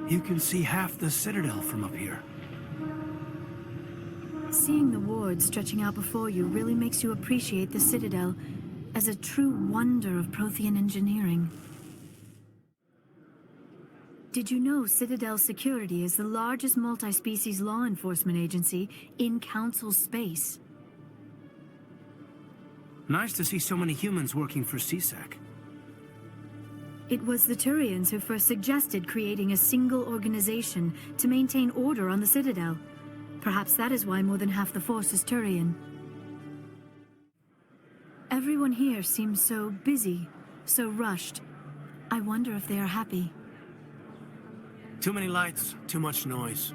You can see half the Citadel from up here. Seeing the wards stretching out before you really makes you appreciate the Citadel as a true wonder of Prothean engineering. Did you know Citadel Security is the largest multi-species law enforcement agency in Council space? Nice to see so many humans working for CSEC. It was the Turians who first suggested creating a single organization to maintain order on the Citadel. Perhaps that is why more than half the force is Turian. Everyone here seems so busy, so rushed. I wonder if they are happy. Too many lights, too much noise.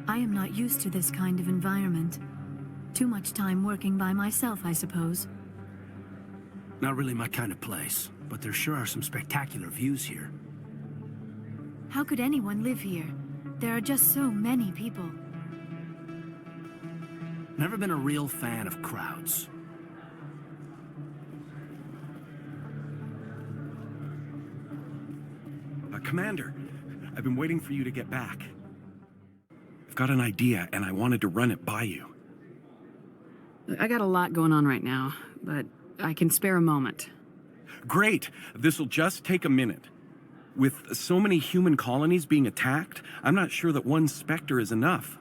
I am not used to this kind of environment. Too much time working by myself, I suppose. Not really my kind of place, but there sure are some spectacular views here. How could anyone live here? There are just so many people. Never been a real fan of crowds. Commander, I've been waiting for you to get back. I've got an idea, and I wanted to run it by you. I got a lot going on right now, but I can spare a moment. Great! This'll just take a minute. With so many human colonies being attacked, I'm not sure that one Spectre is enough.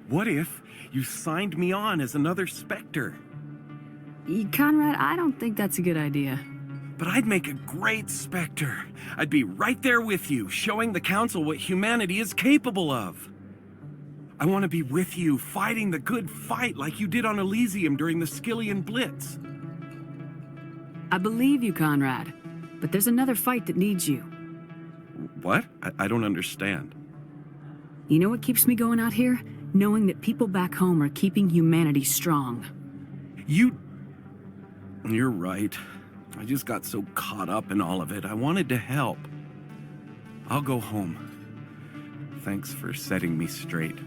What if you signed me on as another Spectre? Conrad, I don't think that's a good idea. But I'd make a great Spectre. I'd be right there with you, showing the Council what humanity is capable of. I want to be with you, fighting the good fight like you did on Elysium during the Skyllian Blitz. I believe you, Conrad, but there's another fight that needs you. What? I don't understand. You know what keeps me going out here? Knowing that people back home are keeping humanity strong. You're right. I just got so caught up in all of it. I wanted to help. I'll go home. Thanks for setting me straight.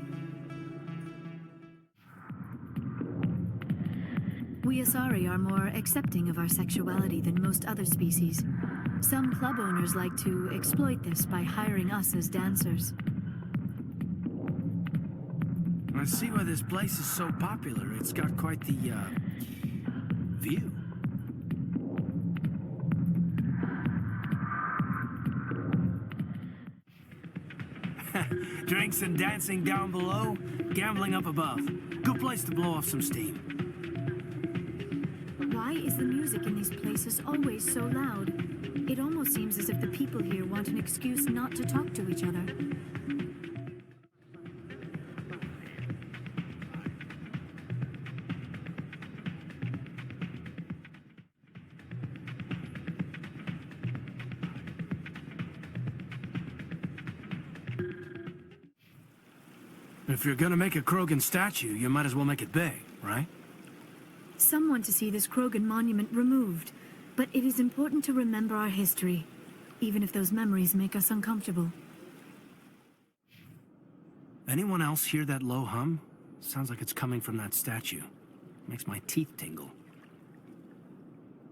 We Asari are more accepting of our sexuality than most other species. Some club owners like to exploit this by hiring us as dancers. I see why this place is so popular. It's got quite the, view. Drinks and dancing down below, gambling up above. Good place to blow off some steam. Why is the music in these places always so loud? It almost seems as if the people here want an excuse not to talk to each other. If you're gonna make a Krogan statue, you might as well make it big, right? Some want to see this Krogan monument removed, but it is important to remember our history, even if those memories make us uncomfortable. Anyone else hear that low hum? Sounds like it's coming from that statue. Makes my teeth tingle.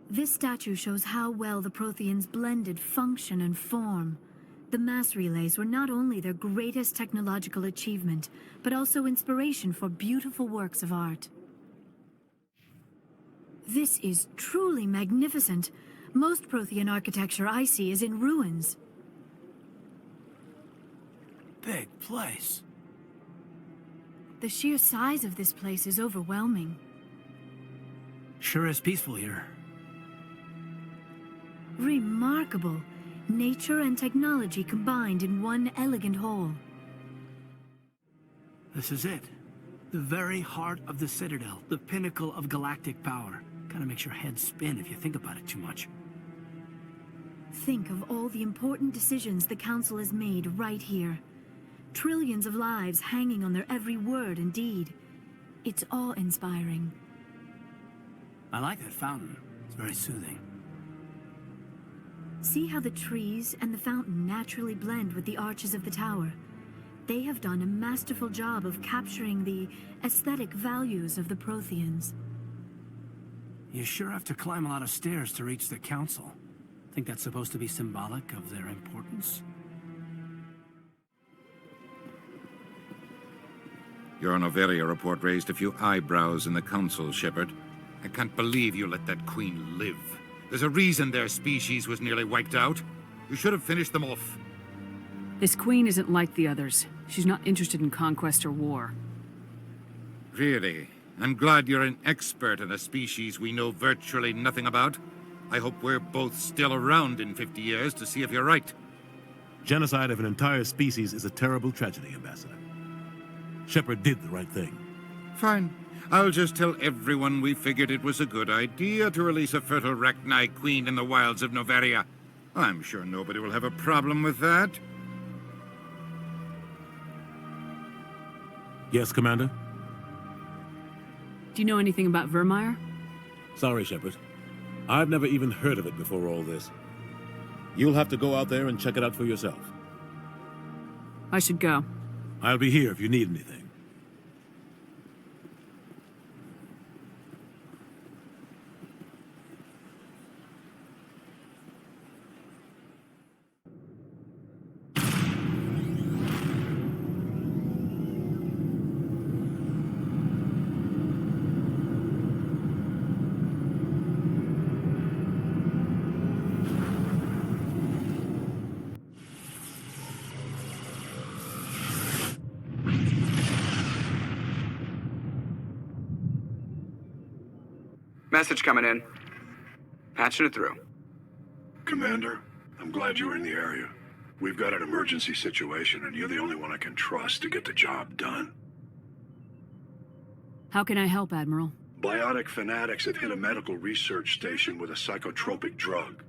This statue shows how well the Protheans blended function and form. The mass relays were not only their greatest technological achievement, but also inspiration for beautiful works of art. This is truly magnificent. Most Prothean architecture I see is in ruins. Big place. The sheer size of this place is overwhelming. Sure is peaceful here. Remarkable. Nature and technology combined in one elegant whole. This is it. The very heart of the Citadel, the pinnacle of galactic power. Kinda makes your head spin if you think about it too much. Think of all the important decisions the Council has made right here. Trillions of lives hanging on their every word and deed. It's awe-inspiring. I like that fountain. It's very soothing. See how the trees and the fountain naturally blend with the arches of the tower. They have done a masterful job of capturing the aesthetic values of the Protheans. You sure have to climb a lot of stairs to reach the Council. Think that's supposed to be symbolic of their importance? Your Noveria report raised a few eyebrows in the Council, Shepard. I can't believe you let that queen live. There's a reason their species was nearly wiped out. You should have finished them off. This queen isn't like the others. She's not interested in conquest or war. Really? I'm glad you're an expert in a species we know virtually nothing about. I hope we're both still around in 50 years to see if you're right. Genocide of an entire species is a terrible tragedy, Ambassador. Shepard did the right thing. Fine. I'll just tell everyone we figured it was a good idea to release a fertile Rachni queen in the wilds of Noveria. I'm sure nobody will have a problem with that. Yes, Commander? Do you know anything about Virmire? Sorry, Shepard. I've never even heard of it before all this. You'll have to go out there and check it out for yourself. I should go. I'll be here if you need anything. Message coming in. Patching it through. Commander, I'm glad you were in the area. We've got an emergency situation, and you're the only one I can trust to get the job done. How can I help, Admiral? Biotic fanatics have hit a medical research station with a psychotropic drug.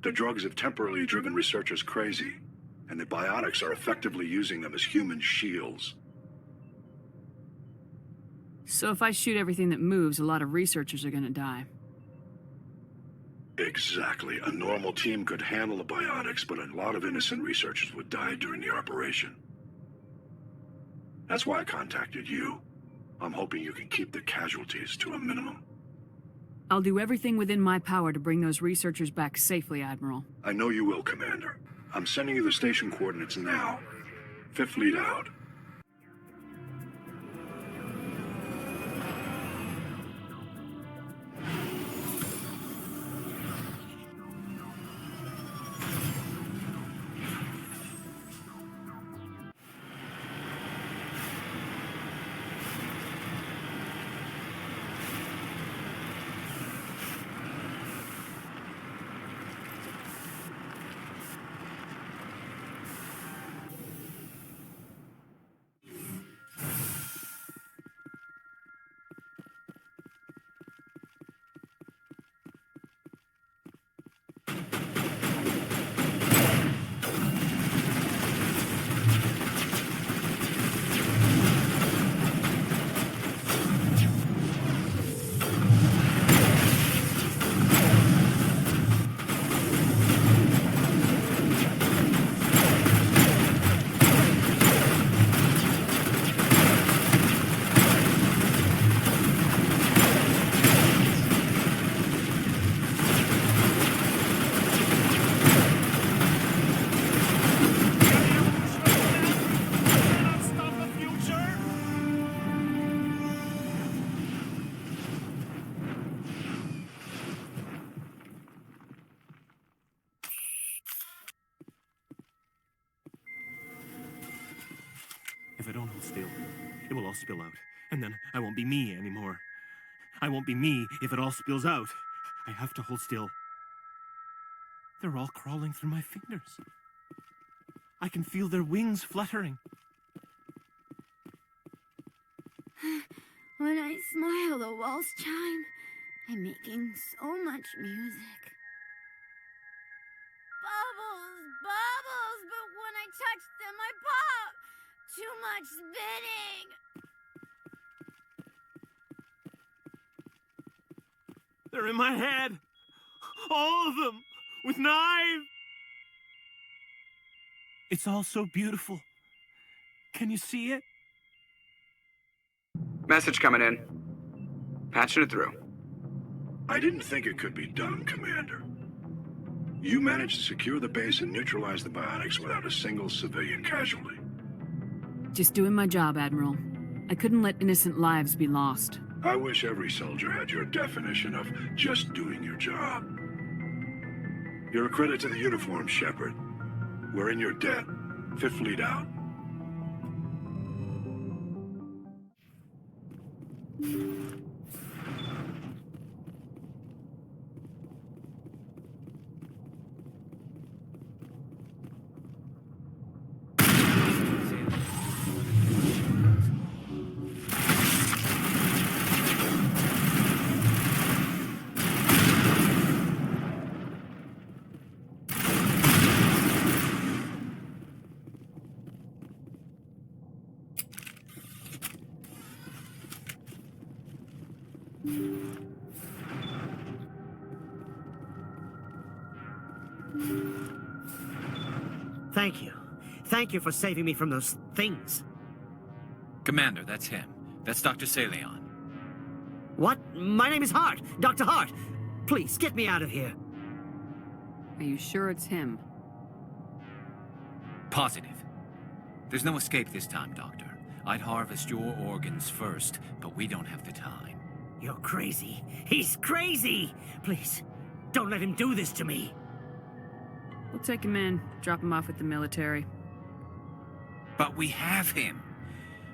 The drugs have temporarily driven researchers crazy, and the biotics are effectively using them as human shields. So if I shoot everything that moves, a lot of researchers are gonna die. Exactly. A normal team could handle the biotics, but a lot of innocent researchers would die during the operation. That's why I contacted you. I'm hoping you can keep the casualties to a minimum. I'll do everything within my power to bring those researchers back safely, Admiral. I know you will, Commander. I'm sending you the station coordinates now. Fifth Fleet out. If I don't hold still, it will all spill out, and then I won't be me anymore. I won't be me if it all spills out. I have to hold still. They're all crawling through my fingers. I can feel their wings fluttering. When I smile, the walls chime. I'm making so much music. Bubbles, bubbles, but when I touch them, I pop. Too much spinning. They're in my head. All of them, with knives. It's all so beautiful. Can you see it? Message coming in. Patching it through. I didn't think it could be done, Commander. You managed to secure the base and neutralize the biotics without a single civilian casualty. Just doing my job, Admiral. I couldn't let innocent lives be lost. I wish every soldier had your definition of just doing your job. You're a credit to the uniform, Shepard. We're in your debt. Fifth Fleet out. Thank you. Thank you for saving me from those things. Commander, that's him. That's Dr. Saleon. What? My name is Hart. Dr. Hart. Please, get me out of here. Are you sure it's him? Positive. There's no escape this time, Doctor. I'd harvest your organs first, but we don't have the time. You're crazy. He's crazy! Please, don't let him do this to me. We'll take him in, drop him off with the military. But we have him.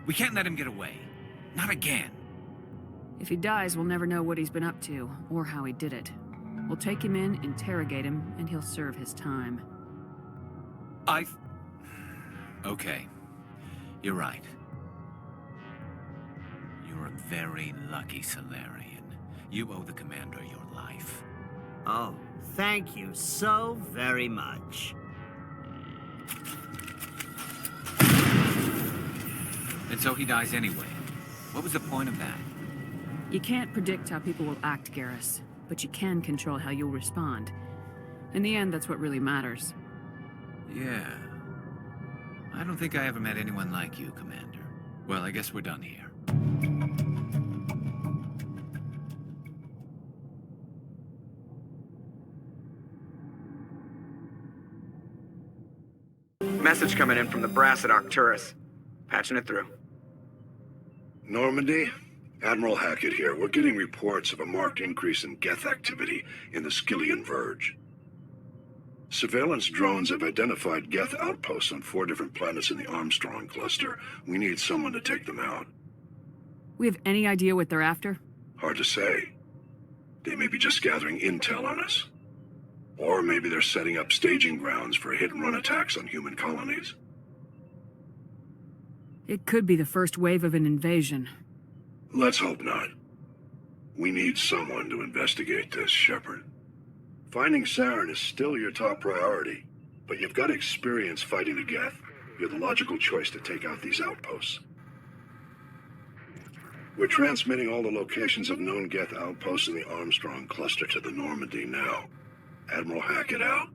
We can't let him get away. Not again. If he dies, we'll never know what he's been up to, or how he did it. We'll take him in, interrogate him, and he'll serve his time. Okay. You're right. You're a very lucky Solarian. You owe the Commander your life. Oh, thank you so very much. And so he dies anyway. What was the point of that? You can't predict how people will act, Garrus, but you can control how you'll respond. In the end, that's what really matters. Yeah. I don't think I ever met anyone like you, Commander. Well, I guess we're done here. Message coming in from the brass at Arcturus. Patching it through. Normandy? Admiral Hackett here. We're getting reports of a marked increase in Geth activity in the Skyllian Verge. Surveillance drones have identified Geth outposts on 4 different planets in the Armstrong cluster. We need someone to take them out. We have any idea what they're after? Hard to say. They may be just gathering intel on us. Or maybe they're setting up staging grounds for hit-and-run attacks on human colonies. It could be the first wave of an invasion. Let's hope not. We need someone to investigate this, Shepard. Finding Saren is still your top priority, but you've got experience fighting the Geth. You're the logical choice to take out these outposts. We're transmitting all the locations of known Geth outposts in the Armstrong cluster to the Normandy now. Admiral Hackett out.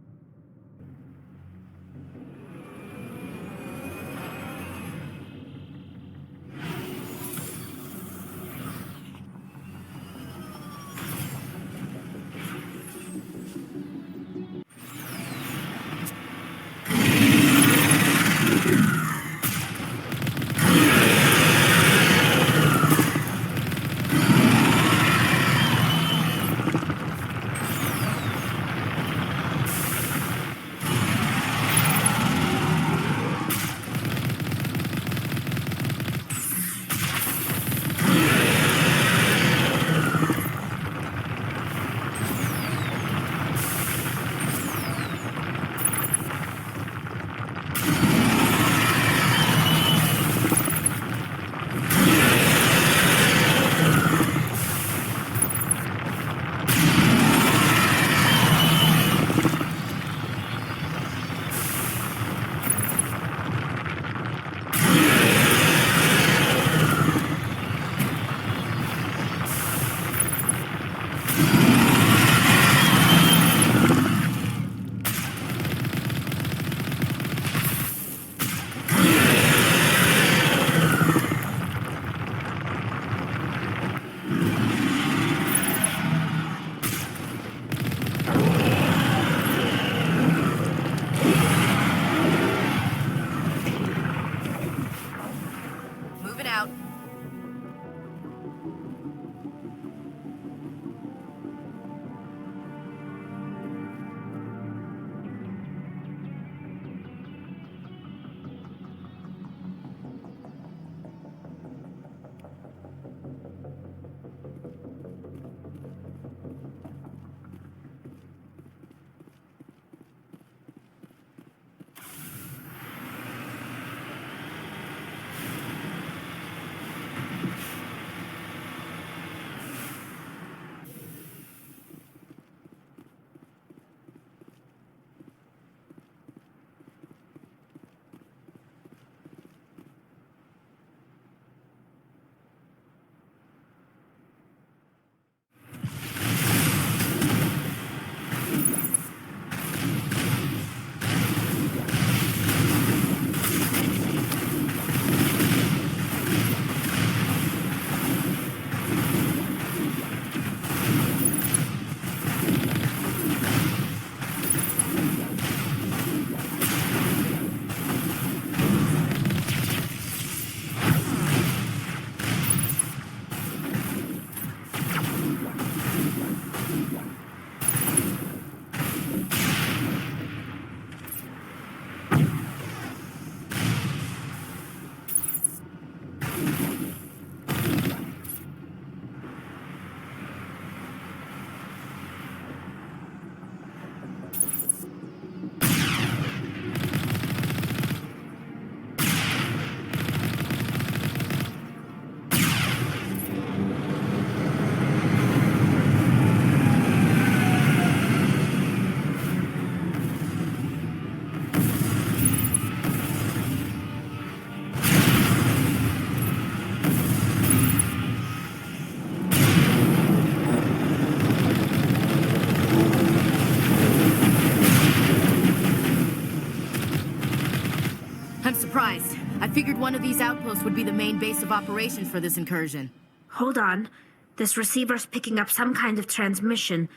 I'm surprised. I figured one of these outposts would be the main base of operations for this incursion. Hold on. This receiver's picking up some kind of transmission.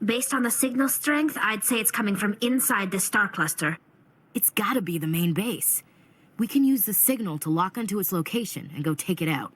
Based on the signal strength, I'd say it's coming from inside this star cluster. It's gotta be the main base. We can use the signal to lock onto its location and go take it out.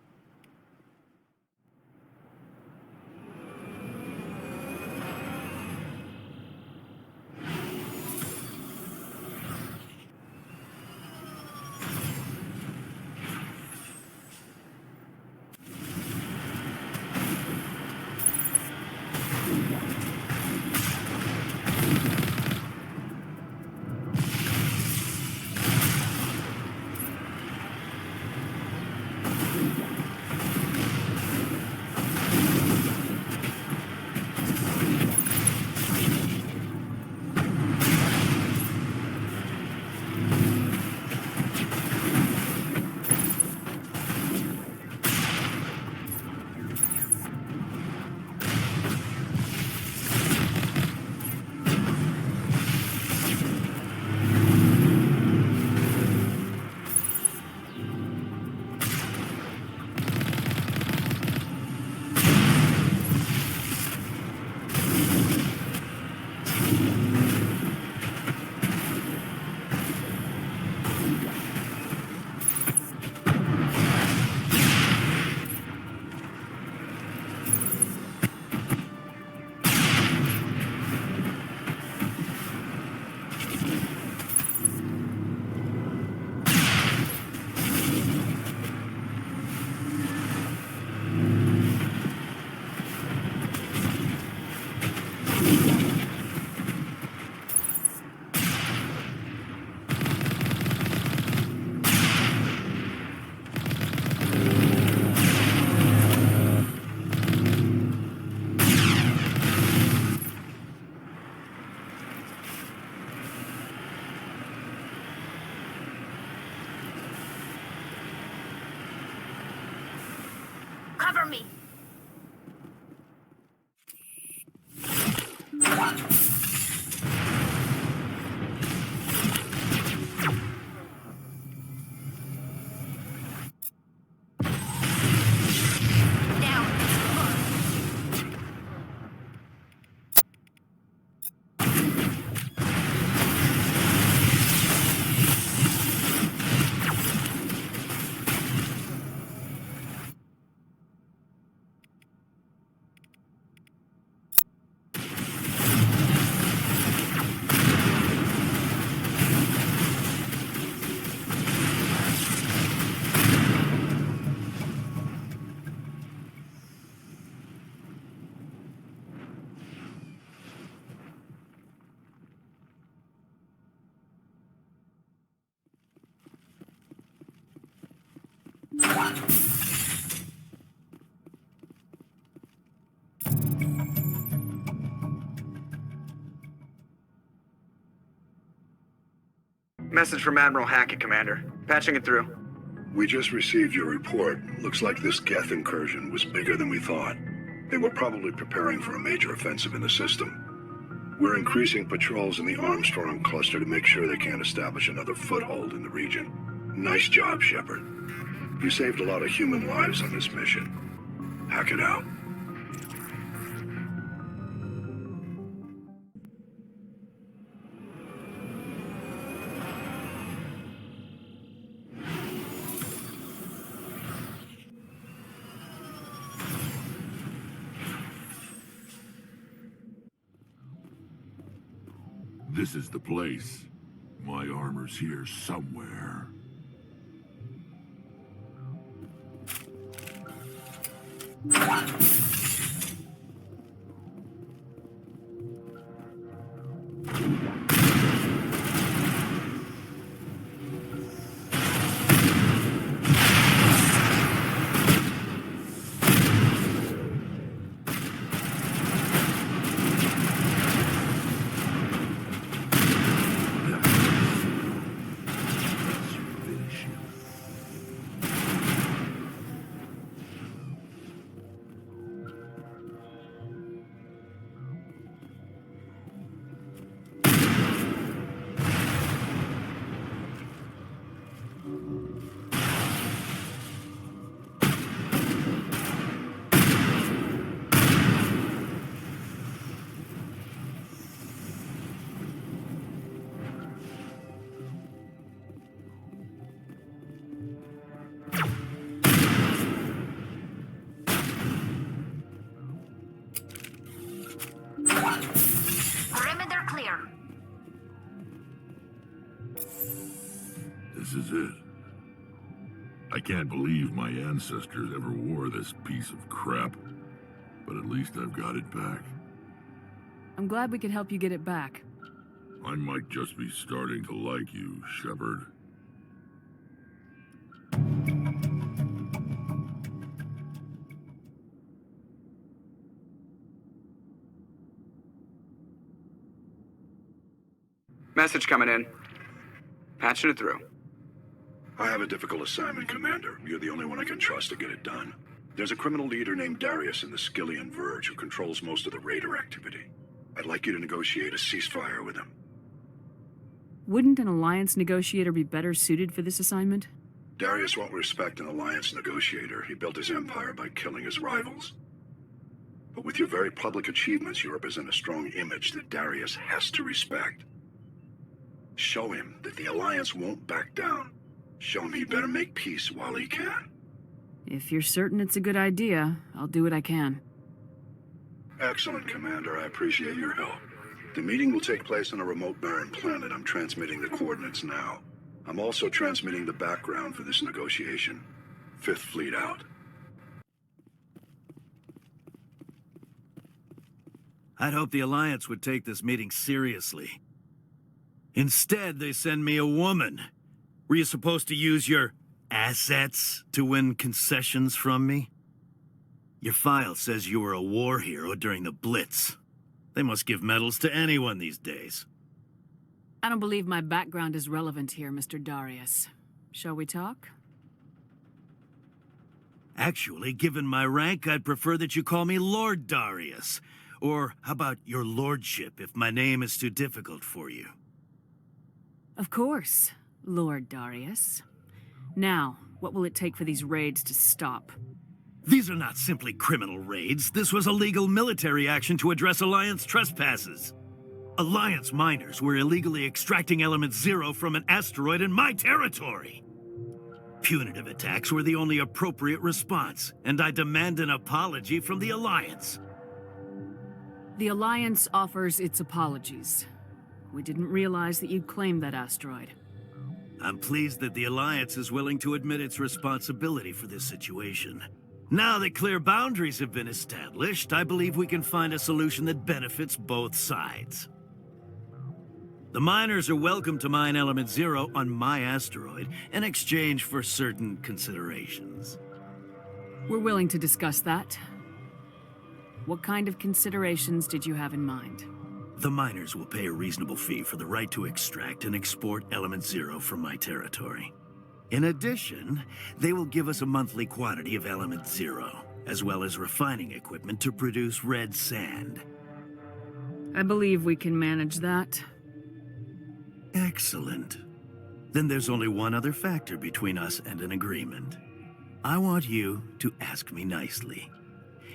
Cover me! Message from Admiral Hackett, Commander. Patching it through. We just received your report. Looks like this Geth incursion was bigger than we thought. They were probably preparing for a major offensive in the system. We're increasing patrols in the Armstrong cluster to make sure they can't establish another foothold in the region. Nice job, Shepard. You saved a lot of human lives on this mission. Hackett out. This is the place. My armor's here somewhere. This is it. I can't believe my ancestors ever wore this piece of crap, but at least I've got it back. I'm glad we could help you get it back. I might just be starting to like you, Shepard. Message coming in. Patching it through. I have a difficult assignment, Commander. You're the only one I can trust to get it done. There's a criminal leader named Darius in the Skillian Verge who controls most of the raider activity. I'd like you to negotiate a ceasefire with him. Wouldn't an Alliance negotiator be better suited for this assignment? Darius won't respect an Alliance negotiator. He built his empire by killing his rivals. But with your very public achievements, you represent a strong image that Darius has to respect. Show him that the Alliance won't back down. Show him he better make peace while he can. If you're certain it's a good idea, I'll do what I can. Excellent, Commander. I appreciate your help. The meeting will take place on a remote barren planet. I'm transmitting the coordinates now. I'm also transmitting the background for this negotiation. Fifth Fleet out. I'd hoped the Alliance would take this meeting seriously. Instead, they send me a woman. Were you supposed to use your assets to win concessions from me? Your file says you were a war hero during the Blitz. They must give medals to anyone these days. I don't believe my background is relevant here, Mr. Darius. Shall we talk? Actually, given my rank, I'd prefer that you call me Lord Darius. Or how about your lordship, if my name is too difficult for you? Of course, Lord Darius. Now, what will it take for these raids to stop? These are not simply criminal raids. This was a legal military action to address Alliance trespasses. Alliance miners were illegally extracting Element Zero from an asteroid in my territory. Punitive attacks were the only appropriate response, and I demand an apology from the Alliance. The Alliance offers its apologies. We didn't realize that you'd claimed that asteroid. I'm pleased that the Alliance is willing to admit its responsibility for this situation. Now that clear boundaries have been established, I believe we can find a solution that benefits both sides. The miners are welcome to mine Element Zero on my asteroid in exchange for certain considerations. We're willing to discuss that. What kind of considerations did you have in mind? The miners will pay a reasonable fee for the right to extract and export Element Zero from my territory. In addition, they will give us a monthly quantity of Element Zero, as well as refining equipment to produce red sand. I believe we can manage that. Excellent. Then there's only one other factor between us and an agreement. I want you to ask me nicely.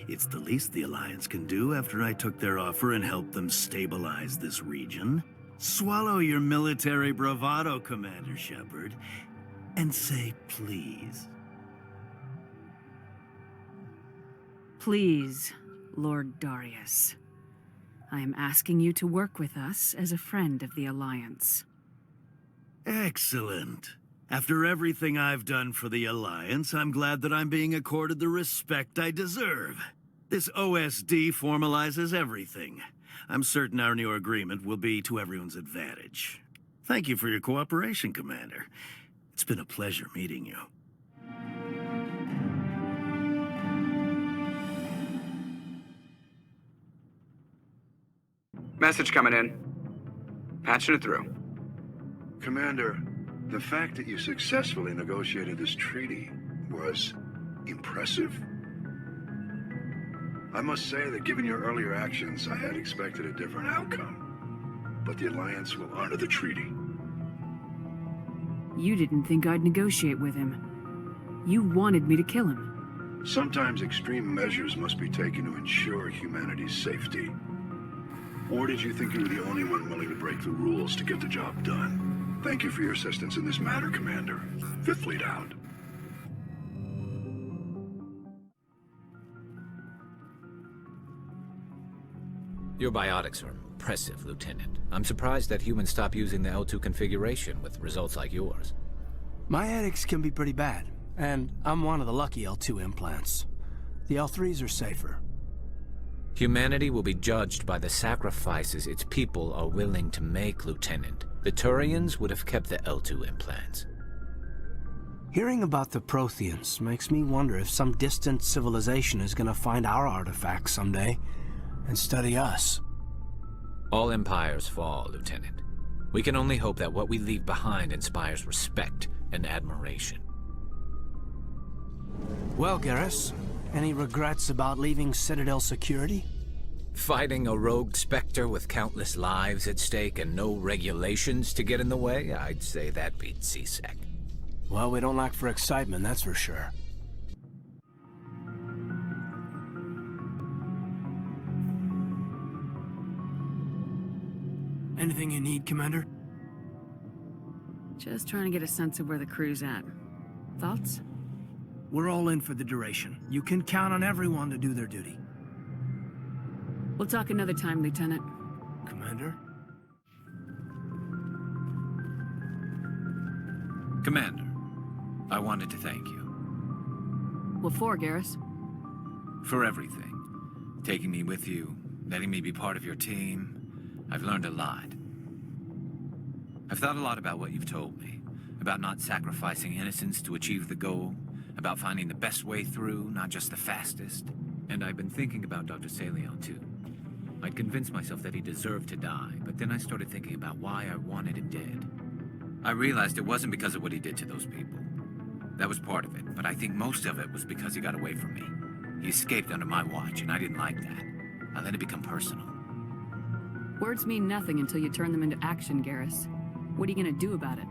It's the least the Alliance can do after I took their offer and helped them stabilize this region. Swallow your military bravado, Commander Shepard, and say please. Please, Lord Darius. I am asking you to work with us as a friend of the Alliance. Excellent. After everything I've done for the Alliance, I'm glad that I'm being accorded the respect I deserve. This OSD formalizes everything. I'm certain our new agreement will be to everyone's advantage. Thank you for your cooperation, Commander. It's been a pleasure meeting you. Message coming in. Patching it through. Commander, the fact that you successfully negotiated this treaty was impressive. I must say that given your earlier actions, I had expected a different outcome. But the Alliance will honor the treaty. You didn't think I'd negotiate with him. You wanted me to kill him. Sometimes extreme measures must be taken to ensure humanity's safety. Or did you think you were the only one willing to break the rules to get the job done? Thank you for your assistance in this matter, Commander. Fifth Fleet out. Your biotics are impressive, Lieutenant. I'm surprised that humans stop using the L2 configuration with results like yours. My headaches can be pretty bad, and I'm one of the lucky L2 implants. The L3s are safer. Humanity will be judged by the sacrifices its people are willing to make, Lieutenant. The Turians would have kept the L2 implants. Hearing about the Protheans makes me wonder if some distant civilization is gonna find our artifacts someday and study us. All empires fall, Lieutenant. We can only hope that what we leave behind inspires respect and admiration. Well, Garrus, any regrets about leaving Citadel security? Fighting a rogue Spectre with countless lives at stake and no regulations to get in the way, I'd say that beats CSEC. Well, we don't lack for excitement, that's for sure. Anything you need, Commander? Just trying to get a sense of where the crew's at. Thoughts? We're all in for the duration. You can count on everyone to do their duty. We'll talk another time, Lieutenant. Commander? Commander, I wanted to thank you. What for, Garrus? For everything. Taking me with you, letting me be part of your team. I've learned a lot. I've thought a lot about what you've told me. About not sacrificing innocence to achieve the goal. About finding the best way through, not just the fastest. And I've been thinking about Dr. Saleon, too. I'd convinced myself that he deserved to die, but then I started thinking about why I wanted him dead. I realized it wasn't because of what he did to those people. That was part of it, but I think most of it was because he got away from me. He escaped under my watch, and I didn't like that. I let it become personal. Words mean nothing until you turn them into action, Garrus. What are you gonna do about it?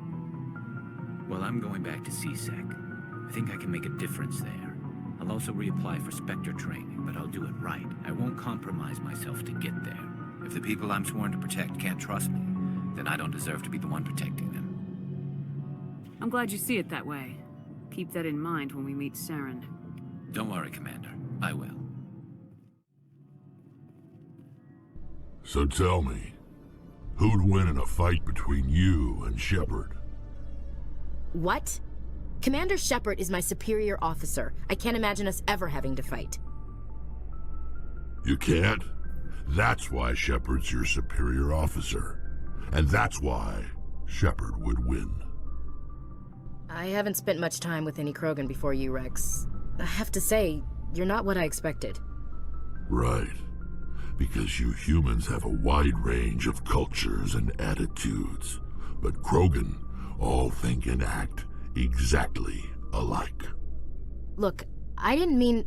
Well, I'm going back to CSEC. I think I can make a difference there. I'll also reapply for Spectre training, but I'll do it right. I won't compromise myself to get there. If the people I'm sworn to protect can't trust me, then I don't deserve to be the one protecting them. I'm glad you see it that way. Keep that in mind when we meet Saren. Don't worry, Commander. I will. So tell me, who'd win in a fight between you and Shepard? What? Commander Shepard is my superior officer. I can't imagine us ever having to fight. You can't? That's why Shepard's your superior officer. And that's why Shepard would win. I haven't spent much time with any Krogan before you, Rex. I have to say, you're not what I expected. Right. Because you humans have a wide range of cultures and attitudes. But Krogan all think and act exactly alike. Look, I didn't mean...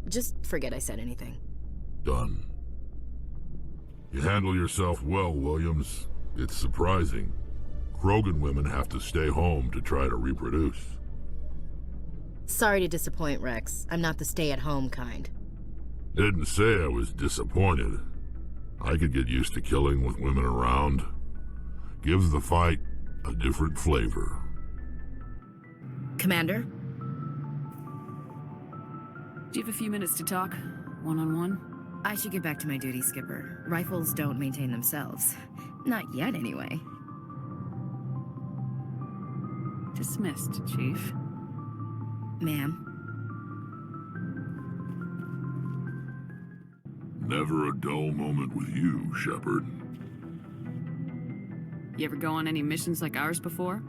Just forget I said anything. Done. You handle yourself well, Williams. It's surprising. Krogan women have to stay home to try to reproduce. Sorry to disappoint, Rex. I'm not the stay-at-home kind. Didn't say I was disappointed. I could get used to killing with women around. Gives the fight a different flavor. Commander? Do you have a few minutes to talk? One-on-one? I should get back to my duty, Skipper. Rifles don't maintain themselves. Not yet, anyway. Dismissed, Chief. Ma'am? Never a dull moment with you, Shepard. You ever go on any missions like ours before?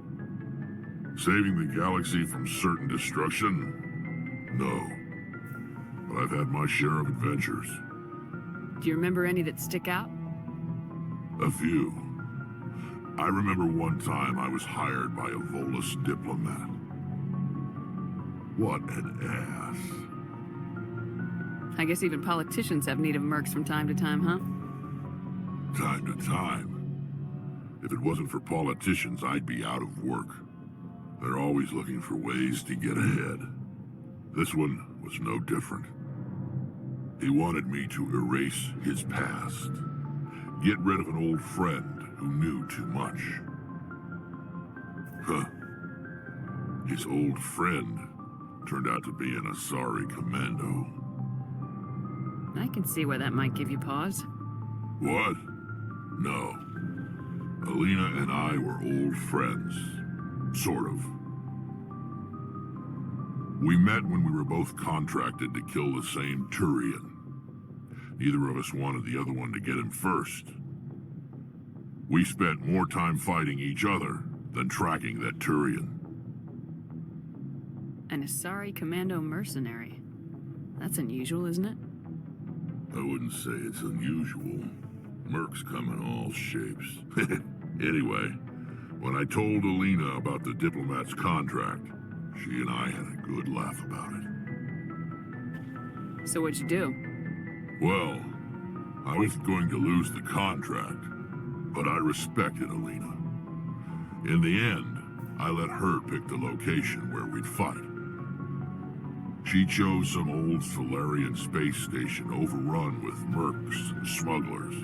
Saving the galaxy from certain destruction? No. But I've had my share of adventures. Do you remember any that stick out? A few. I remember one time I was hired by a Volus diplomat. What an ass. I guess even politicians have need of mercs from time to time, huh? Time to time. If it wasn't for politicians, I'd be out of work. They're always looking for ways to get ahead. This one was no different. He wanted me to erase his past. Get rid of an old friend who knew too much. Huh. His old friend turned out to be an Asari commando. I can see why that might give you pause. What? No. Alina and I were old friends. Sort of. We met when we were both contracted to kill the same Turian. Neither of us wanted the other one to get him first. We spent more time fighting each other than tracking that Turian. An Asari Commando mercenary. That's unusual, isn't it? I wouldn't say it's unusual. Mercs come in all shapes. Anyway, when I told Alina about the diplomat's contract, she and I had a good laugh about it. So what'd you do? Well, I wasn't going to lose the contract, but I respected Alina. In the end, I let her pick the location where we'd fight. She chose some old Solarian space station overrun with mercs and smugglers.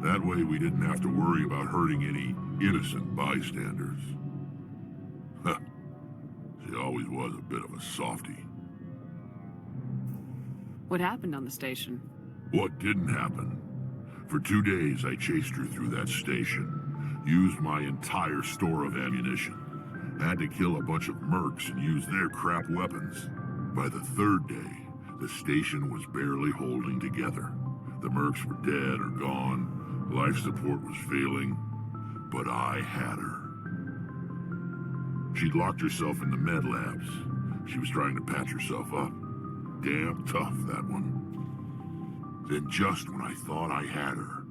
That way we didn't have to worry about hurting any innocent bystanders. She always was a bit of a softie. What happened on the station? What didn't happen? For 2 days I chased her through that station, used my entire store of ammunition, had to kill a bunch of mercs and use their crap weapons. By the 3rd day, the station was barely holding together. The mercs were dead or gone, life support was failing, but I had her. She'd locked herself in the med labs. She was trying to patch herself up. Damn tough, that one. Then just when I thought I had her,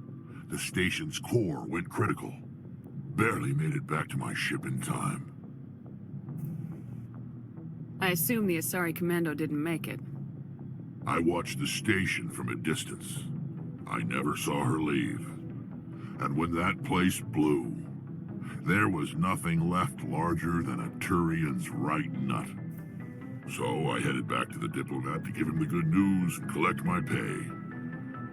the station's core went critical. Barely made it back to my ship in time. I assume the Asari Commando didn't make it. I watched the station from a distance. I never saw her leave. And when that place blew, there was nothing left larger than a Turian's right nut. So I headed back to the diplomat to give him the good news and collect my pay.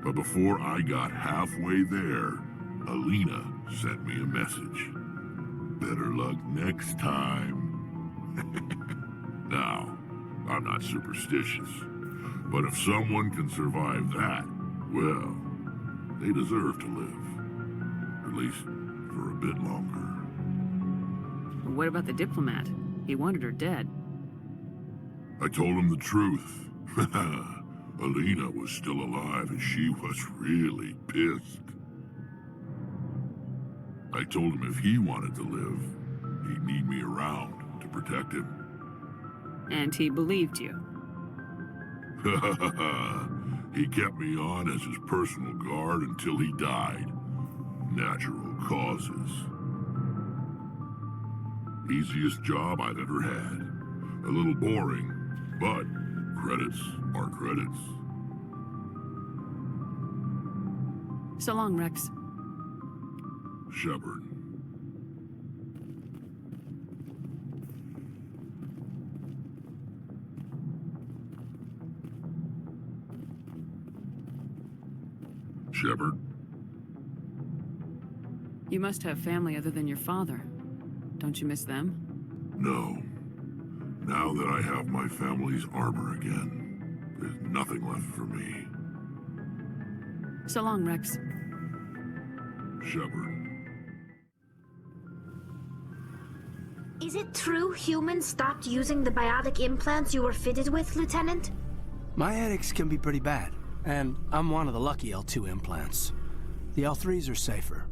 But before I got halfway there, Alina sent me a message. Better luck next time. Now, I'm not superstitious, but if someone can survive that, well, they deserve to live. At least for a bit longer. What about the diplomat? He wanted her dead. I told him the truth. Alina was still alive and she was really pissed. I told him if he wanted to live, he'd need me around to protect him. And he believed you. He kept me on as his personal guard until he died. Natural causes. Easiest job I've ever had. A little boring, but credits are credits. So long, Rex. Shepard. Shepard? You must have family other than your father. Don't you miss them? No. Now that I have my family's armor again, there's nothing left for me. So long, Rex. Shepard. Is it true humans stopped using the biotic implants you were fitted with, Lieutenant? My headaches can be pretty bad, and I'm one of the lucky L2 implants. The L3s are safer.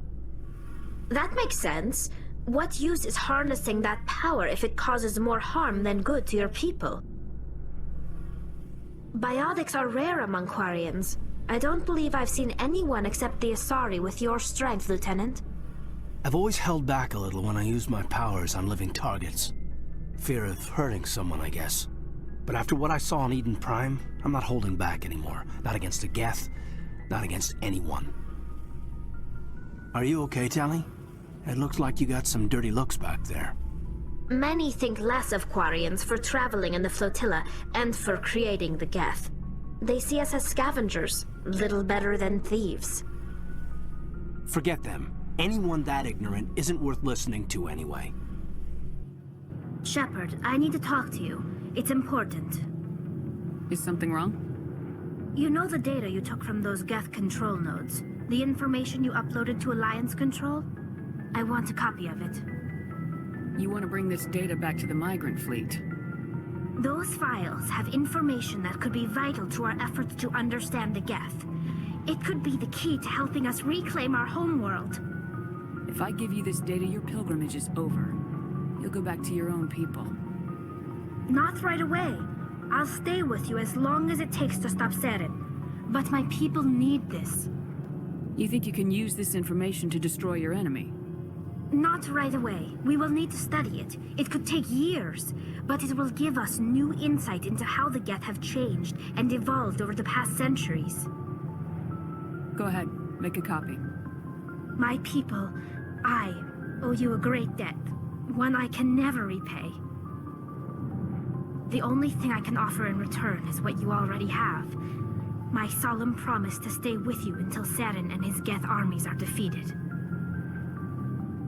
That makes sense. What use is harnessing that power if it causes more harm than good to your people? Biotics are rare among Quarians. I don't believe I've seen anyone except the Asari with your strength, Lieutenant. I've always held back a little when I use my powers on living targets. Fear of hurting someone, I guess. But after what I saw on Eden Prime, I'm not holding back anymore. Not against a Geth, not against anyone. Are you okay, Tally? It looks like you got some dirty looks back there. Many think less of Quarians for traveling in the flotilla and for creating the Geth. They see us as scavengers, little better than thieves. Forget them. Anyone that ignorant isn't worth listening to anyway. Shepard, I need to talk to you. It's important. Is something wrong? You know the data you took from those Geth control nodes? The information you uploaded to Alliance Control? I want a copy of it. You want to bring this data back to the migrant fleet? Those files have information that could be vital to our efforts to understand the Geth. It could be the key to helping us reclaim our homeworld. If I give you this data, your pilgrimage is over. You'll go back to your own people. Not right away. I'll stay with you as long as it takes to stop Saren. But my people need this. You think you can use this information to destroy your enemy? Not right away. We will need to study it. It could take years, but it will give us new insight into how the Geth have changed and evolved over the past centuries. Go ahead, make a copy. My people, I owe you a great debt, one I can never repay. The only thing I can offer in return is what you already have. My solemn promise to stay with you until Saren and his Geth armies are defeated.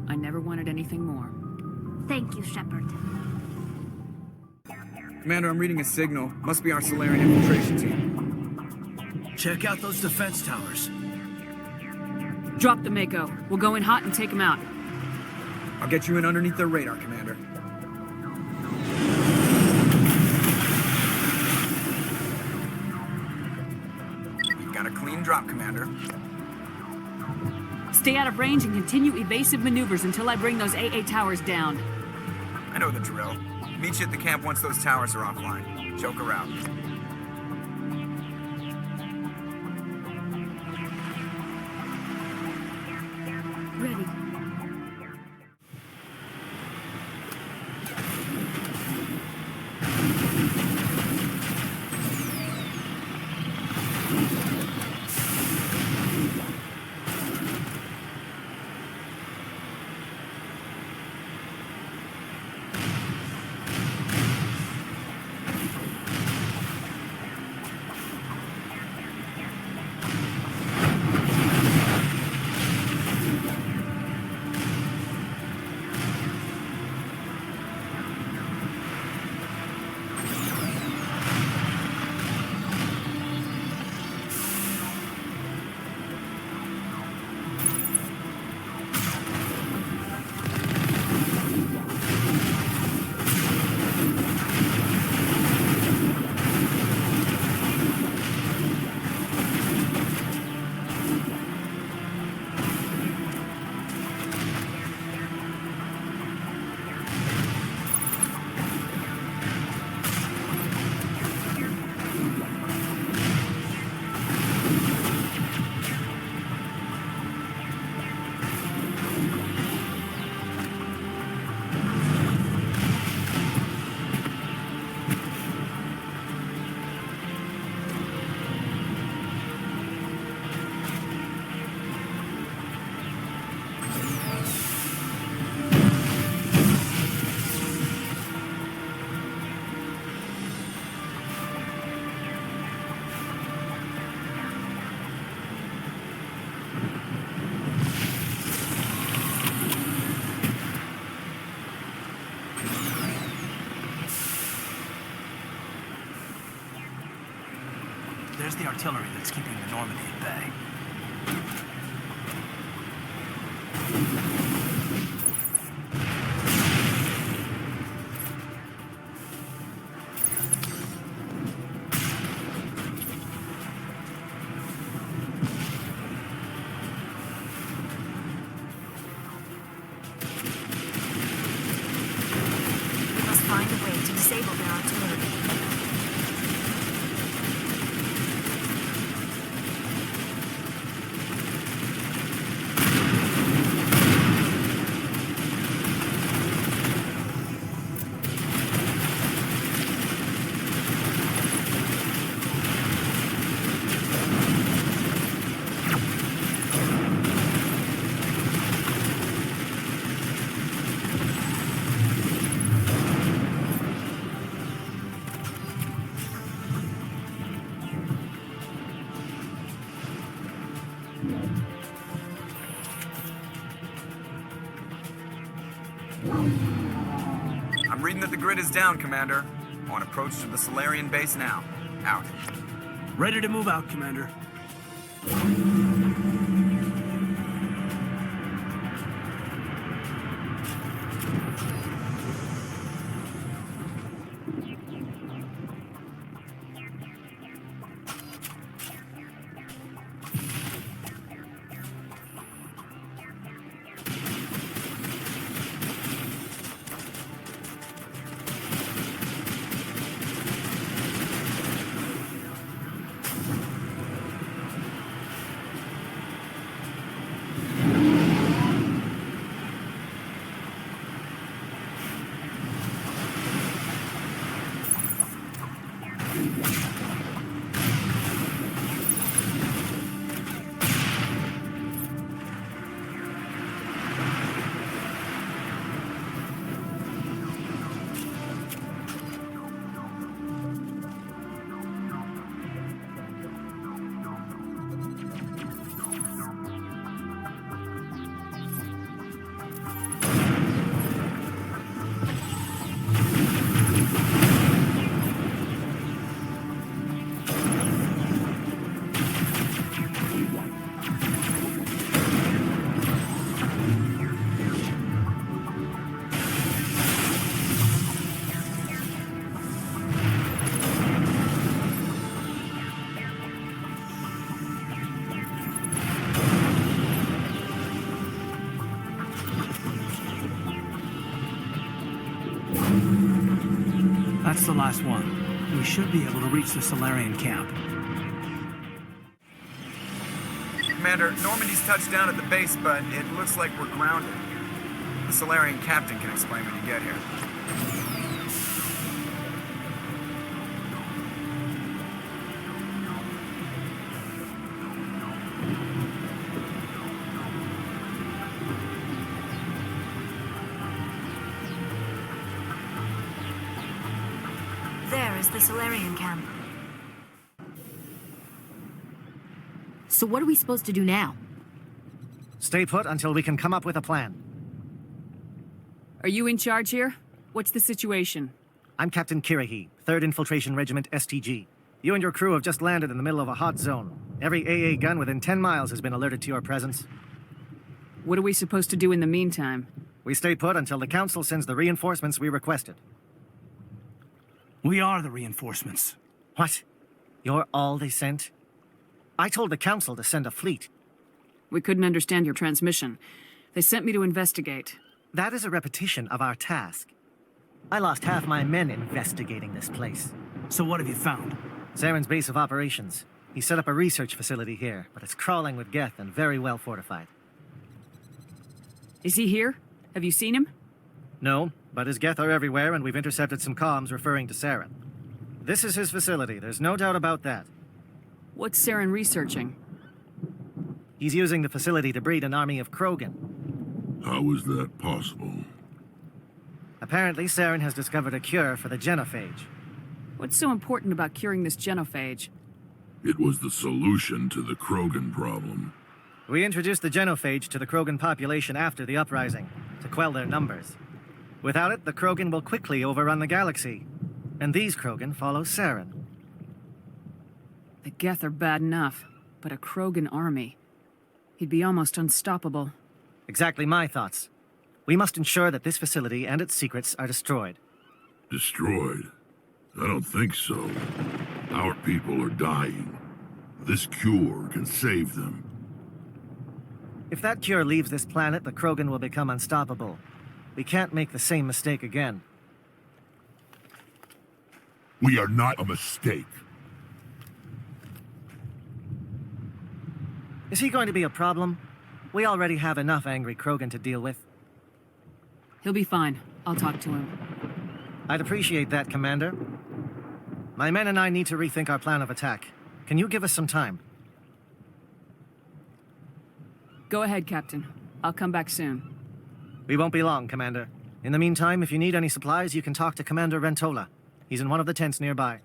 I never wanted anything more. Thank you, Shepard. Commander, I'm reading a signal. Must be our Solarian infiltration team. Check out those defense towers. Drop the Mako. We'll go in hot and take them out. I'll get you in underneath their radar, Commander. We've got a clean drop, Commander. Stay out of range and continue evasive maneuvers until I bring those AA towers down. I know the drill. Meet you at the camp once those towers are offline. Joker out. Ready. There's the artillery that's keeping the Normandy at bay. We must find a way to disable their artillery. I'm reading that the grid is down, Commander. On approach to the Solarian base now. Out. Ready to move out, Commander. That's the last one. We should be able to reach the Salarian camp. Commander, Normandy's touched down at the base, but it looks like we're grounded. The Salarian captain can explain when you get here. There is the Salarian camp. So what are we supposed to do now? Stay put until we can come up with a plan. Are you in charge here? What's the situation? I'm Captain Kirahi, 3rd Infiltration Regiment STG. You and your crew have just landed in the middle of a hot zone. Every AA gun within 10 miles has been alerted to your presence. What are we supposed to do in the meantime? We stay put until the Council sends the reinforcements we requested. We are the reinforcements. What? You're all they sent? I told the Council to send a fleet. We couldn't understand your transmission. They sent me to investigate. That is a repetition of our task. I lost half my men investigating this place. So what have you found? Saren's base of operations. He set up a research facility here, but it's crawling with Geth and very well fortified. Is he here? Have you seen him? No, but his Geth are everywhere, and we've intercepted some comms referring to Saren. This is his facility, there's no doubt about that. What's Saren researching? He's using the facility to breed an army of Krogan. How is that possible? Apparently, Saren has discovered a cure for the genophage. What's so important about curing this genophage? It was the solution to the Krogan problem. We introduced the genophage to the Krogan population after the uprising, to quell their numbers. Without it, the Krogan will quickly overrun the galaxy. And these Krogan follow Saren. The Geth are bad enough, but a Krogan army. He'd be almost unstoppable. Exactly my thoughts. We must ensure that this facility and its secrets are destroyed. Destroyed? I don't think so. Our people are dying. This cure can save them. If that cure leaves this planet, the Krogan will become unstoppable. We can't make the same mistake again. We are not a mistake. Is he going to be a problem? We already have enough angry Krogan to deal with. He'll be fine. I'll talk to him. I'd appreciate that, Commander. My men and I need to rethink our plan of attack. Can you give us some time? Go ahead, Captain. I'll come back soon. We won't be long, Commander. In the meantime, if you need any supplies, you can talk to Commander Rentola. He's in one of the tents nearby.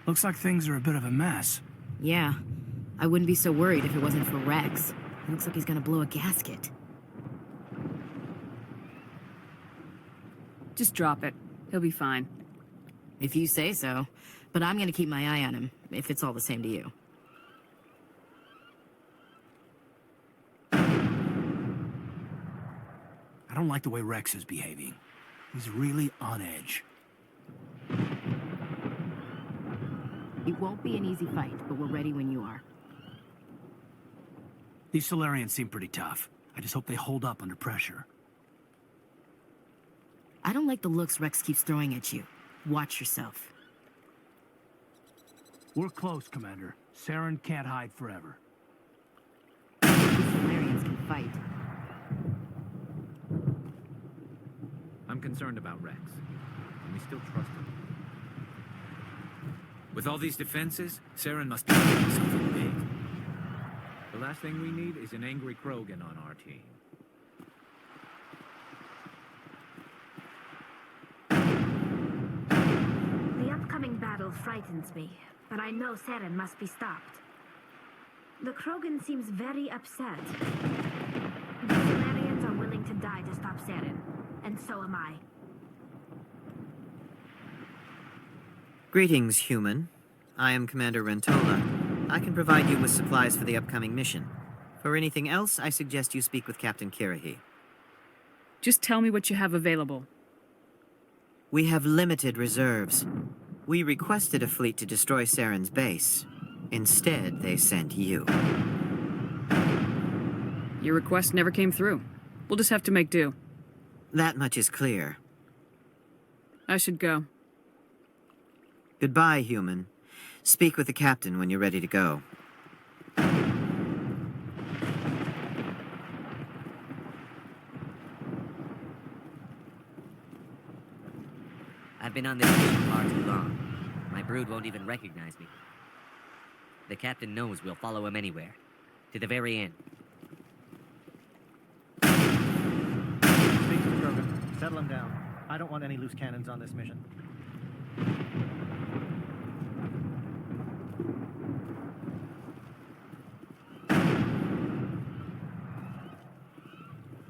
Looks like things are a bit of a mess. Yeah. I wouldn't be so worried if it wasn't for Rex. It looks like he's gonna blow a gasket. Just drop it. He'll be fine. If you say so. But I'm gonna keep my eye on him, if it's all the same to you. I don't like the way Rex is behaving. He's really on edge. It won't be an easy fight, but we're ready when you are. These Salarians seem pretty tough. I just hope they hold up under pressure. I don't like the looks Rex keeps throwing at you. Watch yourself. We're close, Commander. Saren can't hide forever. These Salarians can fight. I'm concerned about Rex. Can we still trust him? With all these defenses, Saren must be doing something big. The last thing we need is an angry Krogan on our team. The upcoming battle frightens me, but I know Saren must be stopped. The Krogan seems very upset. The Salarians are willing to die to stop Saren, and so am I. Greetings, human. I am Commander Rentola. I can provide you with supplies for the upcoming mission. For anything else, I suggest you speak with Captain Kirahi. Just tell me what you have available. We have limited reserves. We requested a fleet to destroy Saren's base. Instead, they sent you. Your request never came through. We'll just have to make do. That much is clear. I should go. Goodbye, human. Speak with the captain when you're ready to go. I've been on this mission far too long. My brood won't even recognize me. The captain knows we'll follow him anywhere. To the very end. Speak to the Krogan. Settle him down. I don't want any loose cannons on this mission.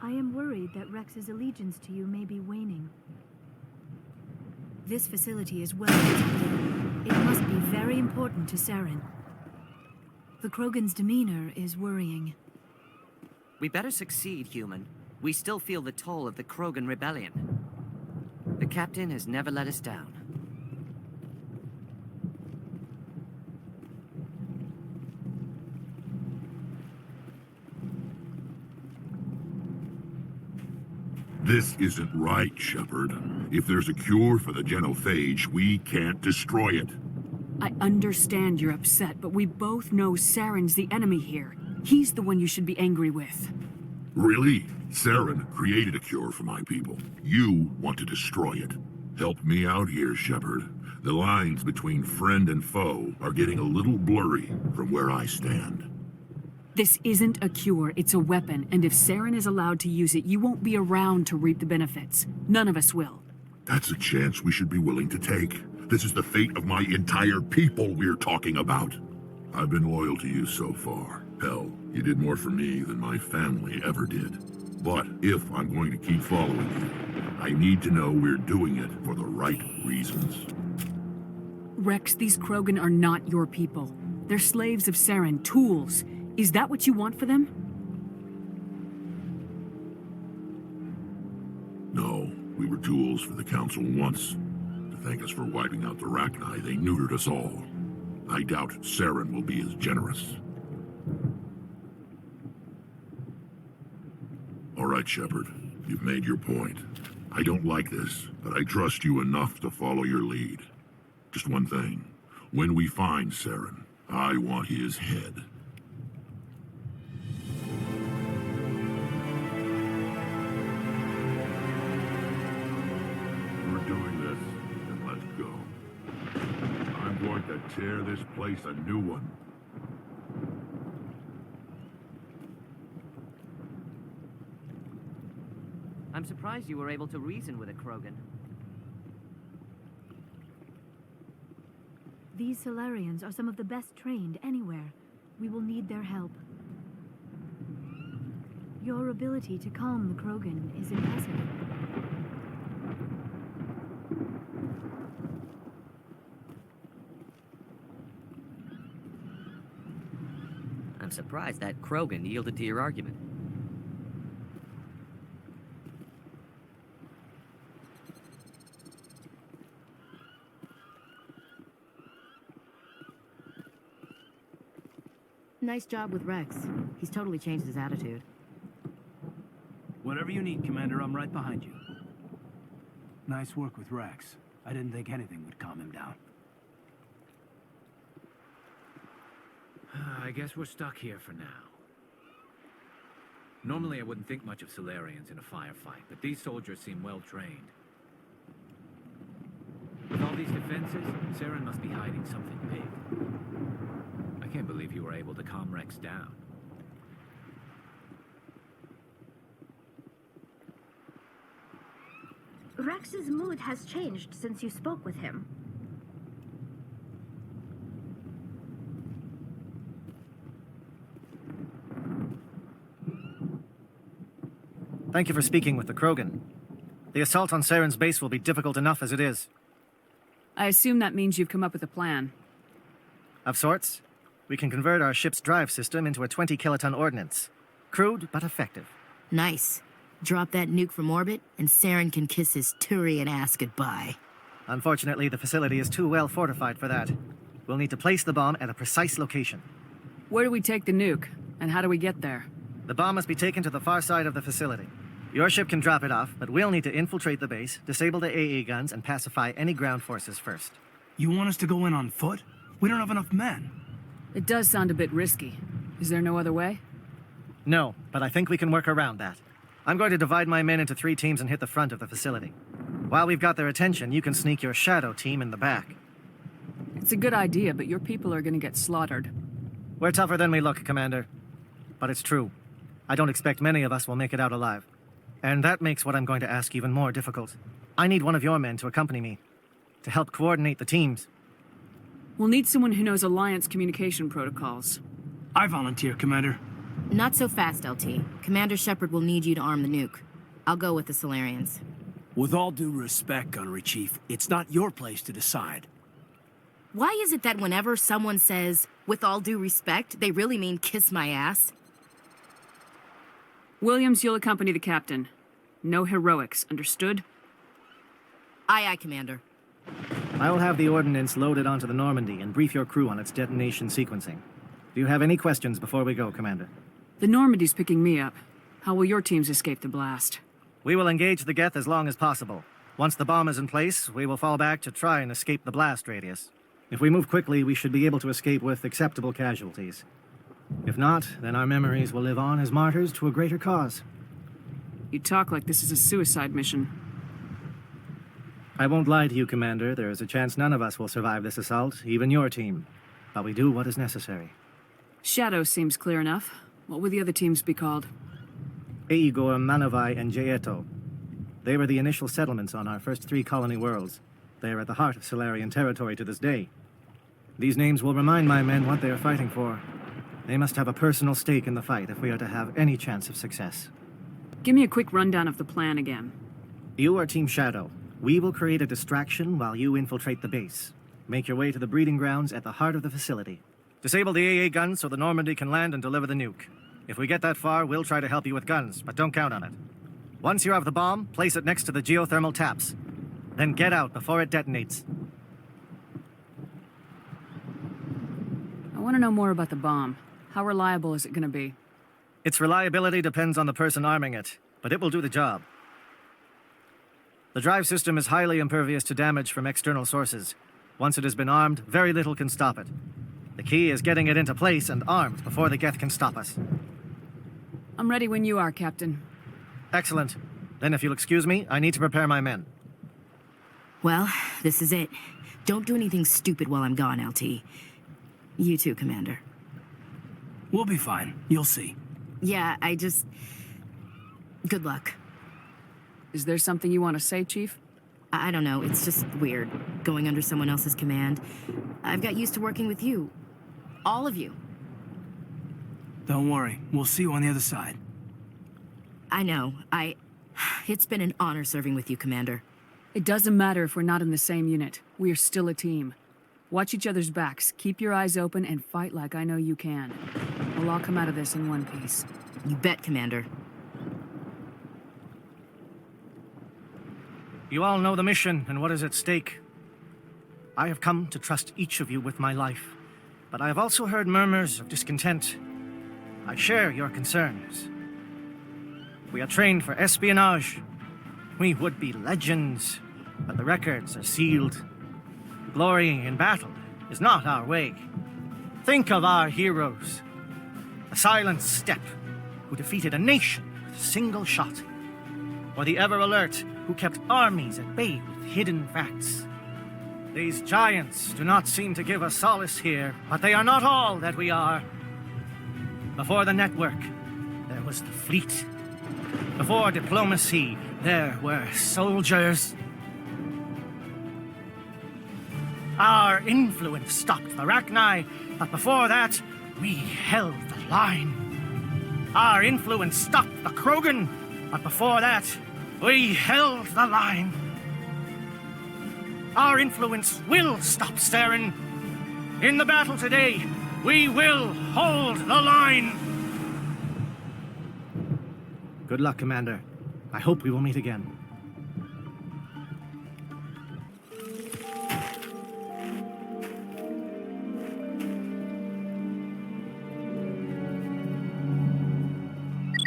I am worried that Rex's allegiance to you may be waning. This facility is well protected. It must be very important to Saren. The Krogan's demeanor is worrying. We better succeed, human. We still feel the toll of the Krogan rebellion. The captain has never let us down. This isn't right, Shepard. If there's a cure for the genophage, we can't destroy it. I understand you're upset, but we both know Saren's the enemy here. He's the one you should be angry with. Really? Saren created a cure for my people. You want to destroy it. Help me out here, Shepard. The lines between friend and foe are getting a little blurry from where I stand. This isn't a cure, it's a weapon, and if Saren is allowed to use it, you won't be around to reap the benefits. None of us will. That's a chance we should be willing to take. This is the fate of my entire people we're talking about. I've been loyal to you so far. Hell, you did more for me than my family ever did. But if I'm going to keep following you, I need to know we're doing it for the right reasons. Rex, these Krogan are not your people. They're slaves of Saren, tools. Is that what you want for them? No, we were tools for the Council once. To thank us for wiping out the Rachni, they neutered us all. I doubt Saren will be as generous. All right, Shepard. You've made your point. I don't like this, but I trust you enough to follow your lead. Just one thing. When we find Saren, I want his head. We're doing this, then let's go. I'm going to tear this place a new one. I'm surprised you were able to reason with a Krogan. These Solarians are some of the best trained anywhere. We will need their help. Your ability to calm the Krogan is impressive. I'm surprised that Krogan yielded to your argument. Nice job with Rex. He's totally changed his attitude. Whatever you need, Commander, I'm right behind you. Nice work with Rex. I didn't think anything would calm him down. I guess we're stuck here for now. Normally I wouldn't think much of Solarians in a firefight, but these soldiers seem well trained. With all these defenses, Saren must be hiding something big. I can't believe you were able to calm Rex down. Rex's mood has changed since you spoke with him. Thank you for speaking with the Krogan. The assault on Saren's base will be difficult enough as it is. I assume that means you've come up with a plan. Of sorts. We can convert our ship's drive system into a 20-kiloton ordnance. Crude, but effective. Nice. Drop that nuke from orbit, and Saren can kiss his Turian ass goodbye. Unfortunately, the facility is too well fortified for that. We'll need to place the bomb at a precise location. Where do we take the nuke? And how do we get there? The bomb must be taken to the far side of the facility. Your ship can drop it off, but we'll need to infiltrate the base, disable the AA guns, and pacify any ground forces first. You want us to go in on foot? We don't have enough men. It does sound a bit risky. Is there no other way? No, but I think we can work around that. I'm going to divide my men into 3 teams and hit the front of the facility. While we've got their attention, you can sneak your shadow team in the back. It's a good idea, but your people are gonna get slaughtered. We're tougher than we look, Commander. But it's true. I don't expect many of us will make it out alive. And that makes what I'm going to ask even more difficult. I need one of your men to accompany me, to help coordinate the teams. We'll need someone who knows Alliance communication protocols. I volunteer, Commander. Not so fast, LT. Commander Shepard will need you to arm the nuke. I'll go with the Solarians. With all due respect, Gunnery Chief, it's not your place to decide. Why is it that whenever someone says, with all due respect, they really mean kiss my ass? Williams, you'll accompany the captain. No heroics, understood? Aye, aye, Commander. I will have the ordnance loaded onto the Normandy and brief your crew on its detonation sequencing. Do you have any questions before we go, Commander? The Normandy's picking me up. How will your teams escape the blast? We will engage the Geth as long as possible. Once the bomb is in place, we will fall back to try and escape the blast radius. If we move quickly, we should be able to escape with acceptable casualties. If not, then our memories will live on as martyrs to a greater cause. You talk like this is a suicide mission. I won't lie to you, Commander. There is a chance none of us will survive this assault, even your team. But we do what is necessary. Shadow seems clear enough. What would the other teams be called? Aegor, Manovai, and Jaeto. They were the initial settlements on our first 3 colony worlds. They are at the heart of Solarian territory to this day. These names will remind my men what they are fighting for. They must have a personal stake in the fight if we are to have any chance of success. Give me a quick rundown of the plan again. You are Team Shadow. We will create a distraction while you infiltrate the base. Make your way to the breeding grounds at the heart of the facility. Disable the AA guns so the Normandy can land and deliver the nuke. If we get that far, we'll try to help you with guns, but don't count on it. Once you have the bomb, place it next to the geothermal taps. Then get out before it detonates. I want to know more about the bomb. How reliable is it going to be? Its reliability depends on the person arming it, but it will do the job. The drive system is highly impervious to damage from external sources. Once it has been armed, very little can stop it. The key is getting it into place and armed before the Geth can stop us. I'm ready when you are, Captain. Excellent. Then if you'll excuse me, I need to prepare my men. Well, this is it. Don't do anything stupid while I'm gone, LT. You too, Commander. We'll be fine. You'll see. Yeah, good luck. Is there something you want to say, Chief? I don't know. It's just weird, going under someone else's command. I've got used to working with you. All of you. Don't worry. We'll see you on the other side. I know. It's been an honor serving with you, Commander. It doesn't matter if we're not in the same unit. We are still a team. Watch each other's backs, keep your eyes open, and fight like I know you can. We'll all come out of this in one piece. You bet, Commander. You all know the mission and what is at stake. I have come to trust each of you with my life, but I have also heard murmurs of discontent. I share your concerns. We are trained for espionage. We would be legends, but the records are sealed. Glorying in battle is not our way. Think of our heroes. The silent step who defeated a nation with a single shot. Or the ever-alert who kept armies at bay with hidden facts. These giants do not seem to give us solace here, but they are not all that we are. Before the network, there was the fleet. Before diplomacy, there were soldiers. Our influence stopped the Rachni, but before that, we held the line. Our influence stopped the Krogan, but before that, we held the line. Our influence will stop Saren. In the battle today, we will hold the line. Good luck, Commander. I hope we will meet again.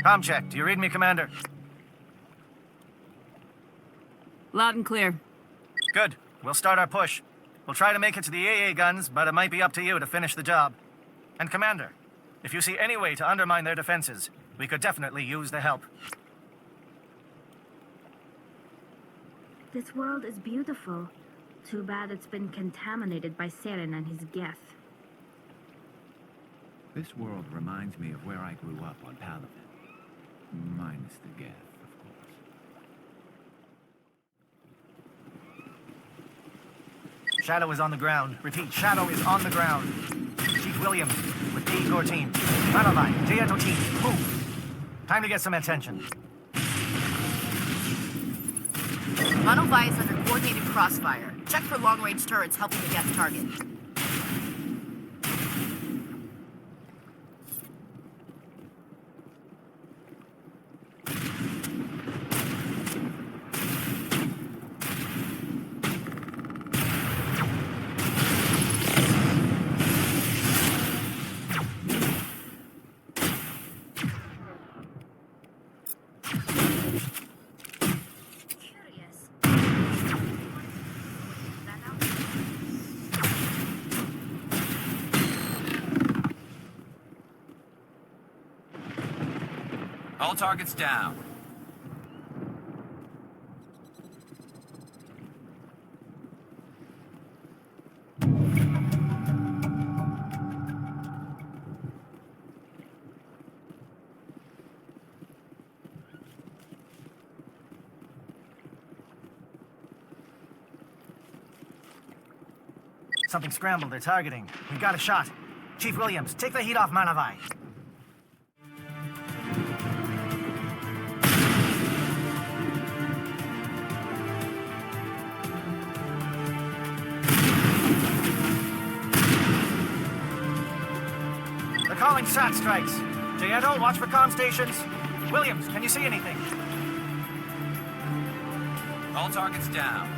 Comm check. Do you read me, Commander? Loud and clear. Good. We'll start our push. We'll try to make it to the AA guns, but it might be up to you to finish the job. And Commander, if you see any way to undermine their defenses, we could definitely use the help. This world is beautiful. Too bad it's been contaminated by Saren and his geth. This world reminds me of where I grew up on Palaven. Minus the geth, of course. Shadow is on the ground. Repeat, Shadow is on the ground. Chief Williams with the Igor team. Manovai, Jaeto team, move. Time to get some attention. Manovai is under coordinated crossfire. Check for long-range turrets helping the Geth target. All targets down. Something scrambled. They're targeting. We've got a shot. Chief Williams, take the heat off Manovai. They're calling SAT strikes. Jaeto, watch for comm stations. Williams, can you see anything? All targets down.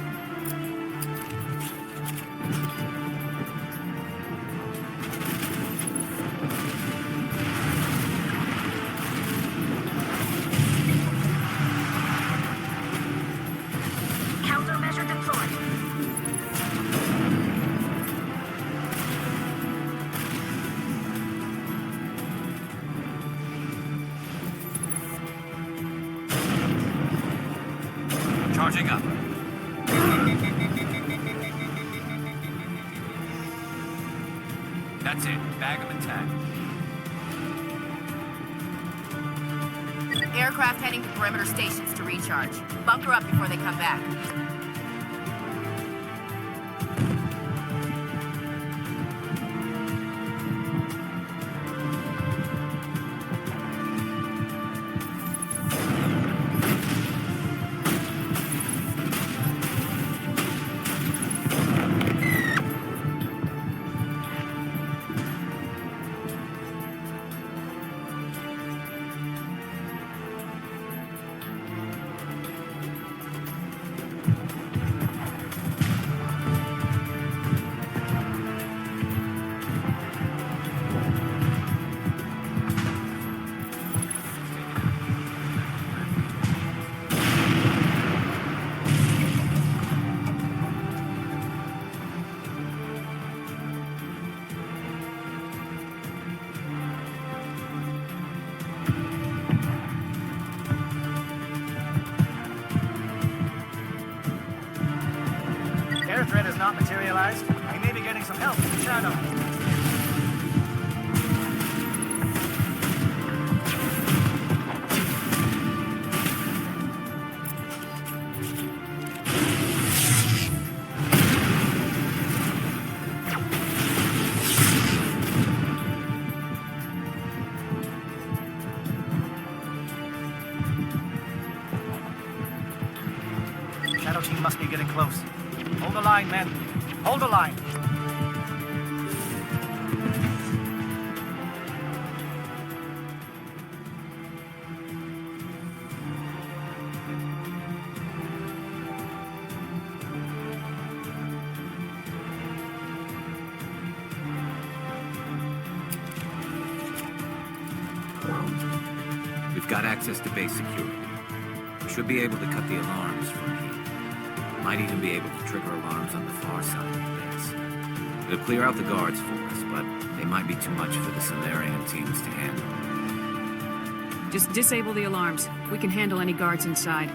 Countermeasure deployed. Charging up. That's it. Bag them intact. Aircraft heading to perimeter stations to recharge. Bunker up before they come back. Air threat has not materialized. We may be getting some help from Shadow. Shadow team must be getting close. Hold the line, men. Hold the line. We've We've got access to base security. We should be able to cut the alarms from here. Might even be able to trigger alarms on the far side of the base. It'll clear out the guards for us, but they might be too much for the Salarian teams to handle. Just disable the alarms. We can handle any guards inside.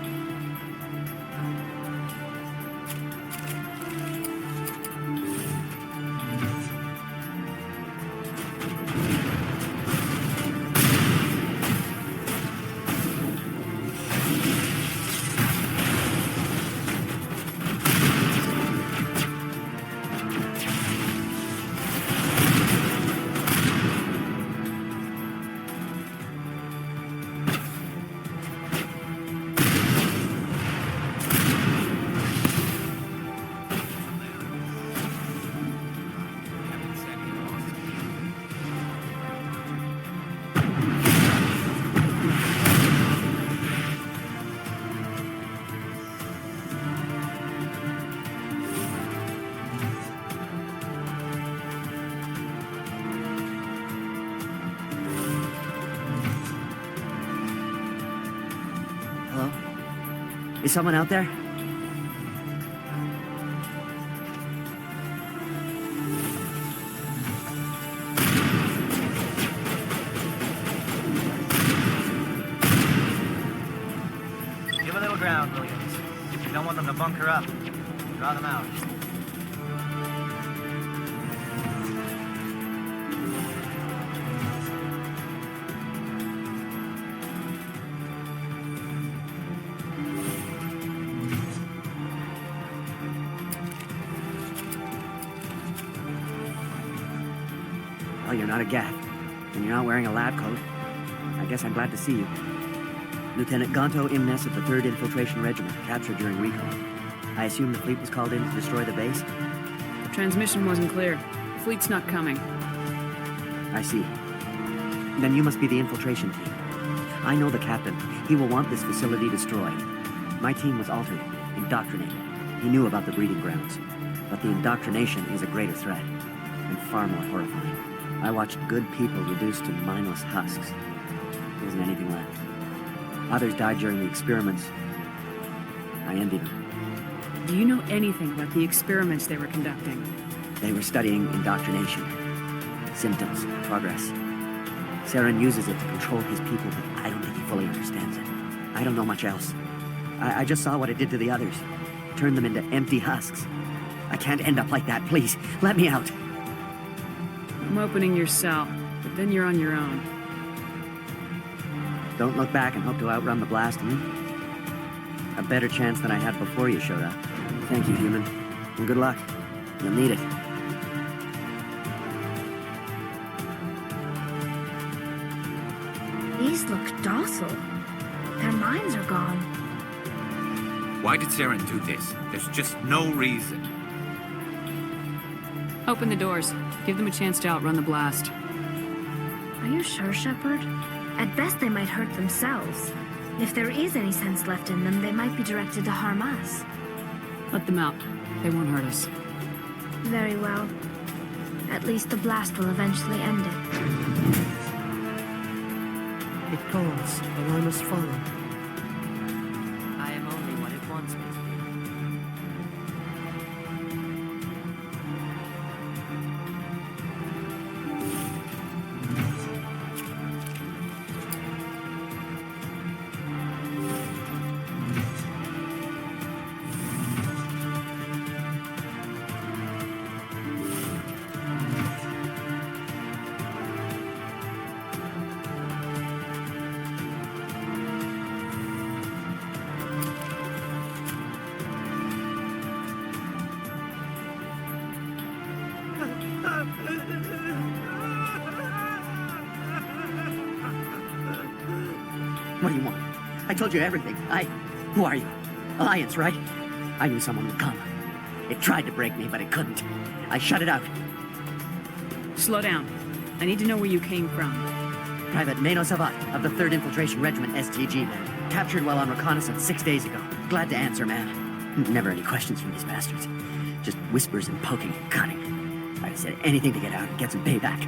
Is someone out there? Give a little ground, Williams. You don't want them to bunker up. Draw them out. Well, you're not a Gath, and you're not wearing a lab coat. I guess I'm glad to see you. Lieutenant Gonto Imnes of the 3rd Infiltration Regiment, captured during recon. I assume the fleet was called in to destroy the base? The transmission wasn't clear. The fleet's not coming. I see. Then you must be the infiltration team. I know the captain. He will want this facility destroyed. My team was altered, indoctrinated. He knew about the breeding grounds. But the indoctrination is a greater threat, and far more horrifying. I watched good people reduced to mindless husks. There wasn't anything left. Others died during the experiments. I envied them. Do you know anything about the experiments they were conducting? They were studying indoctrination. Symptoms, progress. Saren uses it to control his people, but I don't think he fully understands it. I don't know much else. I just saw what it did to the others. Turned them into empty husks. I can't end up like that, please. Let me out. I'm opening your cell, but then you're on your own. Don't look back and hope to outrun the blast, A better chance than I had before you showed up. Thank you, human. And good luck. You'll need it. These look docile. Their minds are gone. Why did Saren do this? There's just no reason. Open the doors. Give them a chance to outrun the blast. Are you sure, Shepard? At best, they might hurt themselves. If there is any sense left in them, they might be directed to harm us. Let them out. They won't hurt us. Very well. At least the blast will eventually end it. It calls, and I must follow. I am only what it wants me to be. What do you want? I told you everything. Who are you? Alliance, right? I knew someone would come. It tried to break me, but it couldn't. I shut it out. Slow down. I need to know where you came from. Private Mano Savat of the 3rd Infiltration Regiment STG, man. Captured while on reconnaissance 6 days ago. Glad to answer, man. Never any questions from these bastards. Just whispers and poking and cutting. I'd have said anything to get out and get some payback.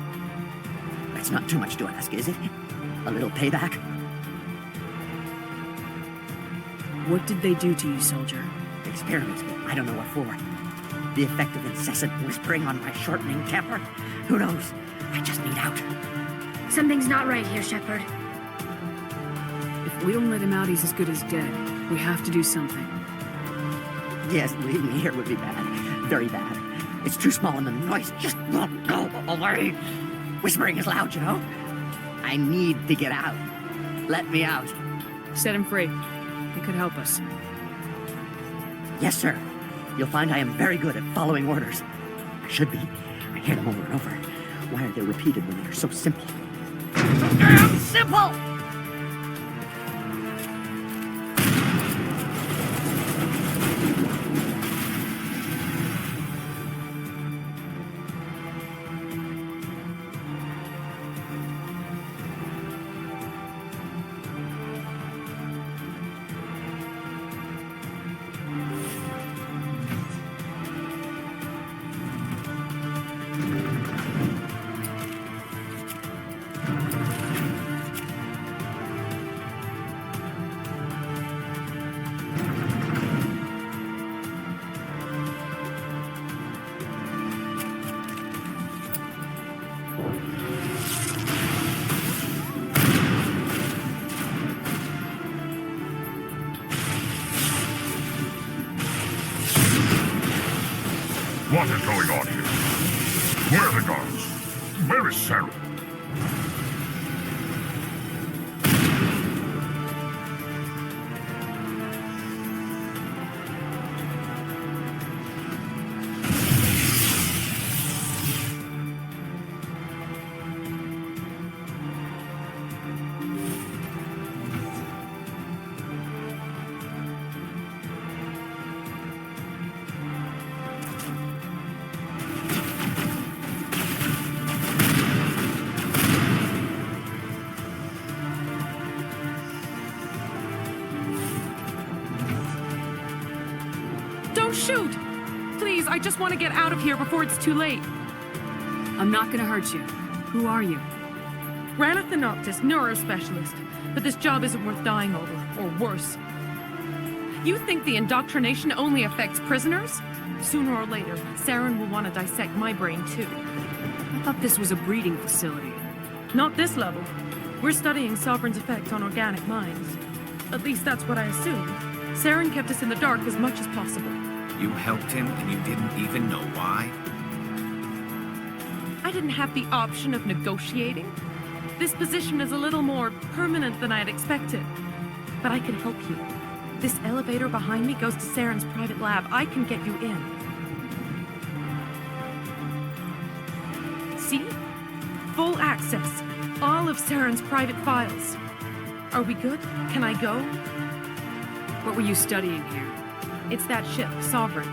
That's not too much to ask, is it? A little payback? What did they do to you, soldier? Experiments, but I don't know what for. The effect of incessant whispering on my shortening temper? Who knows? I just need out. Something's not right here, Shepard. If we don't let him out, he's as good as dead. We have to do something. Yes, leaving me here would be bad. Very bad. It's too small and the noise just won't go away. Whispering is loud, you know? I need to get out. Let me out. Set him free. He could help us. Yes, sir. You'll find I am very good at following orders. I should be. I hear them over and over. Why are they repeated when they are so simple? So damn simple! What is going on here? Where are the guards? Where is Saren? Shoot! Please, I just want to get out of here before it's too late. I'm not gonna hurt you. Who are you? Ranathan Noctis, neurospecialist. But this job isn't worth dying over, or worse. You think the indoctrination only affects prisoners? Sooner or later, Saren will want to dissect my brain too. I thought this was a breeding facility. Not this level. We're studying Sovereign's effect on organic minds. At least that's what I assumed. Saren kept us in the dark as much as possible. You helped him and you didn't even know why? I didn't have the option of negotiating. This position is a little more permanent than I had expected. But I can help you. This elevator behind me goes to Saren's private lab. I can get you in. See? Full access. All of Saren's private files. Are we good? Can I go? What were you studying here? It's that ship, Sovereign.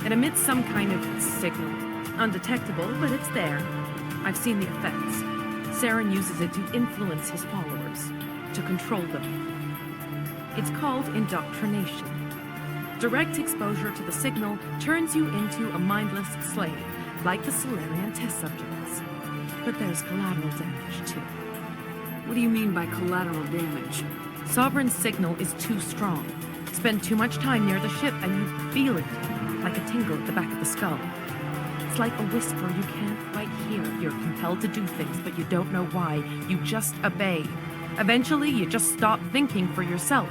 It emits some kind of signal. Undetectable, but it's there. I've seen the effects. Saren uses it to influence his followers, to control them. It's called indoctrination. Direct exposure to the signal turns you into a mindless slave, like the Salarian test subjects. But there's collateral damage, too. What do you mean by collateral damage? Sovereign's signal is too strong. Spend too much time near the ship and you feel it, like a tingle at the back of the skull. It's like a whisper you can't quite hear. You're compelled to do things, but you don't know why. You just obey. Eventually, you just stop thinking for yourself.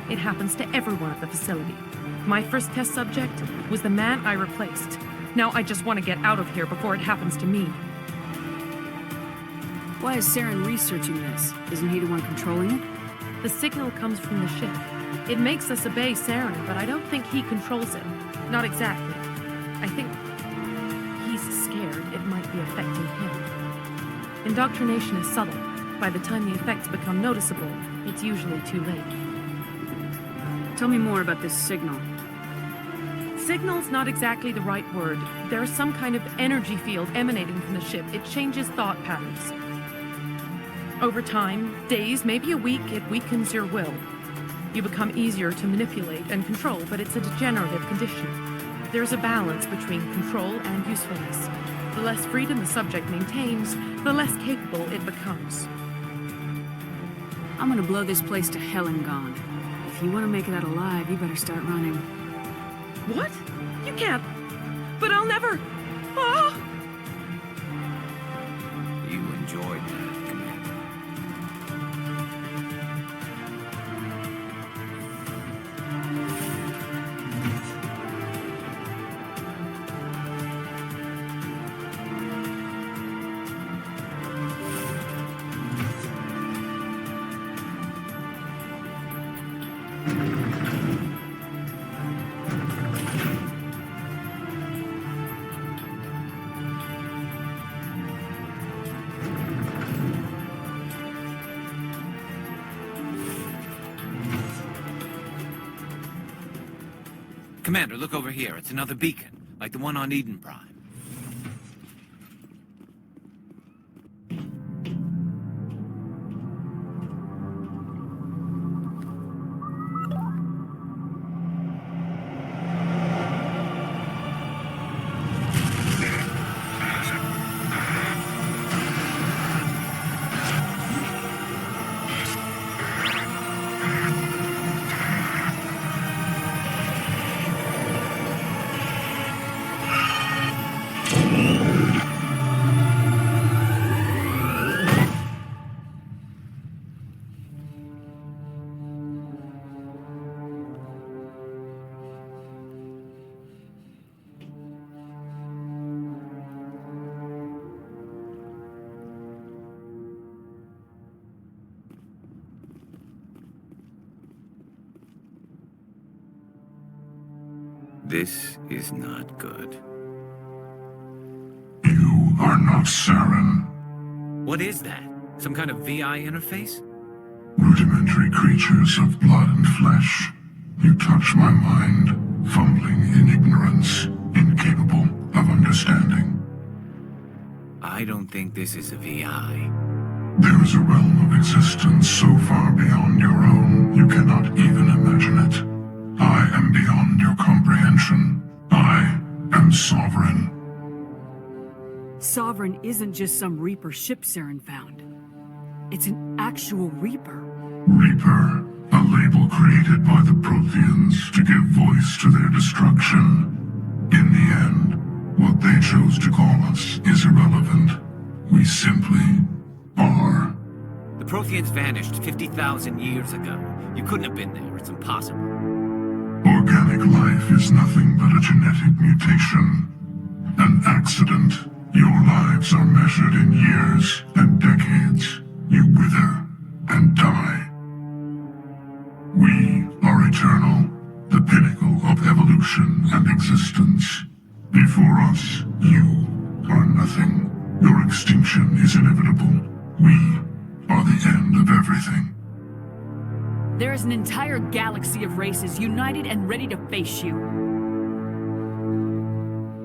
It happens to everyone at the facility. My first test subject was the man I replaced. Now I just want to get out of here before it happens to me. Why is Saren researching this? Isn't he the one controlling it? The signal comes from the ship. It makes us obey Saren, but I don't think he controls it. Not exactly. I think he's scared it might be affecting him. Indoctrination is subtle. By the time the effects become noticeable, it's usually too late. Tell me more about this signal. Signal's not exactly the right word. There's some kind of energy field emanating from the ship. It changes thought patterns. Over time, days, maybe a week, it weakens your will. You become easier to manipulate and control, but it's a degenerative condition. There's a balance between control and usefulness. The less freedom the subject maintains, the less capable it becomes. I'm gonna blow this place to hell and gone. If If you want to make it out alive, you better start running. What? You can't. But I'll never. Ah! You enjoyed that, Commander. Commander, look over here. It's another beacon, like the one on Eden Prime. This is not good. You are not Saren. What is that? Some kind of VI interface? Rudimentary creatures of blood and flesh. You touch my mind, fumbling in ignorance, incapable of understanding. I don't think this is a VI. There is a realm of existence so far beyond your own, you cannot even imagine it. I am beyond your comprehension. I am sovereign. Sovereign isn't just some Reaper ship Saren found. It's an actual Reaper. Reaper, a label created by the Protheans to give voice to their destruction. In the end, what they chose to call us is irrelevant. We simply are. The Protheans vanished 50,000 years ago. You couldn't have been there. It's impossible. Organic life is nothing but a genetic mutation. An accident. Your lives are measured in years and decades. You wither and die. We are eternal, the pinnacle of evolution and existence. Before us, you are nothing. Your extinction is inevitable. We are the end of everything. There is an entire galaxy of races united and ready to face you.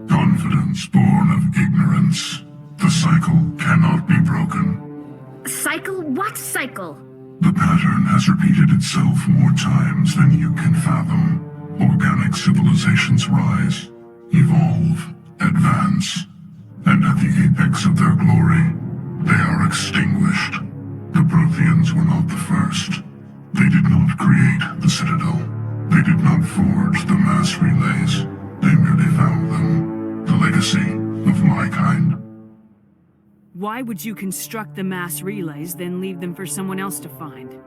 Confidence born of ignorance. The cycle cannot be broken. Cycle? What cycle? The pattern has repeated itself more times than you can fathom. Organic civilizations rise, evolve, advance, and at the apex of their glory, they are extinguished. The Protheans were not the first. They did not create the Citadel. They did not forge the mass relays. They merely found them. The legacy of my kind. Why would you construct the mass relays, then leave them for someone else to find?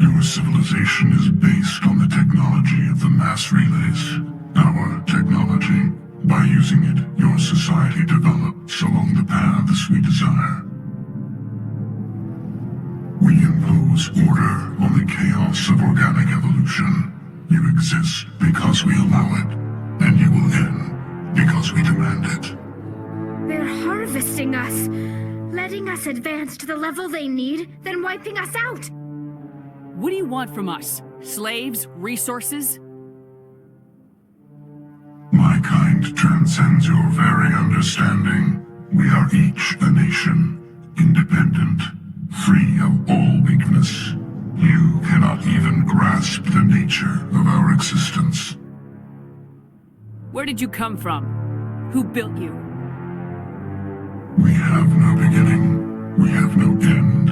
Your civilization is based on the technology of the mass relays. Our technology. By using it, your society develops along the paths we desire. We impose order on the chaos of organic evolution. You exist because we allow it, and you will end because we demand it. They're harvesting us, letting us advance to the level they need, then wiping us out. What do you want from us? Slaves? Resources? My kind transcends your very understanding. We are each a nation, independent, free of all weakness. You cannot even grasp the nature of our existence. Where did you come from? Who built you? We have no beginning. We have no end.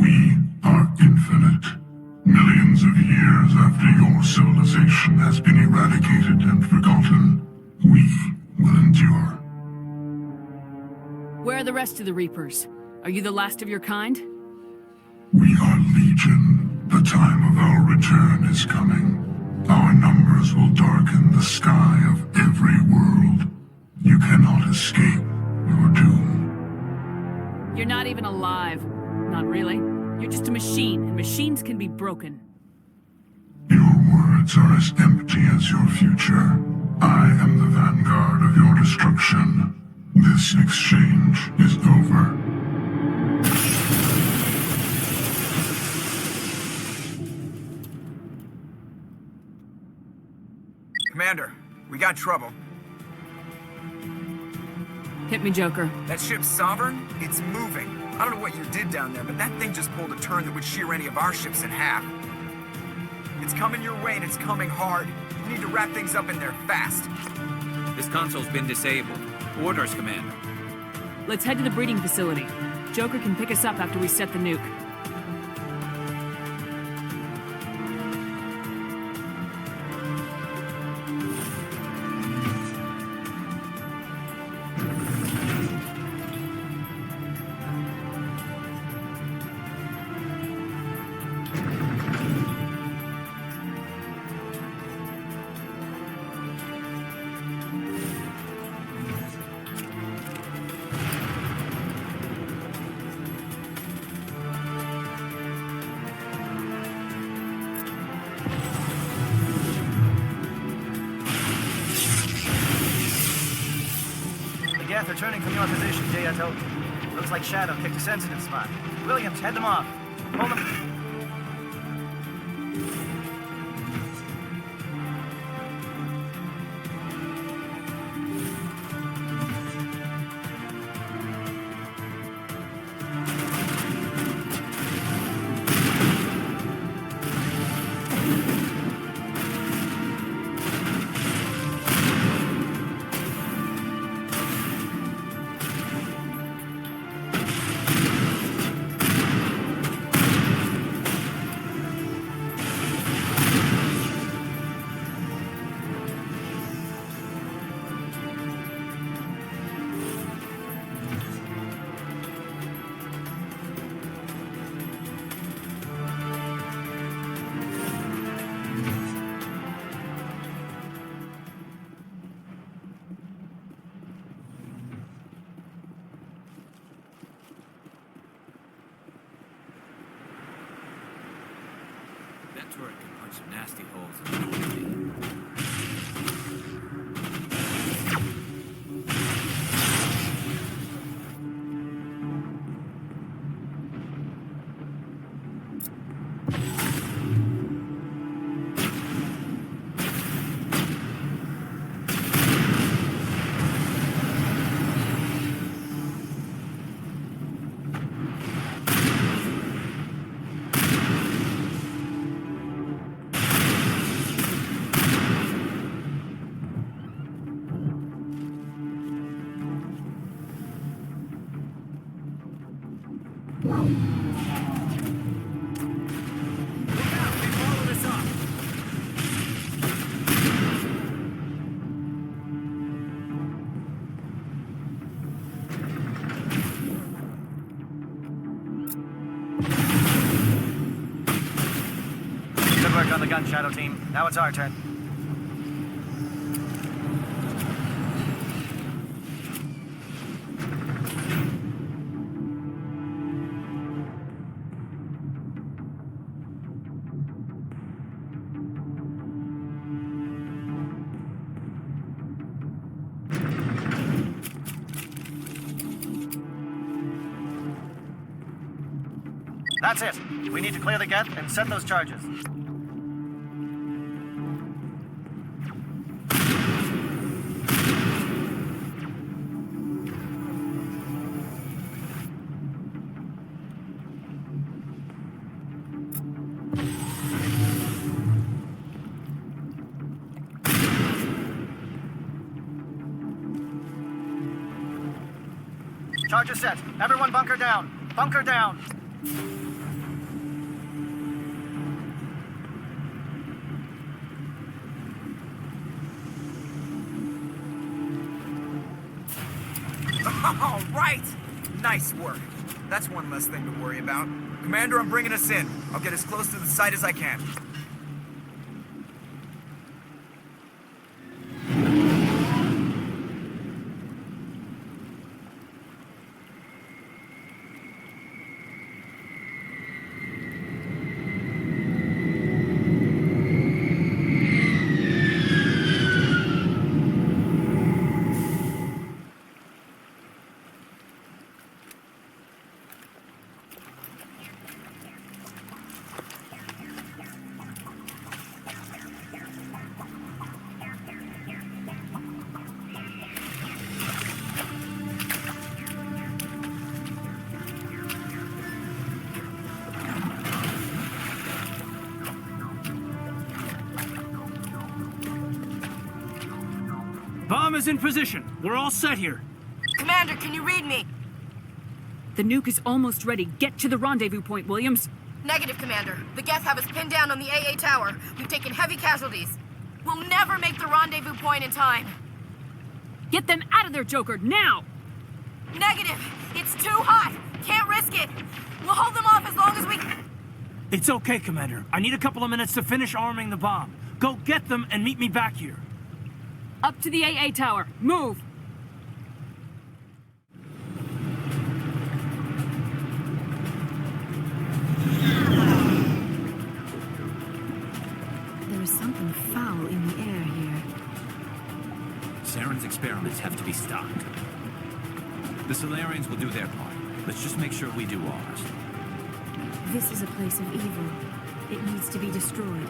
We are infinite. Millions Thousands of years after your civilization has been eradicated and forgotten, we will endure. Where are the rest of the Reapers? Are you the last of your kind? We are Legion. The time of our return is coming. Our numbers will darken the sky of every world. You cannot escape your doom. You're not even alive. Not really. You're just a machine, and machines can be broken. Your words are as empty as your future. I am the vanguard of your destruction. This exchange is over. Commander, we got trouble. Hit me, Joker. That ship's Sovereign? It's moving. I don't know what you did down there, but that thing just pulled a turn that would shear any of our ships in half. It's coming your way, and it's coming hard. You need to wrap things up in there fast. This console's been disabled. Orders, Commander. Let's head to the breeding facility. Joker can pick us up after we set the nuke. Geth are turning from your position, Jay, I told you. Looks like Shadow picked a sensitive spot. Williams, head them off. Hold them. That turret can punch some nasty holes in the Good work on the gun, Shadow Team. Now it's our turn. That's it. We need to clear the Geth and set those charges. Charges set. Everyone bunker down. Bunker down. right! Nice work. That's one less thing to worry about. Commander, I'm bringing us in. I'll get as close to the site as I can. Bomb is in position. We're all set here. Commander, can you read me? The nuke is almost ready. Get to the rendezvous point, Williams. Negative, Commander. The Geth have us pinned down on the AA tower. We've taken heavy casualties. We'll never make the rendezvous point in time. Get them out of there, Joker, now! Negative! It's too hot! Can't risk it! We'll hold them off as long as we... It's okay, Commander. I need a couple of minutes to finish arming the bomb. Go get them and meet me back here. Up to the AA tower. Move! There is something foul in the air here. Saren's experiments have to be stopped. The Solarians will do their part. Let's just make sure we do ours. This is a place of evil. It needs to be destroyed.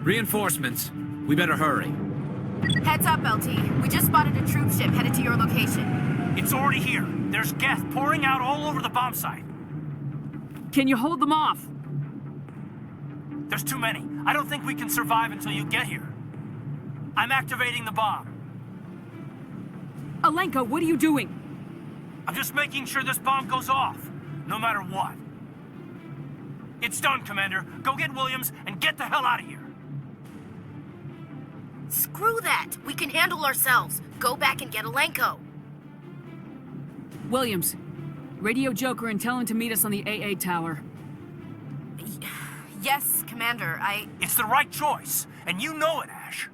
Reinforcements. We better hurry. Heads up, LT. We just spotted a troop ship headed to your location. It's already here. There's Geth pouring out all over the bomb site. Can you hold them off? There's too many. I don't think we can survive until you get here. I'm activating the bomb. Alenka, what are you doing? I'm just making sure this bomb goes off, no matter what. It's done, Commander. Go get Williams and get the hell out of here. Screw that! We can handle ourselves. Go back and get Alenko. Williams, radio Joker and tell him to meet us on the AA tower. Yes, Commander, It's the right choice, and you know it, Ash.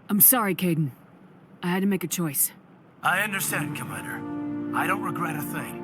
I'm sorry, Caden. I had to make a choice. I understand, Commander. I don't regret a thing.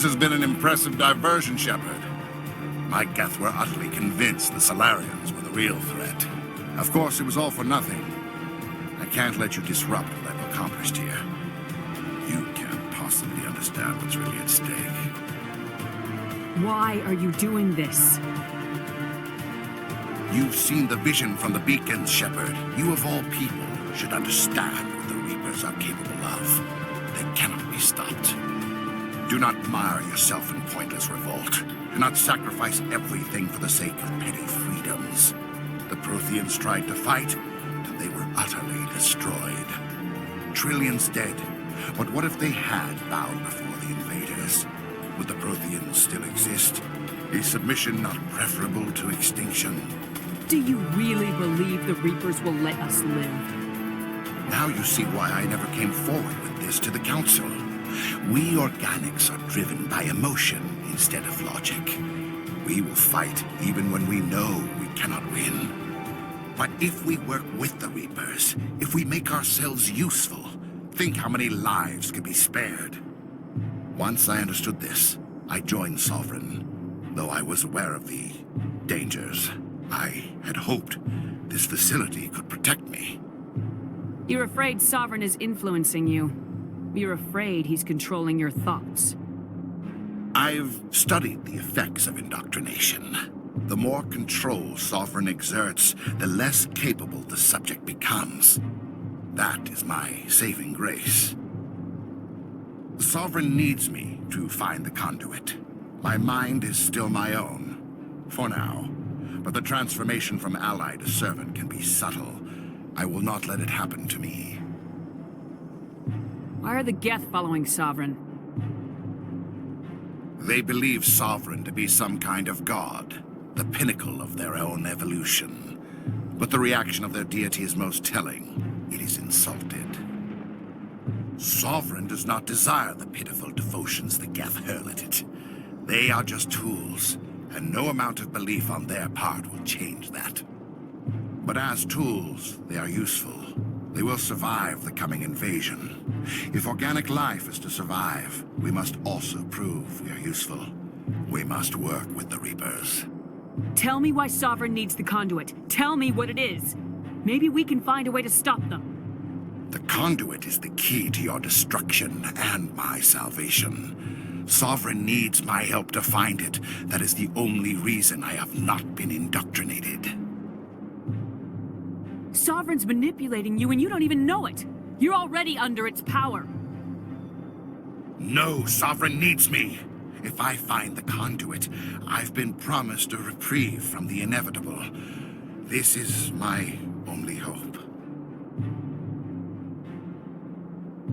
This has been an impressive diversion, Shepard. My Geth were utterly convinced the Salarians were the real threat. Of course, it was all for nothing. I can't let you disrupt what I've accomplished here. You can't possibly understand what's really at stake. Why are you doing this? You've seen the vision from the beacons, Shepard. You of all people should understand what the Reapers are capable of. They cannot be stopped. Do not mire yourself in pointless revolt. Do not sacrifice everything for the sake of petty freedoms. The Protheans tried to fight, and they were utterly destroyed. Trillions dead. But what if they had bowed before the invaders? Would the Protheans still exist? Is submission not preferable to extinction? Do you really believe the Reapers will let us live? Now you see why I never came forward with this to the Council. We organics are driven by emotion instead of logic. We will fight even when we know we cannot win. But if we work with the Reapers, if we make ourselves useful, think how many lives could be spared. Once I understood this, I joined Sovereign, though I was aware of the dangers. I had hoped this facility could protect me. You're afraid Sovereign is influencing you. You're afraid he's controlling your thoughts. I've studied the effects of indoctrination. The more control Sovereign exerts, the less capable the subject becomes. That is my saving grace. The Sovereign needs me to find the conduit. My mind is still my own, for now. But the transformation from ally to servant can be subtle. I will not let it happen to me. Why are the Geth following Sovereign? They believe Sovereign to be some kind of god, the pinnacle of their own evolution. But the reaction of their deity is most telling. It is insulted. Sovereign does not desire the pitiful devotions the Geth hurl at it. They are just tools, and no amount of belief on their part will change that. But as tools, they are useful. They will survive the coming invasion. If organic life is to survive, we must also prove we are useful. We must work with the Reapers. Tell me why Sovereign needs the conduit. Tell me what it is. Maybe we can find a way to stop them. The conduit is the key to your destruction and my salvation. Sovereign needs my help to find it. That is the only reason I have not been indoctrinated. Sovereign's manipulating you and you don't even know it. You're already under its power. No, Sovereign needs me. If I find the conduit, I've been promised a reprieve from the inevitable. This is my only hope.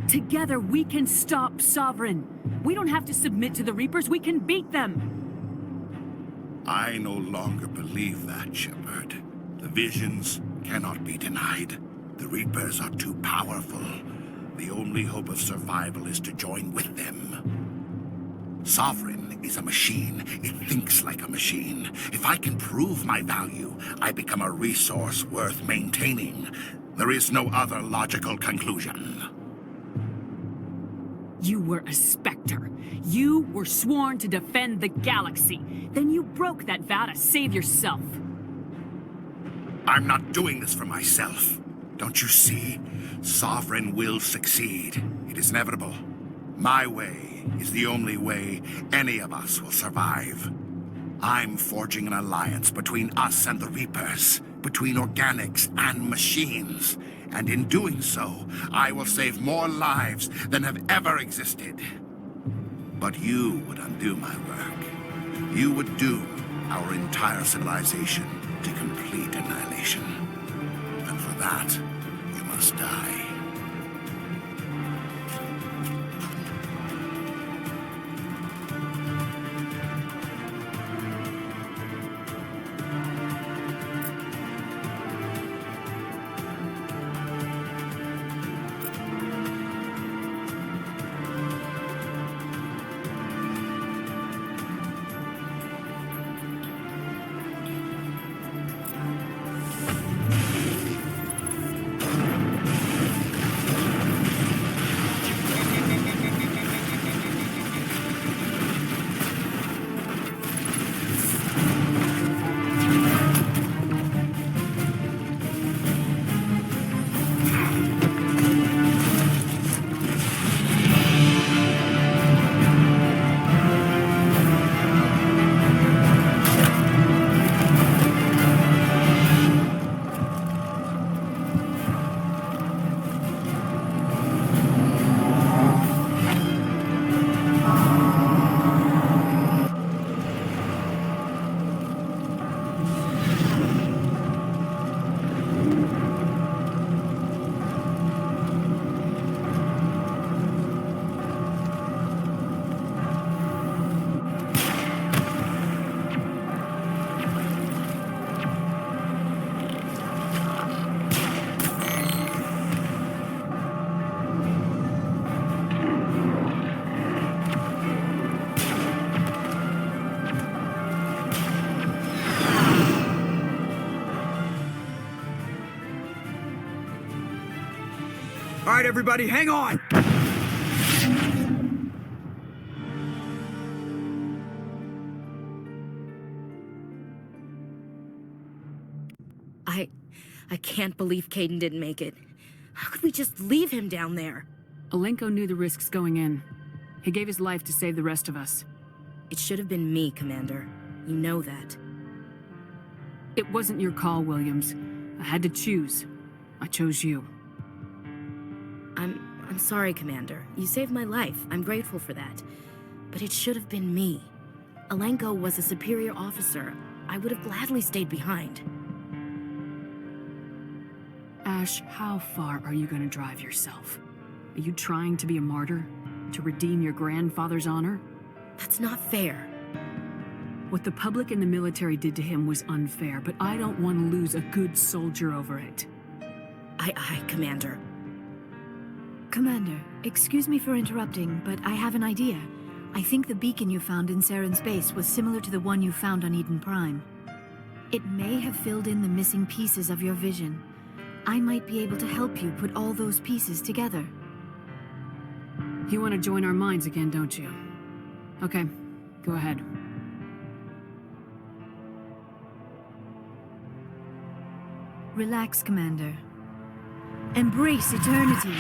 Together we can stop Sovereign. We don't have to submit to the Reapers, we can beat them. I no longer believe that, Shepard. The visions cannot be denied. The Reapers are too powerful. The only hope of survival is to join with them. Sovereign is a machine. It thinks like a machine. If I can prove my value, I become a resource worth maintaining. There is no other logical conclusion. You were a Spectre. You were sworn to defend the galaxy. Then you broke that vow to save yourself. I'm not doing this for myself. Don't you see? Sovereign will succeed. It is inevitable. My way is the only way any of us will survive. I'm forging an alliance between us and the Reapers, between organics and machines. And in doing so, I will save more lives than have ever existed. But you would undo my work. You would doom our entire civilization to complete annihilation. And for that, you must die. All right, everybody, hang on! I can't believe Caden didn't make it. How could we just leave him down there? Alenko knew the risks going in. He gave his life to save the rest of us. It should have been me, Commander. You know that. It wasn't your call, Williams. I had to choose. I chose you. I'm sorry, Commander. You saved my life. I'm grateful for that. But it should have been me. Alenko was a superior officer. I would have gladly stayed behind. Ash, how far are you going to drive yourself? Are you trying to be a martyr? To redeem your grandfather's honor? That's not fair. What the public and the military did to him was unfair, but I don't want to lose a good soldier over it. Aye, Commander. Commander, excuse me for interrupting, but I have an idea. I think the beacon you found in Saren's base was similar to the one you found on Eden Prime. It may have filled in the missing pieces of your vision. I might be able to help you put all those pieces together. You want to join our minds again, don't you? Okay, go ahead. Relax, Commander. Embrace eternity.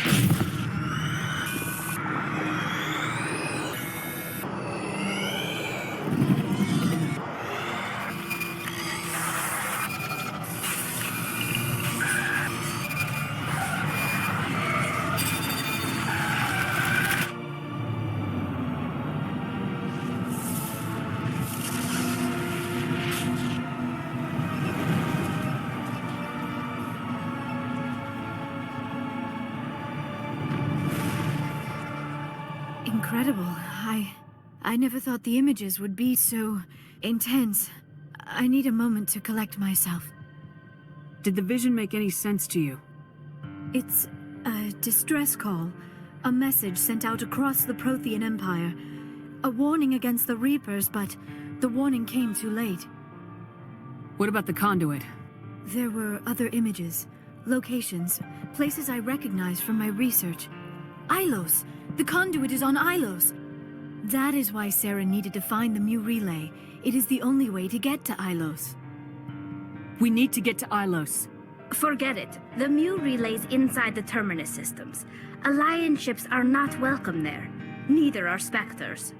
Incredible. I never thought the images would be so intense. I need a moment to collect myself. Did the vision make any sense to you? It's a distress call. A message sent out across the Prothean Empire. A warning against the Reapers, but the warning came too late. What about the conduit? There were other images, locations, places I recognized from my research. Ilos! The conduit is on Ilos! That is why Saren needed to find the Mu relay. It is the only way to get to Ilos. We need to get to Ilos. Forget it. The Mu relay's inside the Terminus systems. Alliance ships are not welcome there. Neither are Spectres.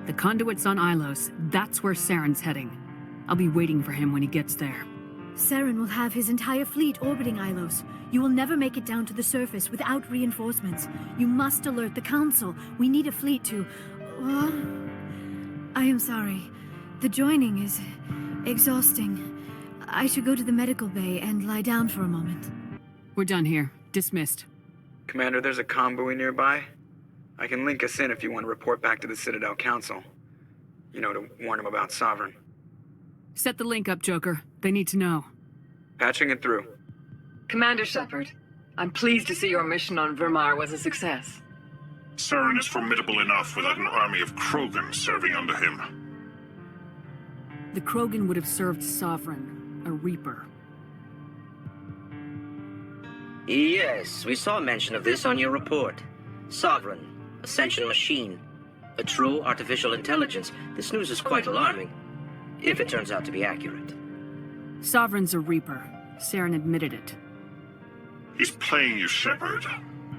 The conduit's on Ilos. That's where Saren's heading. I'll be waiting for him when he gets there. Saren will have his entire fleet orbiting Ilos. You will never make it down to the surface without reinforcements. You must alert the Council. We need a fleet to... I am sorry. The joining is exhausting. I should go to the medical bay and lie down for a moment. We're done here. Dismissed. Commander, there's a convoy nearby. I can link us in if you want to report back to the Citadel Council. You know, to warn them about Sovereign. Set the link up, Joker. They need to know. Patching it through. Commander Shepard, I'm pleased to see your mission on Virmire was a success. Saren is formidable enough without an army of Krogan serving under him. The Krogan would have served Sovereign, a Reaper. Yes, we saw mention of this on your report. Sovereign, Ascension machine, a true artificial intelligence. This news is quite alarming, if it turns out to be accurate. Sovereign's a Reaper. Saren admitted it. He's playing you, Shepard.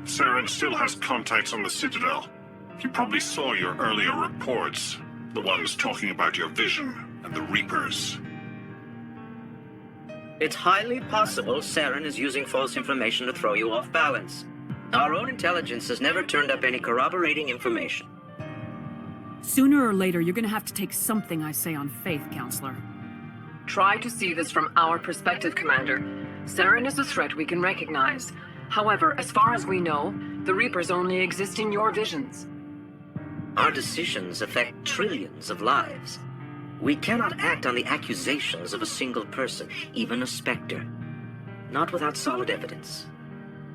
Saren still has contacts on the Citadel. He probably saw your earlier reports, the ones talking about your vision and the Reapers. It's highly possible Saren is using false information to throw you off balance. Our own intelligence has never turned up any corroborating information. Sooner or later, you're gonna have to take something I say on faith, Counselor. Try to see this from our perspective, Commander. Saren is a threat we can recognize. However, as far as we know, the Reapers only exist in your visions. Our decisions affect trillions of lives. We cannot act on the accusations of a single person, even a Spectre. Not without solid evidence.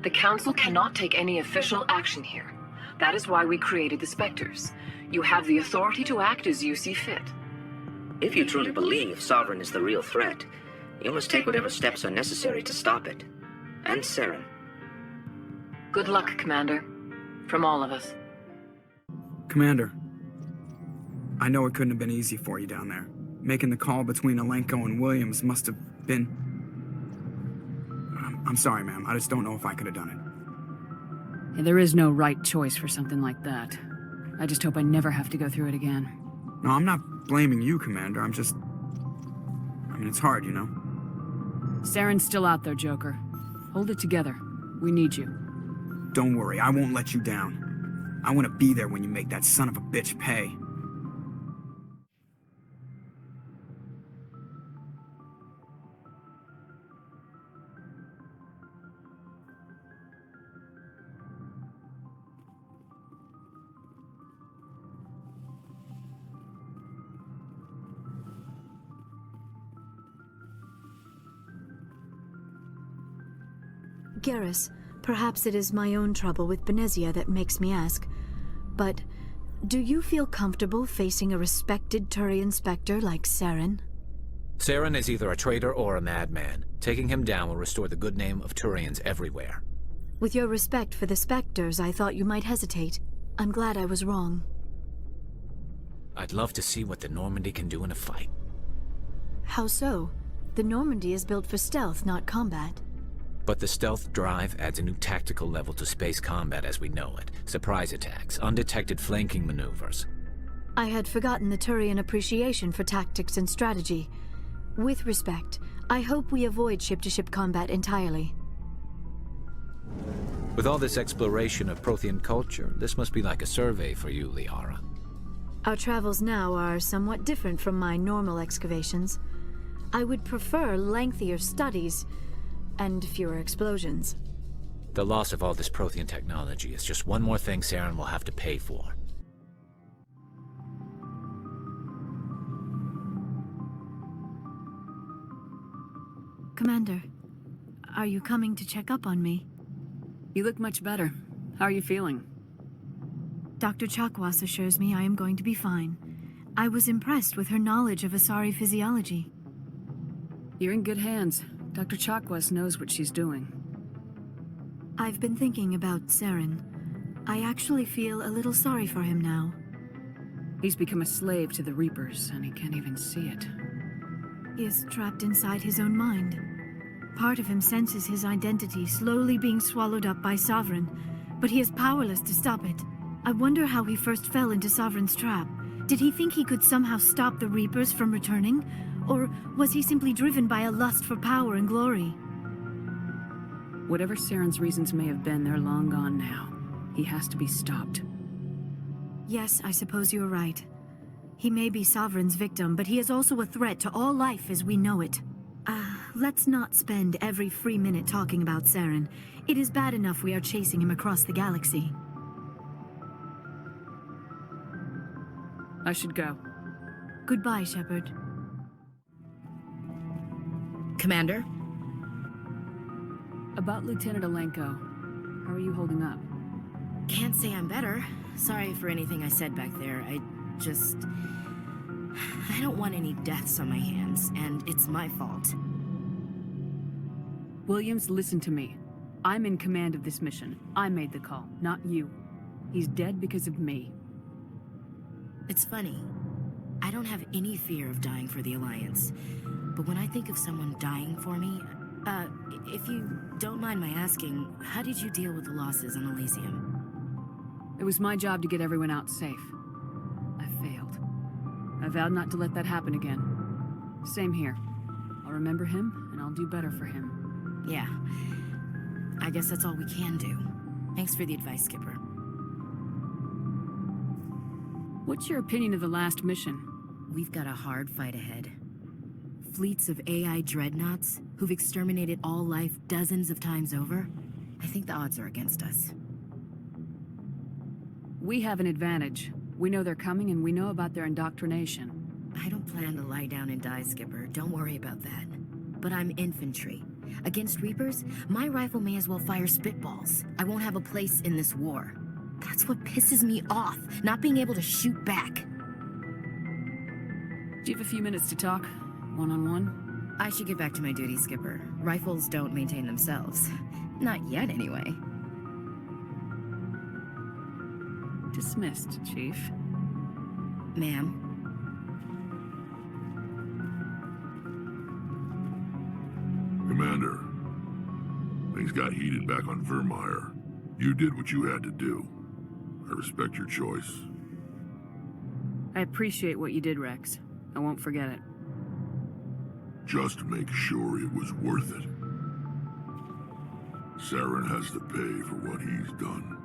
The Council cannot take any official action here. That is why we created the Spectres. You have the authority to act as you see fit. If you truly believe Sovereign is the real threat, you must take whatever steps are necessary to stop it. And Saren. Good luck, Commander. From all of us. Commander, I know it couldn't have been easy for you down there. Making the call between Alenko and Williams must have been... I'm sorry, ma'am. I just don't know if I could have done it. And there is no right choice for something like that. I just hope I never have to go through it again. No, I'm not blaming you, Commander. I'm just... I mean, it's hard, you know? Saren's still out there, Joker. Hold it together. We need you. Don't worry, I won't let you down. I want to be there when you make that son of a bitch pay. Garrus, perhaps it is my own trouble with Benezia that makes me ask, but do you feel comfortable facing a respected Turian Spectre like Saren? Saren is either a traitor or a madman. Taking him down will restore the good name of Turians everywhere. With your respect for the Spectres, I thought you might hesitate. I'm glad I was wrong. I'd love to see what the Normandy can do in a fight. How so? The Normandy is built for stealth, not combat. But the stealth drive adds a new tactical level to space combat as we know it. Surprise attacks, undetected flanking maneuvers. I had forgotten the Turian appreciation for tactics and strategy. With respect, I hope we avoid ship-to-ship combat entirely. With all this exploration of Prothean culture, this must be like a survey for you, Liara. Our travels now are somewhat different from my normal excavations. I would prefer lengthier studies and fewer explosions. The loss of all this Prothean technology is just one more thing Saren will have to pay for. Commander, are you coming to check up on me? You look much better. How are you feeling? Dr. Chakwas assures me I am going to be fine. I was impressed with her knowledge of Asari physiology. You're in good hands. Dr. Chakwas knows what she's doing. I've been thinking about Saren. I actually feel a little sorry for him now. He's become a slave to the Reapers, and he can't even see it. He is trapped inside his own mind. Part of him senses his identity slowly being swallowed up by Sovereign, but he is powerless to stop it. I wonder how he first fell into Sovereign's trap. Did he think he could somehow stop the Reapers from returning? Or was he simply driven by a lust for power and glory? Whatever Saren's reasons may have been, they're long gone now. He has to be stopped. Yes, I suppose you're right. He may be Sovereign's victim, but he is also a threat to all life as we know it. Let's not spend every free minute talking about Saren. It is bad enough we are chasing him across the galaxy. I should go. Goodbye, Shepard. Commander? About Lieutenant Alenko, how are you holding up? Can't say I'm better. Sorry for anything I said back there. I don't want any deaths on my hands, and it's my fault. Williams, listen to me. I'm in command of this mission. I made the call, not you. He's dead because of me. It's funny. I don't have any fear of dying for the Alliance. But when I think of someone dying for me, if you don't mind my asking, how did you deal with the losses on Elysium? It was my job to get everyone out safe. I failed. I vowed not to let that happen again. Same here. I'll remember him, and I'll do better for him. Yeah. I guess that's all we can do. Thanks for the advice, Skipper. What's your opinion of the last mission? We've got a hard fight ahead. Fleets of AI dreadnoughts who've exterminated all life dozens of times over. I think the odds are against us. We have an advantage. We know they're coming, and we know about their indoctrination. I don't plan to lie down and die, Skipper. Don't worry about that. But I'm infantry. Against Reapers, my rifle may as well fire spitballs. I won't have a place in this war. That's what pisses me off, not being able to shoot back. Do you have a few minutes to talk? One-on-one? I should get back to my duty, Skipper. Rifles don't maintain themselves. Not yet, anyway. Dismissed, Chief. Ma'am. Commander, things got heated back on Virmire. You did what you had to do. I respect your choice. I appreciate what you did, Rex. I won't forget it. Just make sure it was worth it. Saren has to pay for what he's done.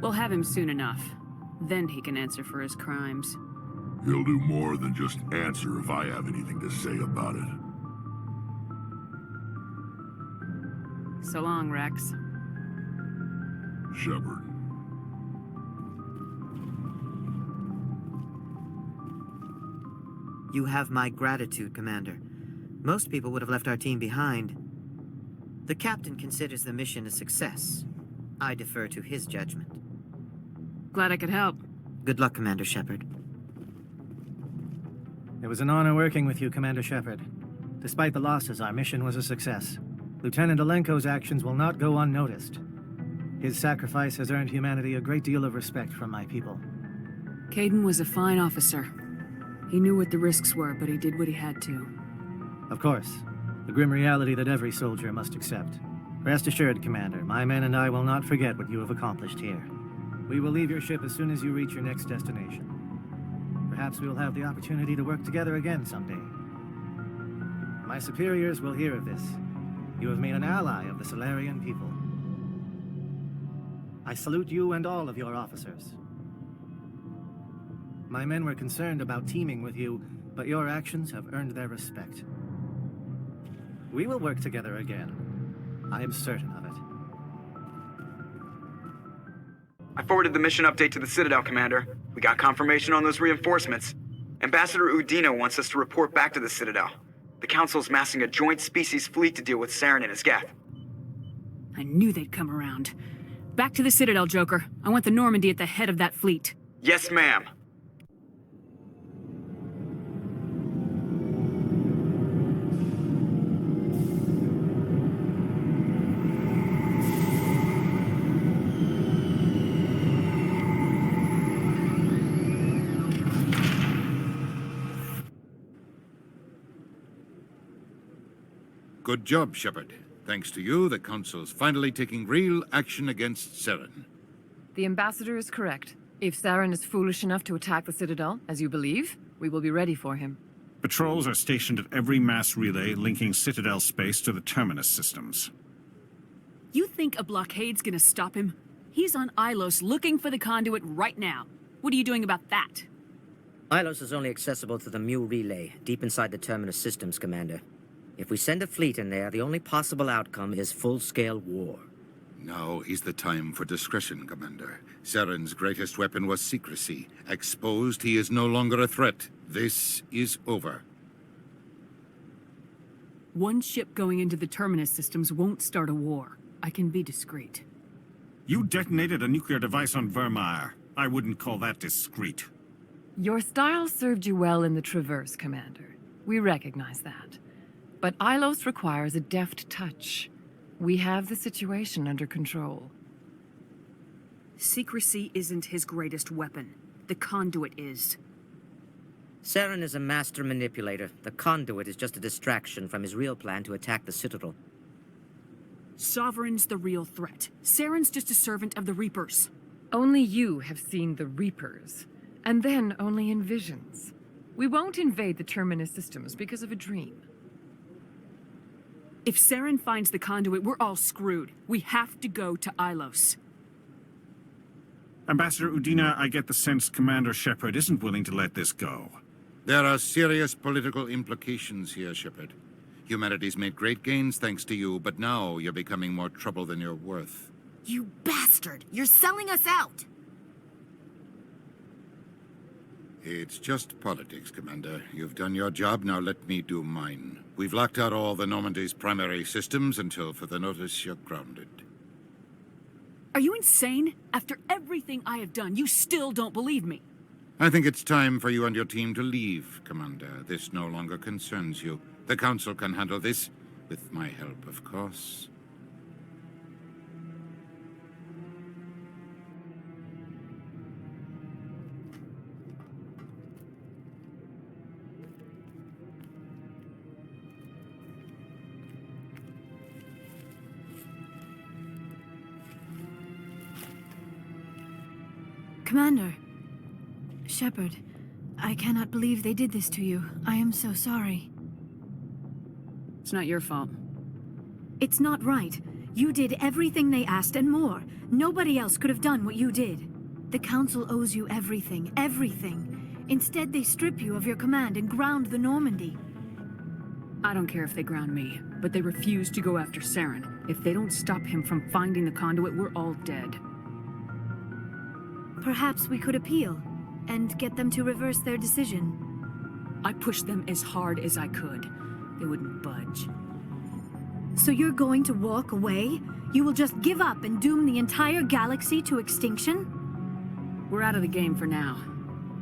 We'll have him soon enough. Then he can answer for his crimes. He'll do more than just answer if I have anything to say about it. So long, Rex. Shepard. You have my gratitude, Commander. Most people would have left our team behind. The captain considers the mission a success. I defer to his judgment. Glad I could help. Good luck, Commander Shepard. It was an honor working with you, Commander Shepard. Despite the losses, our mission was a success. Lieutenant Alenko's actions will not go unnoticed. His sacrifice has earned humanity a great deal of respect from my people. Caden was a fine officer. He knew what the risks were, but he did what he had to. Of course, the grim reality that every soldier must accept. Rest assured, Commander, my men and I will not forget what you have accomplished here. We will leave your ship as soon as you reach your next destination. Perhaps we will have the opportunity to work together again someday. My superiors will hear of this. You have made an ally of the Solarian people. I salute you and all of your officers. My men were concerned about teaming with you, but your actions have earned their respect. We will work together again. I am certain of it. I forwarded the mission update to the Citadel, Commander. We got confirmation on those reinforcements. Ambassador Udina wants us to report back to the Citadel. The Council's massing a joint species fleet to deal with Saren and his geth. I knew they'd come around. Back to the Citadel, Joker. I want the Normandy at the head of that fleet. Yes, ma'am. Good job, Shepard. Thanks to you, the Council's finally taking real action against Saren. The Ambassador is correct. If Saren is foolish enough to attack the Citadel, as you believe, we will be ready for him. Patrols are stationed at every mass relay linking Citadel space to the terminus systems. You think a blockade's gonna stop him? He's on Ilos looking for the conduit right now. What are you doing about that? Ilos is only accessible to the Mu relay, deep inside the terminus systems, Commander. If we send a fleet in there, the only possible outcome is full-scale war. Now is the time for discretion, Commander. Saren's greatest weapon was secrecy. Exposed, he is no longer a threat. This is over. One ship going into the terminus systems won't start a war. I can be discreet. You detonated a nuclear device on Virmire. I wouldn't call that discreet. Your style served you well in the Traverse, Commander. We recognize that. But Ilos requires a deft touch. We have the situation under control. Secrecy isn't his greatest weapon. The conduit is. Saren is a master manipulator. The conduit is just a distraction from his real plan to attack the Citadel. Sovereign's the real threat. Saren's just a servant of the Reapers. Only you have seen the Reapers, and then only in visions. We won't invade the terminus systems because of a dream. If Saren finds the conduit, we're all screwed. We have to go to Ilos. Ambassador Udina, I get the sense Commander Shepard isn't willing to let this go. There are serious political implications here, Shepard. Humanity's made great gains thanks to you, but now you're becoming more trouble than you're worth. You bastard! You're selling us out! It's just politics, Commander. You've done your job, now let me do mine. We've locked out all the Normandy's primary systems until further notice you're grounded. Are you insane? After everything I have done, you still don't believe me. I think it's time for you and your team to leave, Commander. This no longer concerns you. The Council can handle this, with my help, of course. Commander. Shepard, I cannot believe they did this to you. I am so sorry. It's not your fault. It's not right. You did everything they asked and more. Nobody else could have done what you did. The Council owes you everything, everything. Instead, they strip you of your command and ground the Normandy. I don't care if they ground me, but they refuse to go after Saren. If they don't stop him from finding the conduit, we're all dead. Perhaps we could appeal, and get them to reverse their decision. I pushed them as hard as I could. They wouldn't budge. So you're going to walk away? You will just give up and doom the entire galaxy to extinction? We're out of the game for now,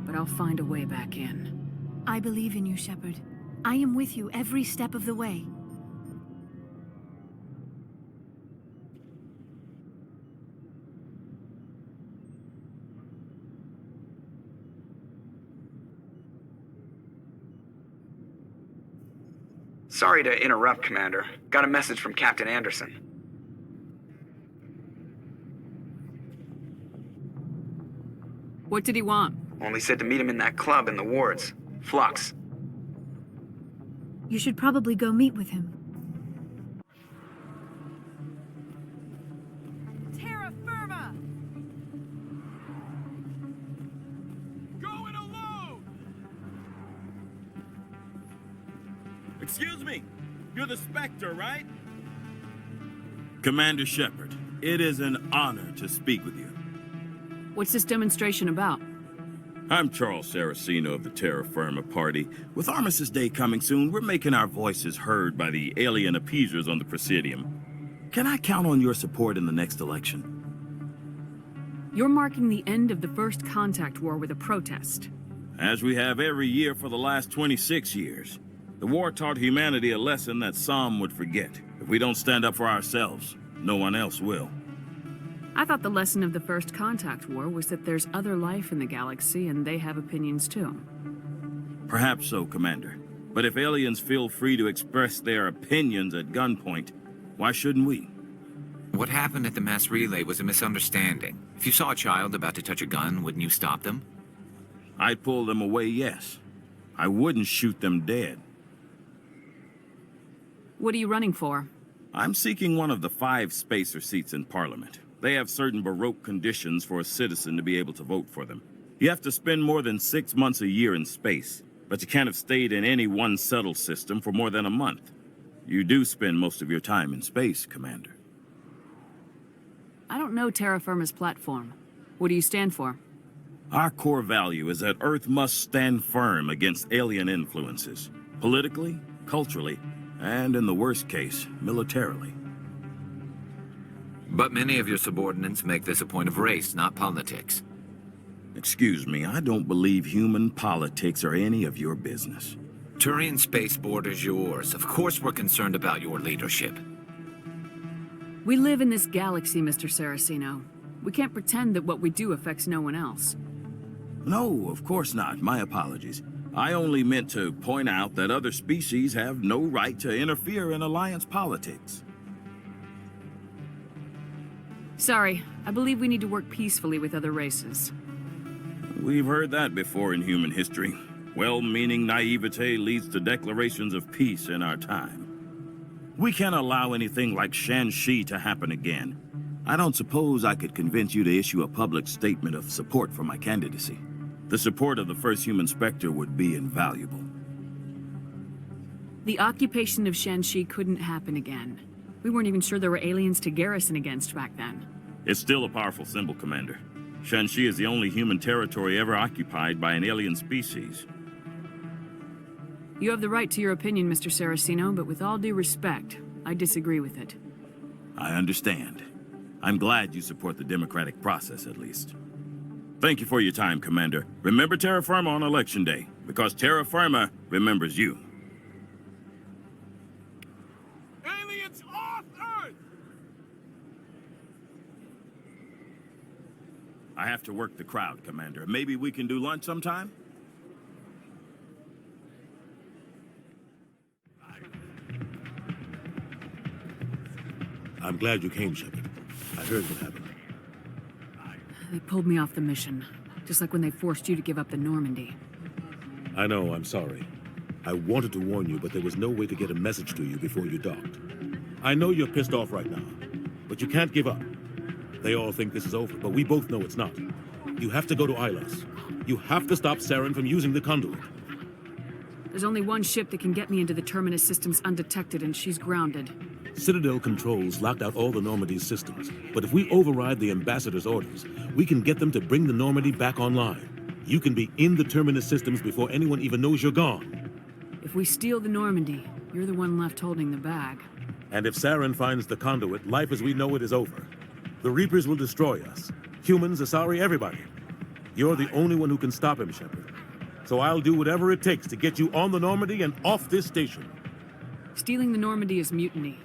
but I'll find a way back in. I believe in you, Shepard. I am with you every step of the way. Sorry to interrupt, Commander. Got a message from Captain Anderson. What did he want? Only said to meet him in that club in the wards. Flux. You should probably go meet with him. Terra firma! Going alone! Excuse me, you're the Spectre, right? Commander Shepard, it is an honor to speak with you. What's this demonstration about? I'm Charles Saraceno of the Terra Firma Party. With Armistice Day coming soon, we're making our voices heard by the alien appeasers on the Presidium. Can I count on your support in the next election? You're marking the end of the First Contact War with a protest. As we have every year for the last 26 years. The war taught humanity a lesson that some would forget. If we don't stand up for ourselves, no one else will. I thought the lesson of the First Contact War was that there's other life in the galaxy and they have opinions too. Perhaps so, Commander. But if aliens feel free to express their opinions at gunpoint, why shouldn't we? What happened at the mass relay was a misunderstanding. If you saw a child about to touch a gun, wouldn't you stop them? I'd pull them away, yes. I wouldn't shoot them dead. What are you running for? I'm seeking one of the 5 spacer seats in Parliament. They have certain Baroque conditions for a citizen to be able to vote for them. You have to spend more than 6 months a year in space, but you can't have stayed in any one settled system for more than a month. You do spend most of your time in space, Commander. I don't know Terra Firma's platform. What do you stand for? Our core value is that Earth must stand firm against alien influences, politically, culturally, and in the worst case, militarily. But many of your subordinates make this a point of race, not politics. Excuse me, I don't believe human politics are any of your business. Turian spaceport is yours. Of course we're concerned about your leadership. We live in this galaxy, Mr. Saraceno. We can't pretend that what we do affects no one else. No, of course not. My apologies. I only meant to point out that other species have no right to interfere in alliance politics. Sorry, I believe we need to work peacefully with other races. We've heard that before in human history. Well-meaning naivete leads to declarations of peace in our time. We can't allow anything like Shan-Shi to happen again. I don't suppose I could convince you to issue a public statement of support for my candidacy. The support of the first human Spectre would be invaluable. The occupation of Shan-Shi couldn't happen again. We weren't even sure there were aliens to garrison against back then. It's still a powerful symbol, Commander. Shan-Shi is the only human territory ever occupied by an alien species. You have the right to your opinion, Mr. Saraceno, but with all due respect, I disagree with it. I understand. I'm glad you support the democratic process, at least. Thank you for your time, Commander. Remember Terra Firma on Election Day, because Terra Firma remembers you. Aliens off Earth! I have to work the crowd, Commander. Maybe we can do lunch sometime? I'm glad you came, Shepard. I heard what happened. They pulled me off the mission. Just like when they forced you to give up the Normandy. I know, I'm sorry. I wanted to warn you, but there was no way to get a message to you before you docked. I know you're pissed off right now, but you can't give up. They all think this is over, but we both know it's not. You have to go to Ilos. You have to stop Saren from using the conduit. There's only one ship that can get me into the Terminus systems undetected, and she's grounded. Citadel controls locked out all the Normandy's systems, but if we override the Ambassador's orders, we can get them to bring the Normandy back online. You can be in the Terminus systems before anyone even knows you're gone. If we steal the Normandy, you're the one left holding the bag. And if Saren finds the conduit, life as we know it is over. The Reapers will destroy us. Humans, Asari, everybody. You're the only one who can stop him, Shepard. So I'll do whatever it takes to get you on the Normandy and off this station. Stealing the Normandy is mutiny.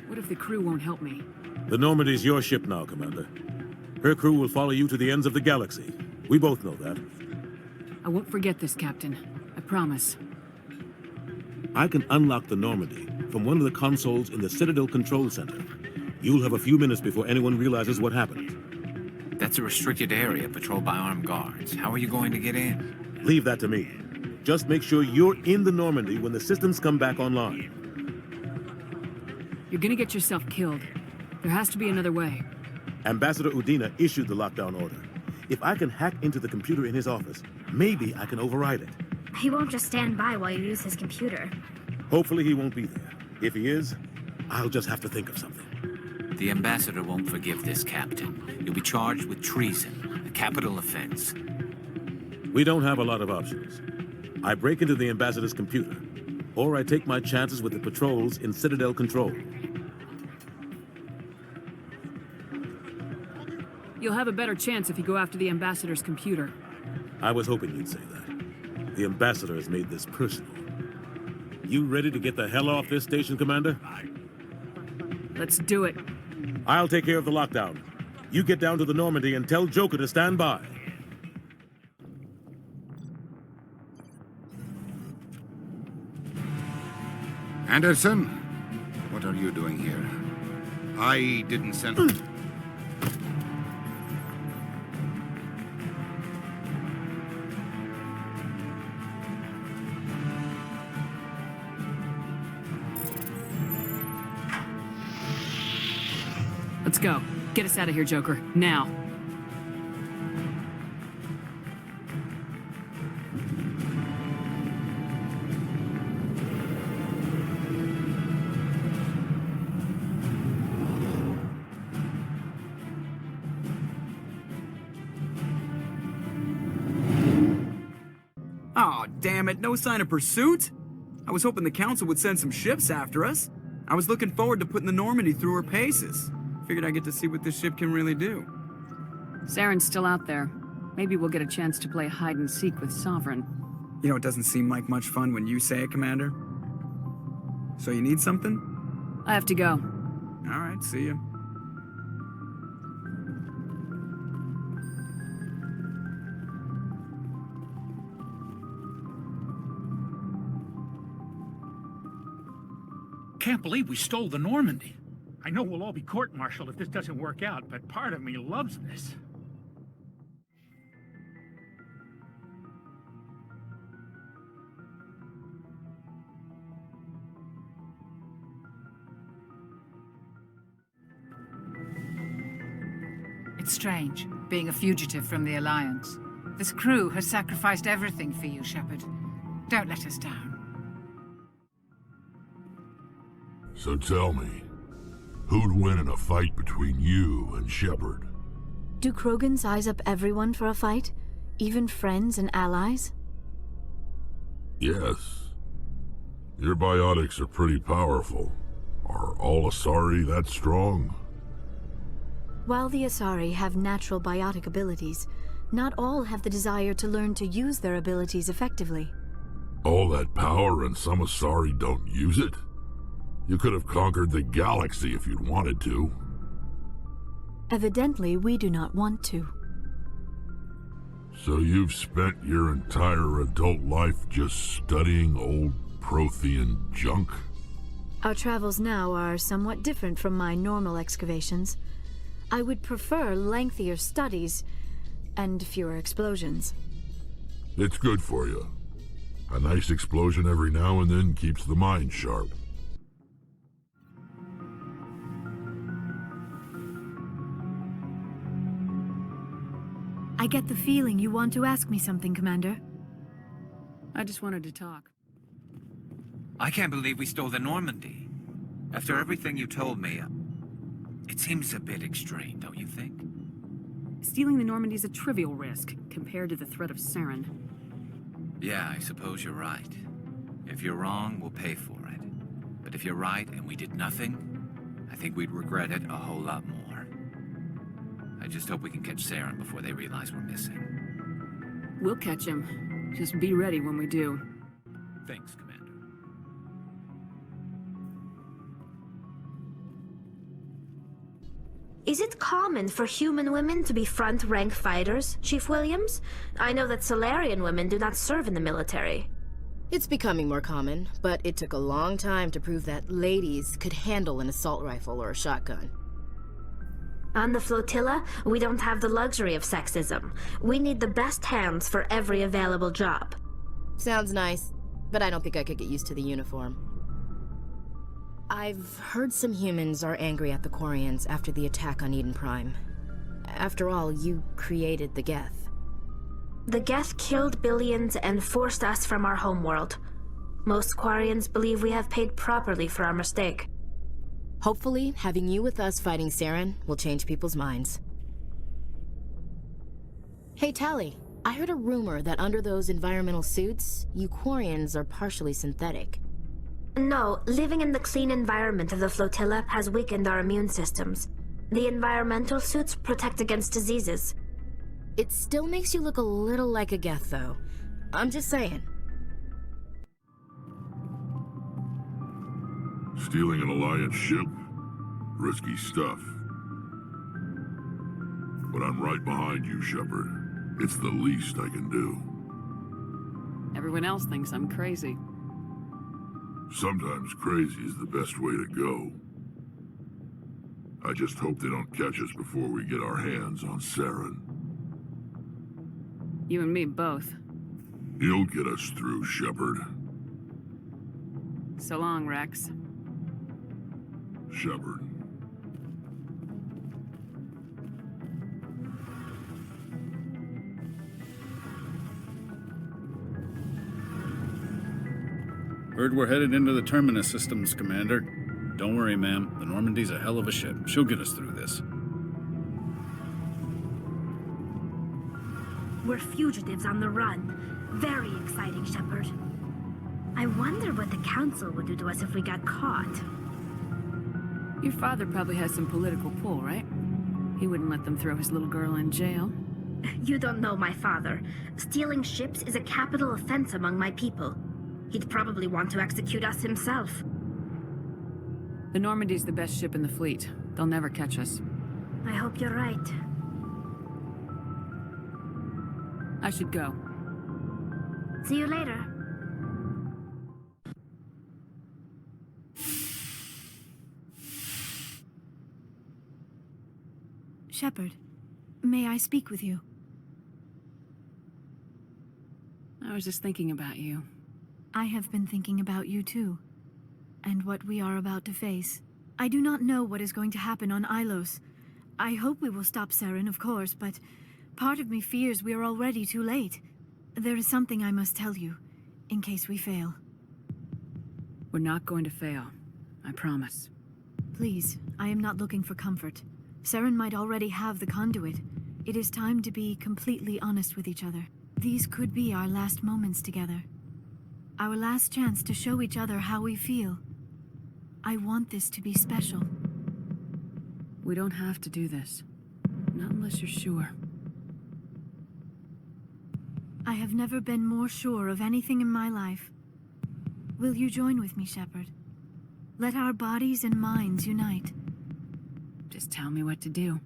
What if the crew won't help me? The Normandy's your ship now, Commander. Her crew will follow you to the ends of the galaxy. We both know that. I won't forget this, Captain. I promise. I can unlock the Normandy from one of the consoles in the Citadel Control Center. You'll have a few minutes before anyone realizes what happened. That's a restricted area patrolled by armed guards. How are you going to get in? Leave that to me. Just make sure you're in the Normandy when the systems come back online. You're gonna get yourself killed. There has to be another way. Ambassador Udina issued the lockdown order. If I can hack into the computer in his office, maybe I can override it. He won't just stand by while you use his computer. Hopefully he won't be there. If he is, I'll just have to think of something. The Ambassador won't forgive this, Captain. You'll be charged with treason, a capital offense. We don't have a lot of options. I break into the Ambassador's computer, or I take my chances with the patrols in Citadel Control. You'll have a better chance if you go after the Ambassador's computer. I was hoping you'd say that. The Ambassador has made this personal. You ready to get the hell off this station, Commander? Let's do it. I'll take care of the lockdown. You get down to the Normandy and tell Joker to stand by. Anderson, what are you doing here? I didn't send... Let's go. Get us out of here, Joker. Now. Oh, damn it. No sign of pursuit? I was hoping the Council would send some ships after us. I was looking forward to putting the Normandy through her paces. Figured I'd get to see what this ship can really do. Saren's still out there. Maybe we'll get a chance to play hide and seek with Sovereign. You know, it doesn't seem like much fun when you say it, Commander. So you need something? I have to go. All right, see ya. Can't believe we stole the Normandy. I know we'll all be court-martialed if this doesn't work out, but part of me loves this. It's strange, being a fugitive from the Alliance. This crew has sacrificed everything for you, Shepard. Don't let us down. So tell me, who'd win in a fight between you and Shepard? Do Krogan size up everyone for a fight? Even friends and allies? Yes. Your biotics are pretty powerful. Are all Asari that strong? While the Asari have natural biotic abilities, not all have the desire to learn to use their abilities effectively. All that power and some Asari don't use it? You could have conquered the galaxy if you'd wanted to. Evidently, we do not want to. So you've spent your entire adult life just studying old Prothean junk? Our travels now are somewhat different from my normal excavations. I would prefer lengthier studies, And fewer explosions. It's good for you. A nice explosion every now and then keeps the mind sharp. I get the feeling you want to ask me something, Commander. I just wanted to talk. I can't believe we stole the Normandy. After everything you told me, it seems a bit extreme, don't you think? Stealing the Normandy's a trivial risk compared to the threat of Saren. Yeah, I suppose you're right. If you're wrong, we'll pay for it. But if you're right and we did nothing, I think we'd regret it a whole lot more. I just hope we can catch Saren before they realize we're missing. We'll catch him. Just be ready when we do. Thanks, Commander. Is it common for human women to be front-rank fighters, Chief Williams? I know that Salarian women do not serve in the military. It's becoming more common, but it took a long time to prove that ladies could handle an assault rifle or a shotgun. On the flotilla, we don't have the luxury of sexism. We need the best hands for every available job. Sounds nice, but I don't think I could get used to the uniform. I've heard some humans are angry at the Quarians after the attack on Eden Prime. After all, you created the Geth. The Geth killed billions and forced us from our homeworld. Most Quarians believe we have paid properly for our mistake. Hopefully, having you with us fighting Saren will change people's minds. Hey, Tally, I heard a rumor that under those environmental suits, you Quarians are partially synthetic. No, living in the clean environment of the flotilla has weakened our immune systems. The environmental suits protect against diseases. It still makes you look a little like a Geth, though. I'm just saying. Stealing an Alliance ship? Risky stuff. But I'm right behind you, Shepard. It's the least I can do. Everyone else thinks I'm crazy. Sometimes crazy is the best way to go. I just hope they don't catch us before we get our hands on Saren. You and me both. You'll get us through, Shepard. So long, Rex. Shepard. Heard we're headed into the Terminus systems, Commander. Don't worry, ma'am. The Normandy's a hell of a ship. She'll get us through this. We're fugitives on the run. Very exciting, Shepard. I wonder what the Council would do to us if we got caught. Your father probably has some political pull, right? He wouldn't let them throw his little girl in jail. You don't know my father. Stealing ships is a capital offense among my people. He'd probably want to execute us himself. The Normandy's the best ship in the fleet. They'll never catch us. I hope you're right. I should go. See you later. Shepard, may I speak with you? I was just thinking about you. I have been thinking about you too, and what we are about to face. I do not know what is going to happen on Ilos. I hope we will stop Saren, of course, but part of me fears we are already too late. There is something I must tell you, in case we fail. We're not going to fail. I promise. Please, I am not looking for comfort. Saren might already have the conduit. It is time to be completely honest with each other. These could be our last moments together. Our last chance to show each other how we feel. I want this to be special. We don't have to do this. Not unless you're sure. I have never been more sure of anything in my life. Will you join with me, Shepard? Let our bodies and minds unite. Just tell me what to do.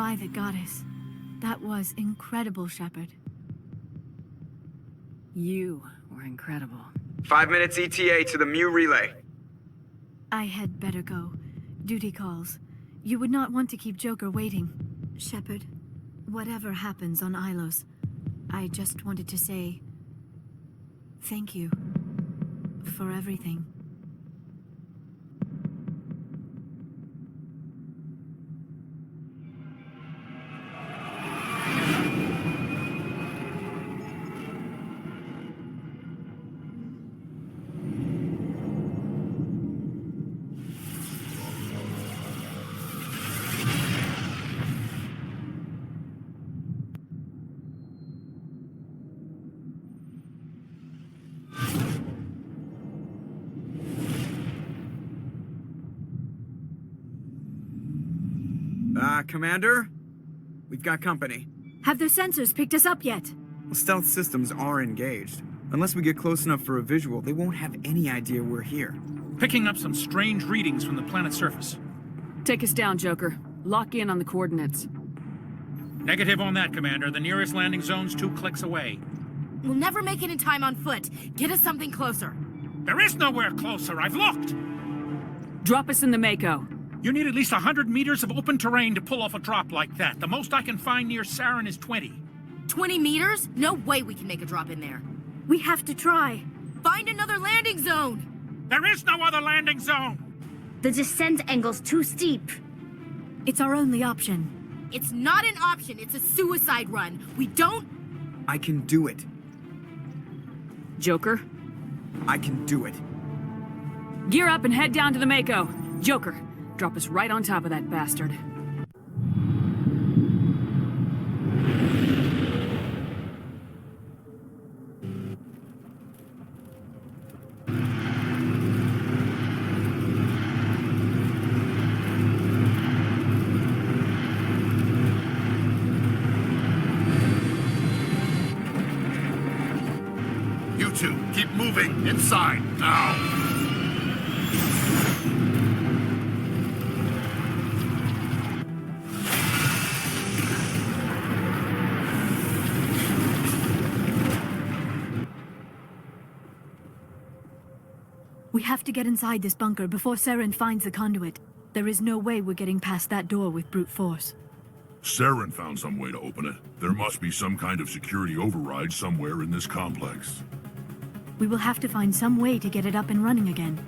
survive it, Goddess. That was incredible, Shepard. You were incredible. 5 minutes ETA to the Mu relay. I had better go. Duty calls. You would not want to keep Joker waiting. Shepard, whatever happens on Ilos, I just wanted to say thank you for everything. Commander? We've got company. Have their sensors picked us up yet? Well, stealth systems are engaged. Unless we get close enough for a visual, they won't have any idea we're here. Picking up some strange readings from the planet's surface. Take us down, Joker. Lock in on the coordinates. Negative on that, Commander. The nearest landing zone's 2 clicks away. We'll never make it in time on foot. Get us something closer. There is nowhere closer. I've looked. Drop us in the Mako. You need at least 100 meters of open terrain to pull off a drop like that. The most I can find near Saren is 20. 20 meters? No way we can make a drop in there. We have to try. Find another landing zone! There is no other landing zone! The descent angle's too steep. It's our only option. It's not an option, it's a suicide run. We don't... I can do it. Joker? I can do it. Gear up and head down to the Mako. Joker, drop us right on top of that bastard. You two, keep moving inside now. We have to get inside this bunker before Saren finds the conduit. There is no way we're getting past that door with brute force. Saren found some way to open it. There must be some kind of security override somewhere in this complex. We will have to find some way to get it up and running again.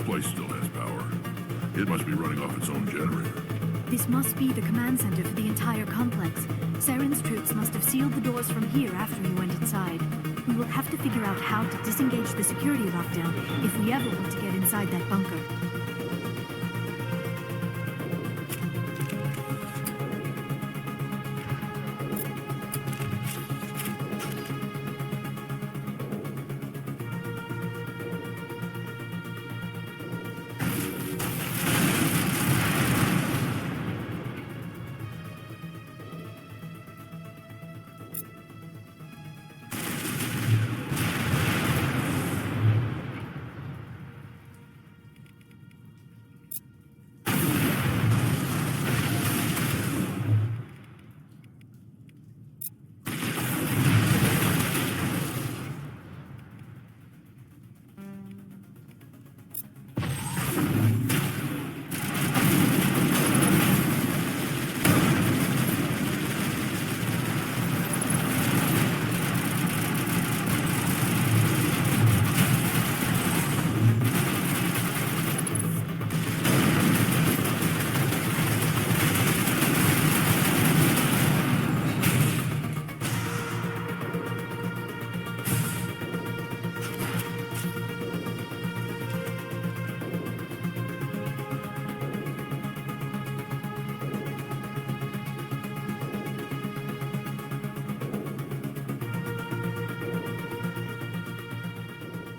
This place still has power. It must be running off its own generator. This must be the command center for the entire complex. Saren's troops must have sealed the doors from here after he went inside. We will have to figure out how to disengage the security lockdown if we ever want to get inside that bunker.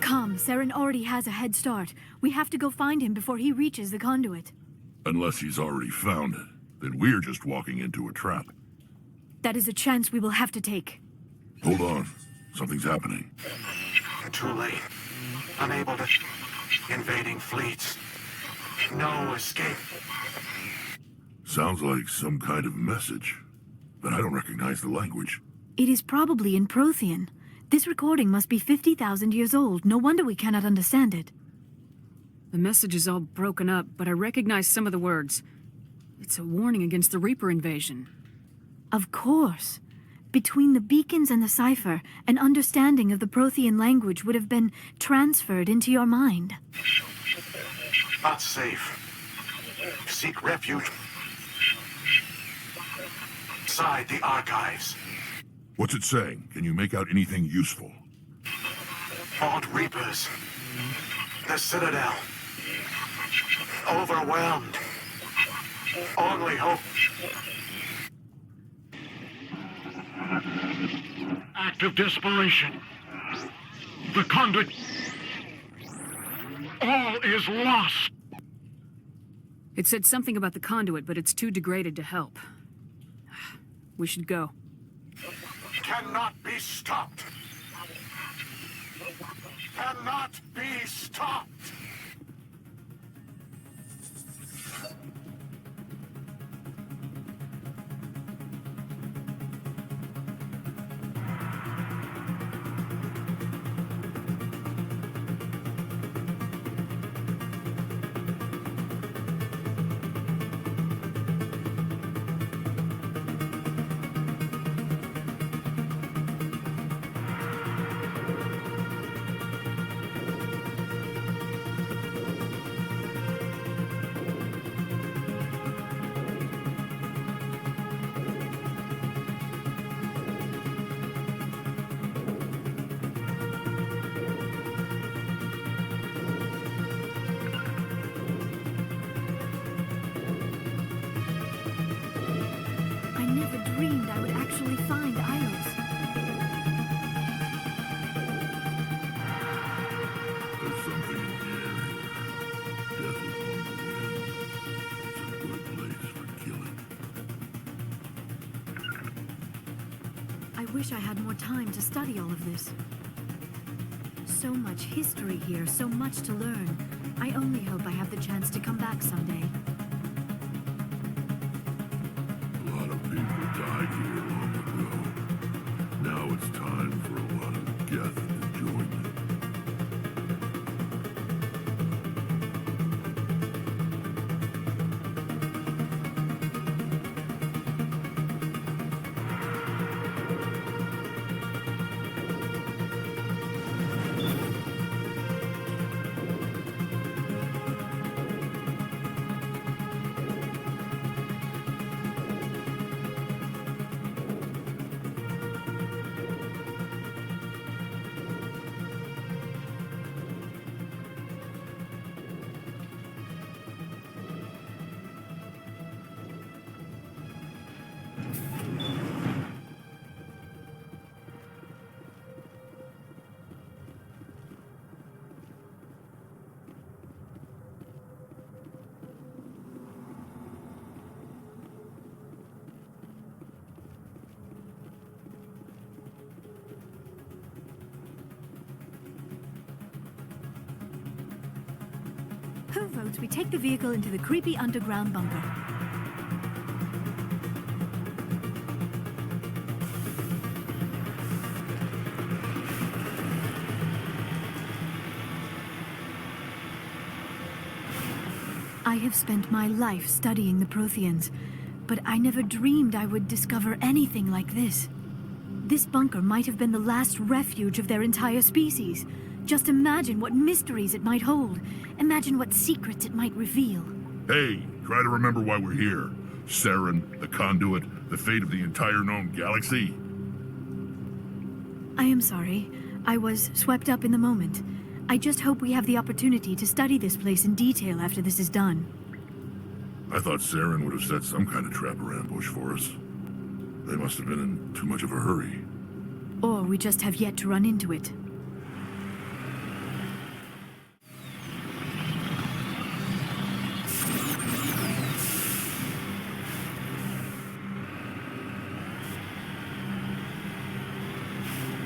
Come, Saren already has a head start. We have to go find him before he reaches the conduit. Unless he's already found it, then we're just walking into a trap. That is a chance we will have to take. Hold on. Something's happening. Too late. Unable to... Invading fleets. No escape. Sounds like some kind of message, but I don't recognize the language. It is probably in Prothean. This recording must be 50,000 years old. No wonder we cannot understand it. The message is all broken up, but I recognize some of the words. It's a warning against the Reaper invasion. Of course. Between the beacons and the cipher, an understanding of the Prothean language would have been transferred into your mind. Not safe. Seek refuge inside the archives. What's it saying? Can you make out anything useful? Fought Reapers. The Citadel. Overwhelmed. Only hope. Act of desperation. The conduit. All is lost. It said something about the conduit, but it's too degraded to help. We should go. Cannot be stopped. Cannot be stopped. Dreamed I would actually find Ilos. There's something in the air here. Death is on the wind. It's a good place for killing. I wish I had more time to study all of this. So much history here, so much to learn. I only hope I have the chance to come back someday. Died here long ago. Now it's time for a lot of death and enjoyment. Who votes we take the vehicle into the creepy underground bunker? I have spent my life studying the Protheans, but I never dreamed I would discover anything like this. This bunker might have been the last refuge of their entire species. Just imagine what mysteries it might hold. Imagine what secrets it might reveal. Hey, try to remember why we're here. Saren, the conduit, the fate of the entire known galaxy. I am sorry. I was swept up in the moment. I just hope we have the opportunity to study this place in detail after this is done. I thought Saren would have set some kind of trap or ambush for us. They must have been in too much of a hurry. Or we just have yet to run into it.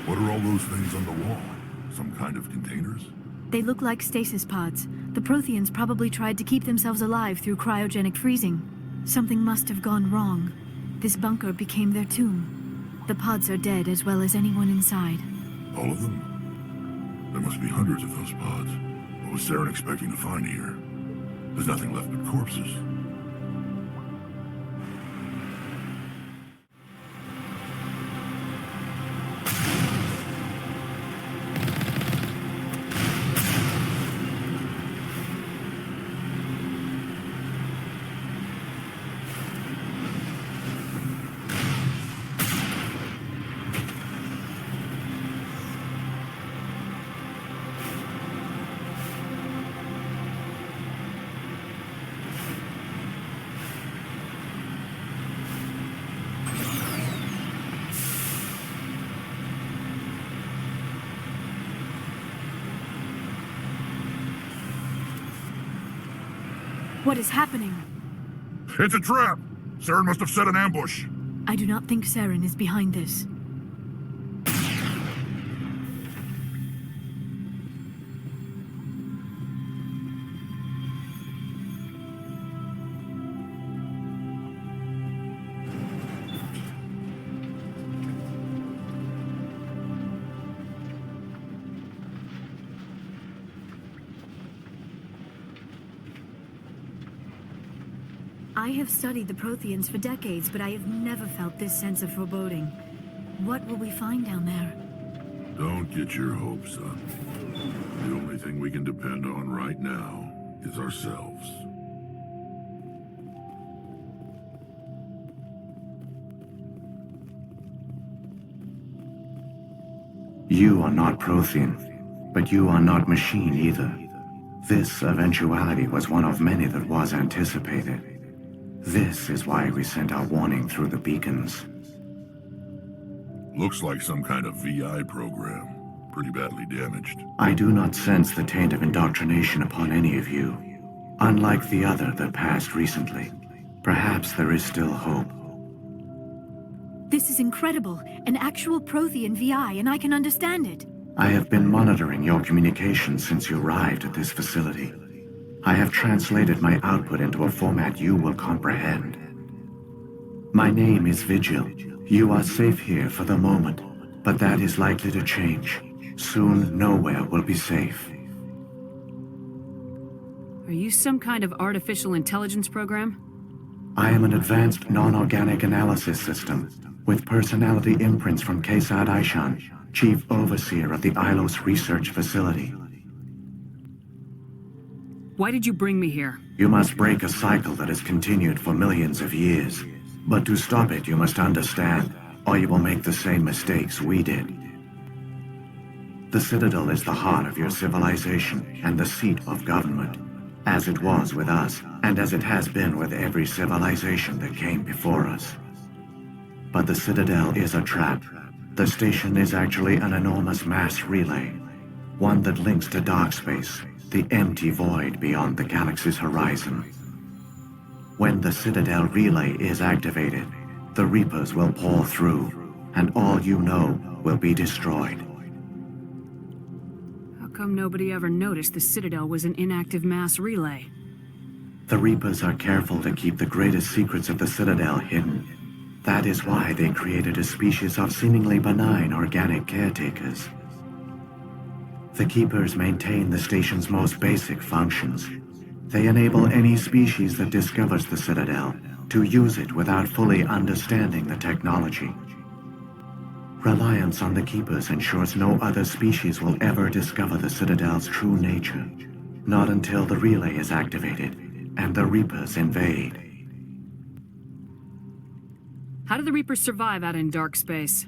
What are all those things on the wall? Some kind of containers? They look like stasis pods. The Protheans probably tried to keep themselves alive through cryogenic freezing. Something must have gone wrong. This bunker became their tomb. The pods are dead as well as anyone inside. All of them? There must be hundreds of those pods. What was Saren expecting to find here? There's nothing left but corpses. What is happening? It's a trap! Saren must have set an ambush. I do not think Saren is behind this. I have studied the Protheans for decades, but I have never felt this sense of foreboding. What will we find down there? Don't get your hopes up. The only thing we can depend on right now is ourselves. You are not Prothean, but you are not machine either. This eventuality was one of many that was anticipated. This is why we sent our warning through the beacons. Looks like some kind of VI program. Pretty badly damaged. I do not sense the taint of indoctrination upon any of you. Unlike the other that passed recently, perhaps there is still hope. This is incredible. An actual Prothean VI, and I can understand it. I have been monitoring your communications since you arrived at this facility. I have translated my output into a format you will comprehend. My name is Vigil. You are safe here for the moment, but that is likely to change. Soon, nowhere will be safe. Are you some kind of artificial intelligence program? I am an advanced non-organic analysis system, with personality imprints from Kesad Aishan, Chief Overseer of the Ilos Research Facility. Why did you bring me here? You must break a cycle that has continued for millions of years. But to stop it, you must understand, or you will make the same mistakes we did. The Citadel is the heart of your civilization and the seat of government, as it was with us, and as it has been with every civilization that came before us. But the Citadel is a trap. The station is actually an enormous mass relay, one that links to dark space, the empty void beyond the galaxy's horizon. When the Citadel relay is activated, the Reapers will pour through, and all you know will be destroyed. How come nobody ever noticed the Citadel was an inactive mass relay? The Reapers are careful to keep the greatest secrets of the Citadel hidden. That is why they created a species of seemingly benign organic caretakers. The Keepers maintain the station's most basic functions. They enable any species that discovers the Citadel to use it without fully understanding the technology. Reliance on the Keepers ensures no other species will ever discover the Citadel's true nature, not until the relay is activated and the Reapers invade. How do the Reapers survive out in dark space?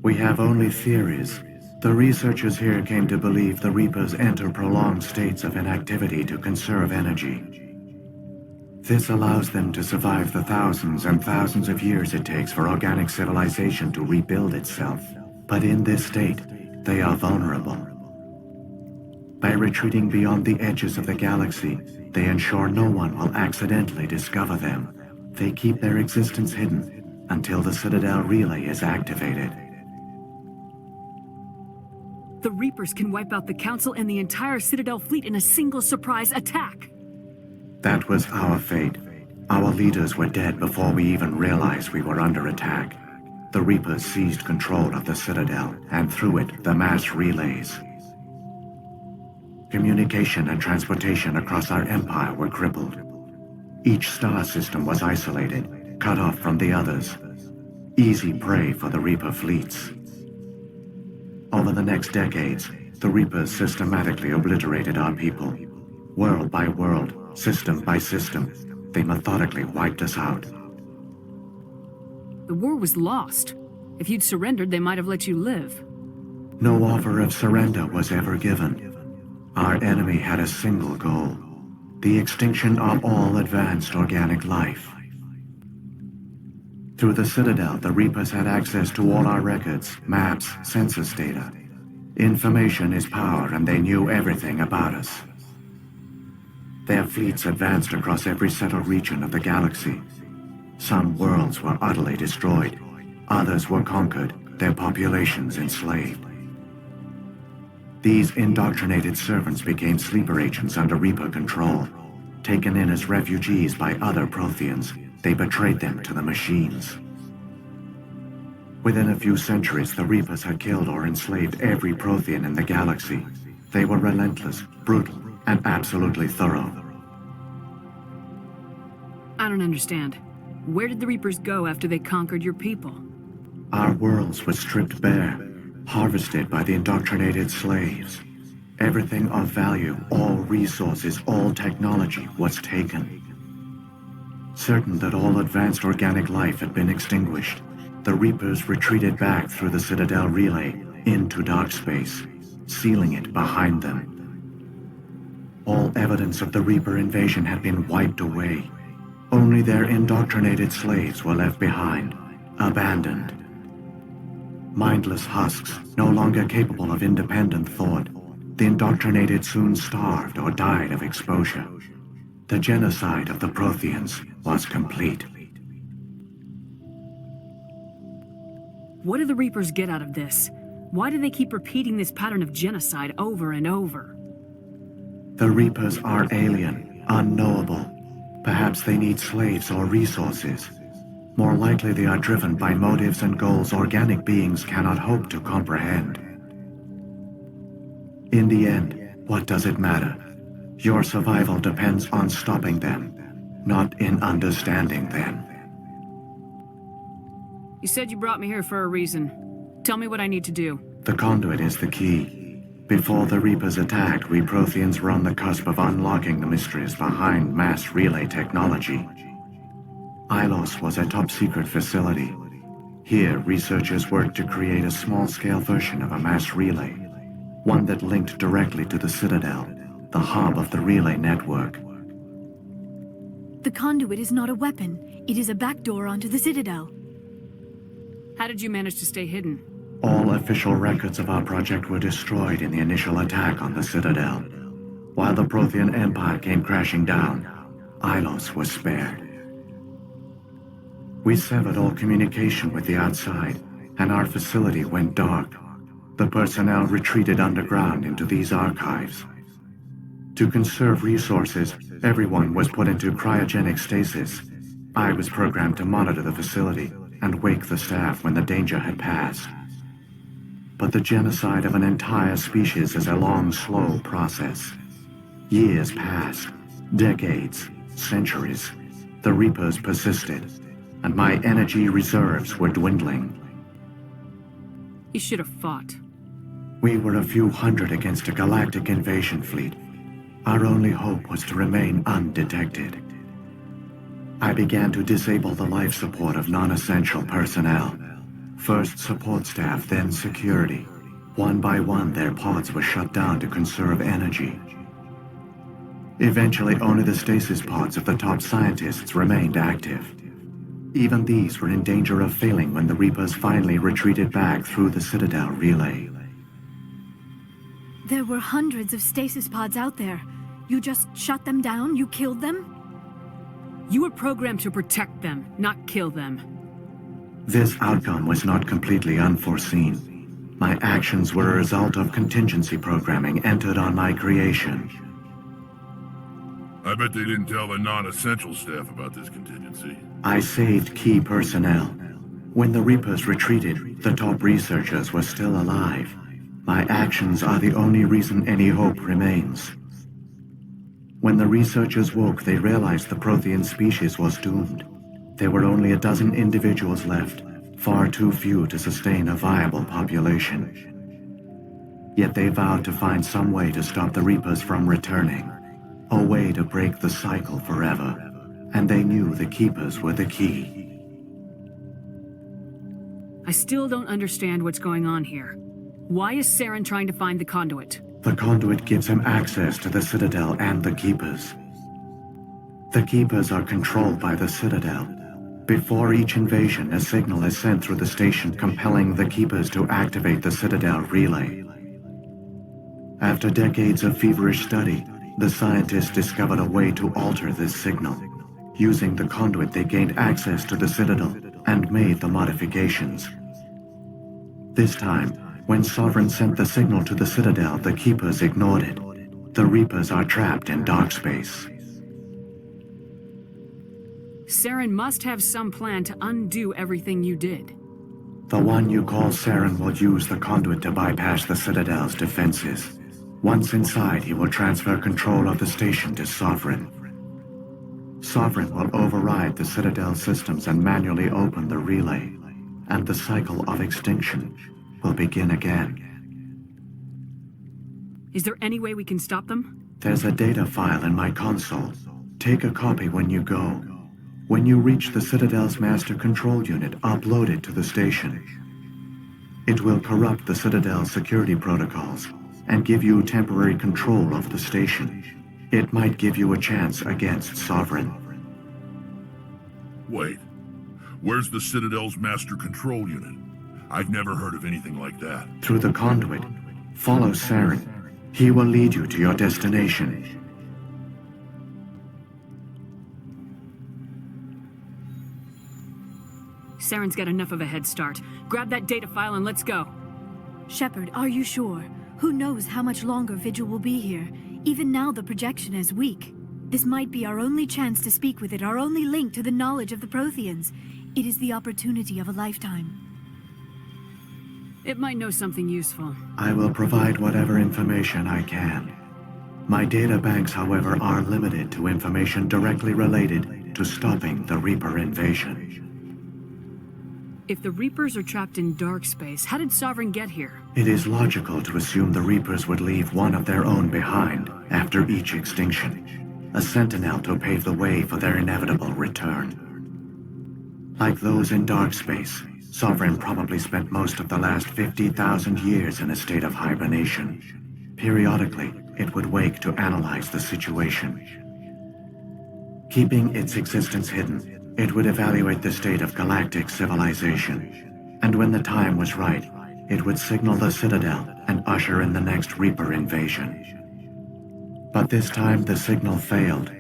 We have only theories. The researchers here came to believe the Reapers enter prolonged states of inactivity to conserve energy. This allows them to survive the thousands and thousands of years it takes for organic civilization to rebuild itself. But in this state, they are vulnerable. By retreating beyond the edges of the galaxy, they ensure no one will accidentally discover them. They keep their existence hidden until the Citadel relay is activated. The Reapers can wipe out the Council and the entire Citadel fleet in a single surprise attack. That was our fate. Our leaders were dead before we even realized we were under attack. The Reapers seized control of the Citadel, and through it, the mass relays. Communication and transportation across our empire were crippled. Each star system was isolated, cut off from the others. Easy prey for the Reaper fleets. Over the next decades, the Reapers systematically obliterated our people. World by world, system by system, they methodically wiped us out. The war was lost. If you'd surrendered, they might have let you live. No offer of surrender was ever given. Our enemy had a single goal: the extinction of all advanced organic life. Through the Citadel, the Reapers had access to all our records, maps, census data. Information is power, and they knew everything about us. Their fleets advanced across every settled region of the galaxy. Some worlds were utterly destroyed. Others were conquered, their populations enslaved. These indoctrinated servants became sleeper agents under Reaper control. Taken in as refugees by other Protheans, they betrayed them to the machines. Within a few centuries, the Reapers had killed or enslaved every Prothean in the galaxy. They were relentless, brutal, and absolutely thorough. I don't understand. Where did the Reapers go after they conquered your people? Our worlds were stripped bare, harvested by the indoctrinated slaves. Everything of value, all resources, all technology was taken. Certain that all advanced organic life had been extinguished, the Reapers retreated back through the Citadel relay into dark space, sealing it behind them. All evidence of the Reaper invasion had been wiped away. Only their indoctrinated slaves were left behind, abandoned. Mindless husks, no longer capable of independent thought, the indoctrinated soon starved or died of exposure. The genocide of the Protheans was complete. What do the Reapers get out of this? Why do they keep repeating this pattern of genocide over and over? The Reapers are alien, unknowable. Perhaps they need slaves or resources. More likely they are driven by motives and goals organic beings cannot hope to comprehend. In the end, what does it matter? Your survival depends on stopping them, not in understanding them. You said you brought me here for a reason. Tell me what I need to do. The conduit is the key. Before the Reapers attacked, we Protheans were on the cusp of unlocking the mysteries behind mass relay technology. Ilos was a top-secret facility. Here, researchers worked to create a small-scale version of a mass relay, one that linked directly to the Citadel, the hub of the relay network. The conduit is not a weapon. It is a backdoor onto the Citadel. How did you manage to stay hidden? All official records of our project were destroyed in the initial attack on the Citadel. While the Prothean Empire came crashing down, Ilos was spared. We severed all communication with the outside, and our facility went dark. The personnel retreated underground into these archives. To conserve resources, everyone was put into cryogenic stasis. I was programmed to monitor the facility and wake the staff when the danger had passed. But the genocide of an entire species is a long, slow process. Years passed, decades, centuries. The Reapers persisted, and my energy reserves were dwindling. You should have fought. We were a few hundred against a galactic invasion fleet. Our only hope was to remain undetected. I began to disable the life support of non-essential personnel. First support staff, then security. One by one, their pods were shut down to conserve energy. Eventually, only the stasis pods of the top scientists remained active. Even these were in danger of failing when the Reapers finally retreated back through the Citadel relay. There were hundreds of stasis pods out there. You just shut them down? You killed them? You were programmed to protect them, not kill them. This outcome was not completely unforeseen. My actions were a result of contingency programming entered on my creation. I bet they didn't tell the non-essential staff about this contingency. I saved key personnel. When the Reapers retreated, the top researchers were still alive. My actions are the only reason any hope remains. When the researchers woke, they realized the Prothean species was doomed. There were only a dozen individuals left, far too few to sustain a viable population. Yet they vowed to find some way to stop the Reapers from returning. A way to break the cycle forever. And they knew the Keepers were the key. I still don't understand what's going on here. Why is Saren trying to find the conduit? The conduit gives him access to the Citadel and the Keepers. The Keepers are controlled by the Citadel. Before each invasion, a signal is sent through the station compelling the Keepers to activate the Citadel relay. After decades of feverish study, the scientists discovered a way to alter this signal. Using the conduit, they gained access to the Citadel and made the modifications. This time, when Sovereign sent the signal to the Citadel, the Keepers ignored it. The Reapers are trapped in dark space. Saren must have some plan to undo everything you did. The one you call Saren will use the conduit to bypass the Citadel's defenses. Once inside, he will transfer control of the station to Sovereign. Sovereign will override the Citadel systems and manually open the relay, and the cycle of extinction will begin again. Is there any way we can stop them? There's a data file in my console. Take a copy when you go. When you reach the Citadel's master control unit, upload it to the station. It will corrupt the Citadel's security protocols and give you temporary control of the station. It might give you a chance against Sovereign. Wait, where's the Citadel's master control unit? I've never heard of anything like that. Through the conduit, follow Saren. He will lead you to your destination. Saren's got enough of a head start. Grab that data file and let's go. Shepard, are you sure? Who knows how much longer Vigil will be here? Even now the projection is weak. This might be our only chance to speak with it, our only link to the knowledge of the Protheans. It is the opportunity of a lifetime. It might know something useful. I will provide whatever information I can. My data banks, however, are limited to information directly related to stopping the Reaper invasion. If the Reapers are trapped in dark space, how did Sovereign get here? It is logical to assume the Reapers would leave one of their own behind after each extinction. A sentinel to pave the way for their inevitable return. Like those in dark space, Sovereign probably spent most of the last 50,000 years in a state of hibernation. Periodically, it would wake to analyze the situation. Keeping its existence hidden, it would evaluate the state of galactic civilization. and when the time was right, it would signal the Citadel and usher in the next Reaper invasion. But this time the signal failed.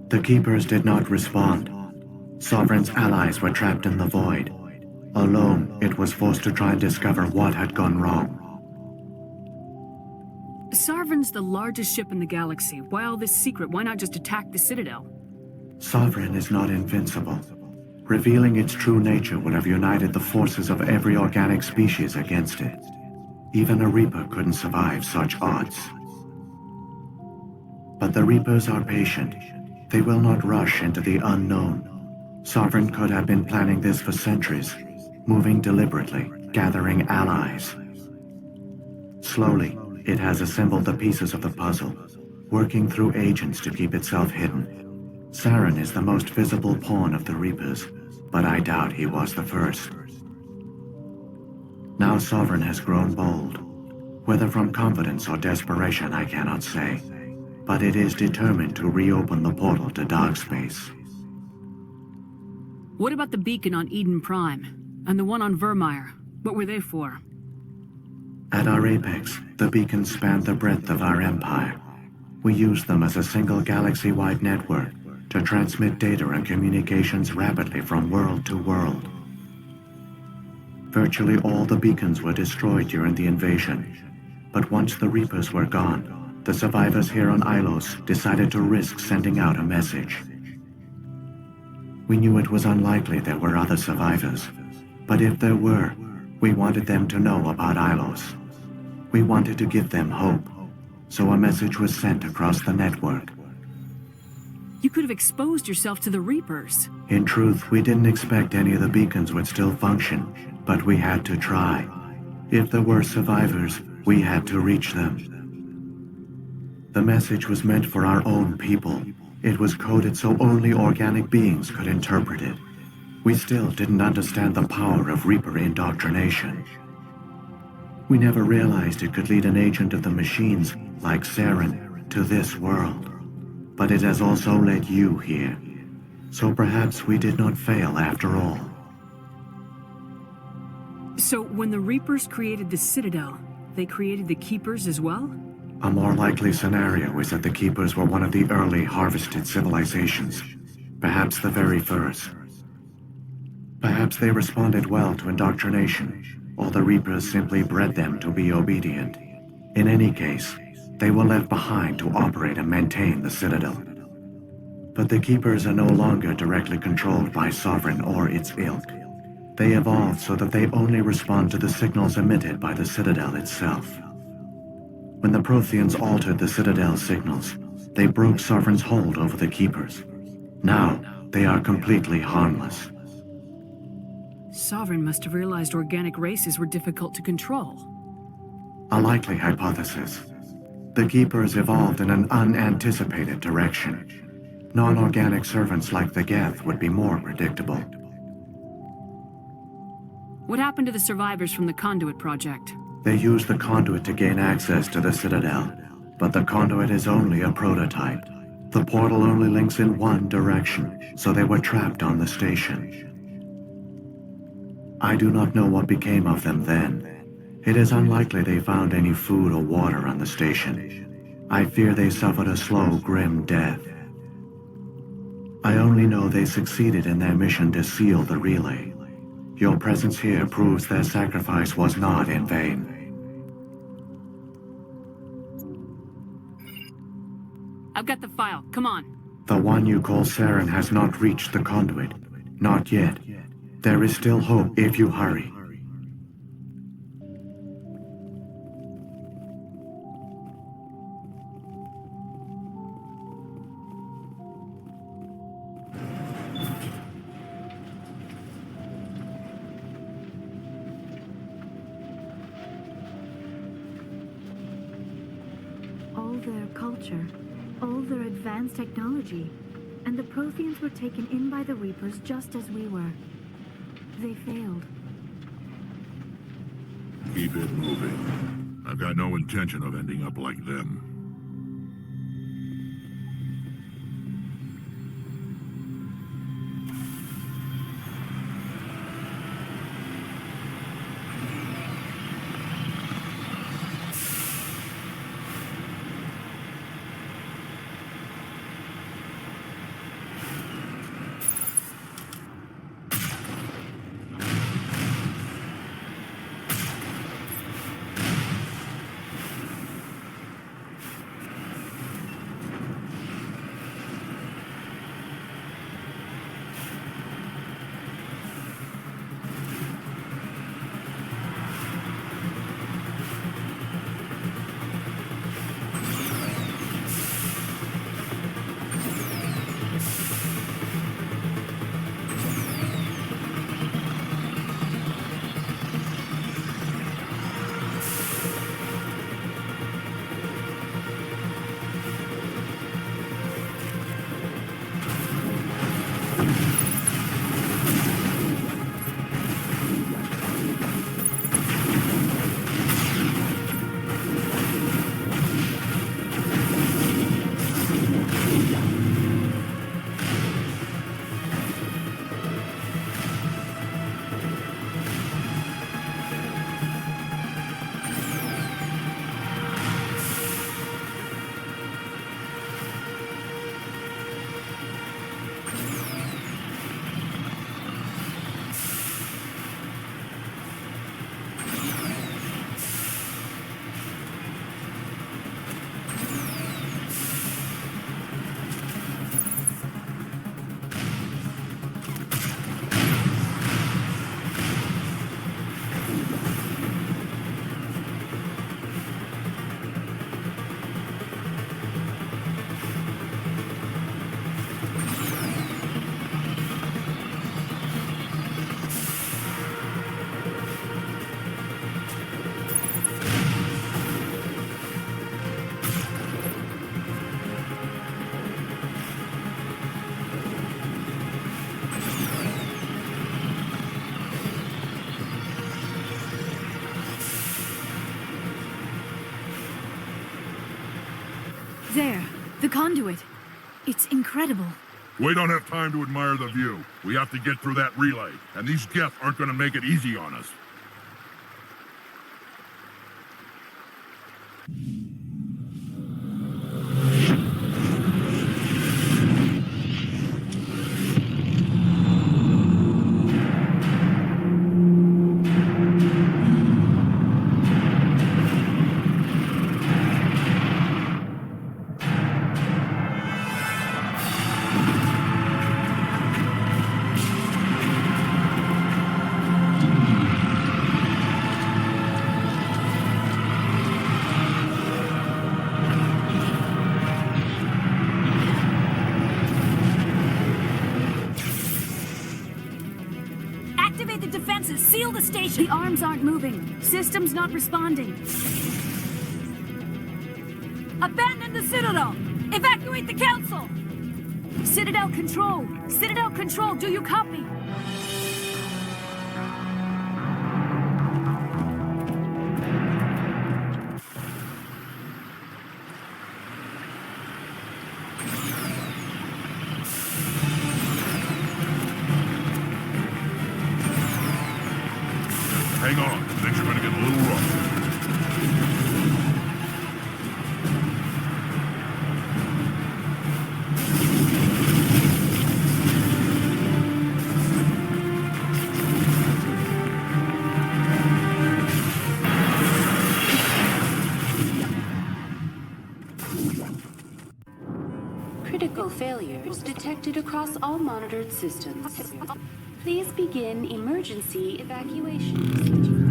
The Keepers did not respond. Sovereign's allies were trapped in the void. Alone, it was forced to try and discover what had gone wrong. Sovereign's the largest ship in the galaxy. Why all this secret? Why not just attack the Citadel? Sovereign is not invincible. Revealing its true nature would have united the forces of every organic species against it. Even a Reaper couldn't survive such odds. But the Reapers are patient. They will not rush into the unknown. Sovereign could have been planning this for centuries, moving deliberately, gathering allies. Slowly, it has assembled the pieces of the puzzle, working through agents to keep itself hidden. Saren is the most visible pawn of the Reapers, but I doubt he was the first. Now Sovereign has grown bold. Whether from confidence or desperation, I cannot say. But it is determined to reopen the portal to dark space. What about the beacon on Eden Prime? And the one on Virmire? What were they for? At our apex, the beacons spanned the breadth of our empire. We used them as a single galaxy-wide network to transmit data and communications rapidly from world to world. Virtually all the beacons were destroyed during the invasion, but once the Reapers were gone, the survivors here on Ilos decided to risk sending out a message. We knew it was unlikely there were other survivors, but if there were, we wanted them to know about Ilos. We wanted to give them hope, so a message was sent across the network. You could have exposed yourself to the Reapers. In truth, we didn't expect any of the beacons would still function, but we had to try. If there were survivors, we had to reach them. The message was meant for our own people. It was coded so only organic beings could interpret it. We still didn't understand the power of Reaper indoctrination. We never realized it could lead an agent of the machines, like Saren, to this world. But it has also led you here. So perhaps we did not fail after all. So when the Reapers created the Citadel, they created the Keepers as well? A more likely scenario is that the Keepers were one of the early harvested civilizations. Perhaps the very first. Perhaps they responded well to indoctrination, or the Reapers simply bred them to be obedient. In any case, they were left behind to operate and maintain the Citadel. But the Keepers are no longer directly controlled by Sovereign or its ilk. They evolved so that they only respond to the signals emitted by the Citadel itself. When the Protheans altered the Citadel's signals, they broke Sovereign's hold over the Keepers. Now, they are completely harmless. Sovereign must have realized organic races were difficult to control. A likely hypothesis. The Keepers evolved in an unanticipated direction. Non-organic servants like the Geth would be more predictable. What happened to the survivors from the Conduit project? They used the conduit to gain access to the Citadel, but the conduit is only a prototype. The portal only links in one direction, so they were trapped on the station. I do not know what became of them then. It is unlikely they found any food or water on the station. I fear they suffered a slow, grim death. I only know they succeeded in their mission to seal the relay. Your presence here proves their sacrifice was not in vain. I've got the file. Come on. The one you call Saren has not reached the conduit. Not yet. There is still hope if you hurry. All their culture, all their advanced technology, and the Protheans were taken in by the Reapers just as we were. They failed. Keep it moving. I've got no intention of ending up like them. There, the conduit. It's incredible. We don't have time to admire the view. We have to get through that relay, and these Geth aren't going to make it easy on us. Activate the defenses! Seal the station! The arms aren't moving. Systems not responding. Abandon the Citadel! Evacuate the Council! Citadel Control! Citadel Control, do you copy? Hang on, things are going to get a little rough. Critical failures detected across all monitored systems. Please begin emergency evacuation procedures.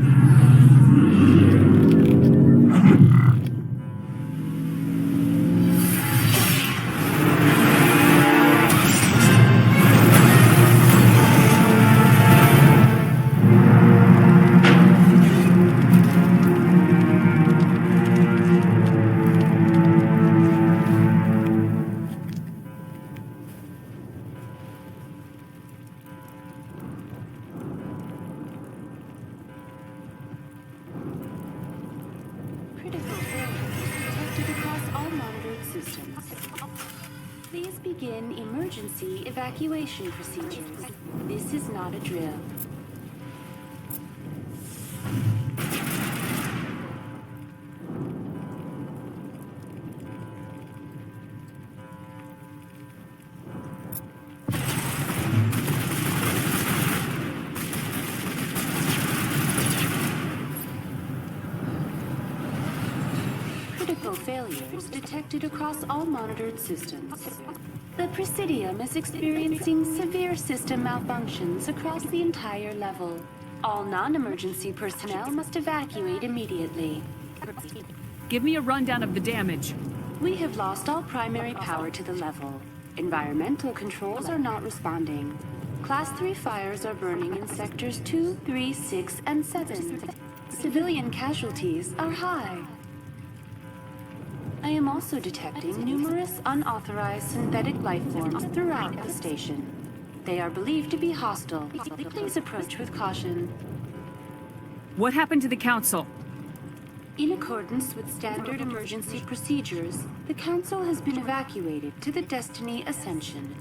Please begin emergency evacuation procedures. This is not a drill. Critical failures detected across all monitored systems. The Presidium is experiencing severe system malfunctions across the entire level. All non-emergency personnel must evacuate immediately. Give me a rundown of the damage. We have lost all primary power to the level. Environmental controls are not responding. Class 3 fires are burning in sectors 2, 3, 6, and 7. Civilian casualties are high. I am also detecting numerous unauthorized synthetic life forms throughout the station. They are believed to be hostile. Please approach with caution. What happened to the Council? In accordance with standard emergency procedures, the Council has been evacuated to the Destiny Ascension.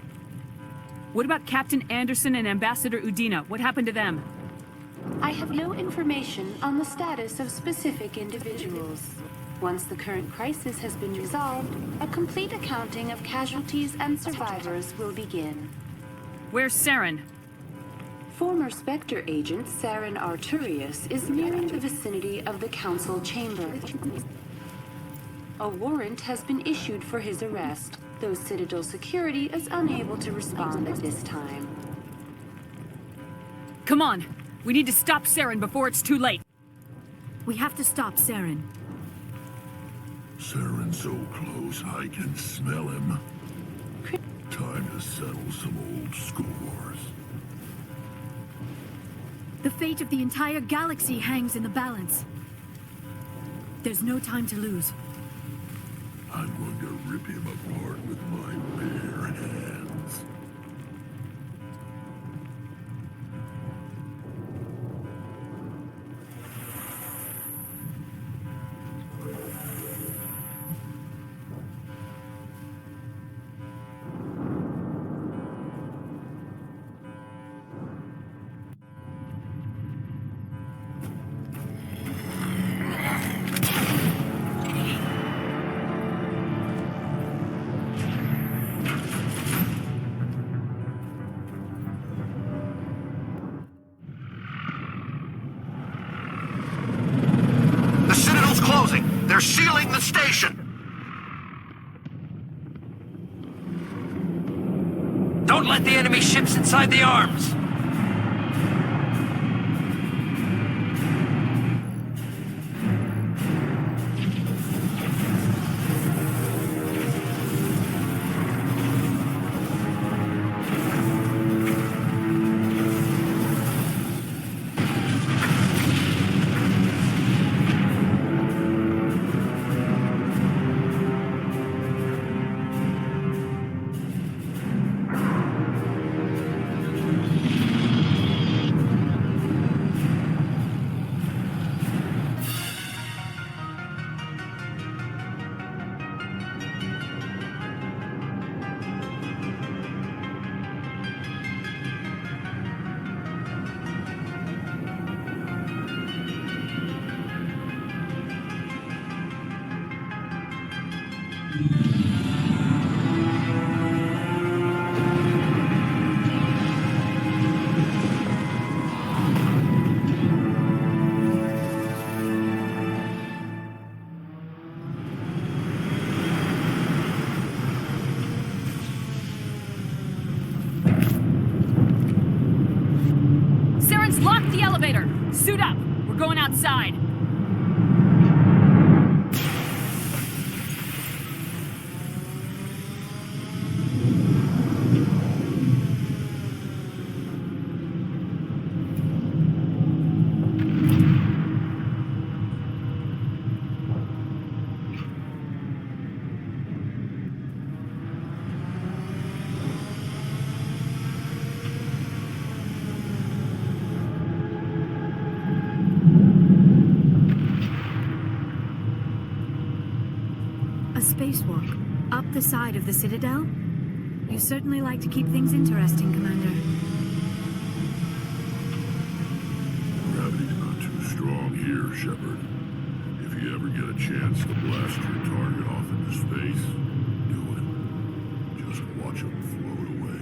What about Captain Anderson and Ambassador Udina? What happened to them? I have no information on the status of specific individuals. Once the current crisis has been resolved, a complete accounting of casualties and survivors will begin. Where's Saren? Former Spectre agent Saren Arturius is nearing the vicinity of the Council chamber. A warrant has been issued for his arrest, though Citadel security is unable to respond at this time. Come on! We need to stop Saren before it's too late! We have to stop Saren. Saren's so close I can smell him. Time to settle some old scores. The fate of the entire galaxy hangs in the balance. There's no time to lose. I'm going to rip him apart with my bare hands. They're sealing the station! Don't let the enemy ships inside the arms! Saren's locked the elevator! Suit up! We're going outside! A spacewalk up the side of the Citadel? You certainly like to keep things interesting, Commander. Gravity's not too strong here, Shepard. If you ever get a chance to blast your target off into space, do it. Just watch them float away.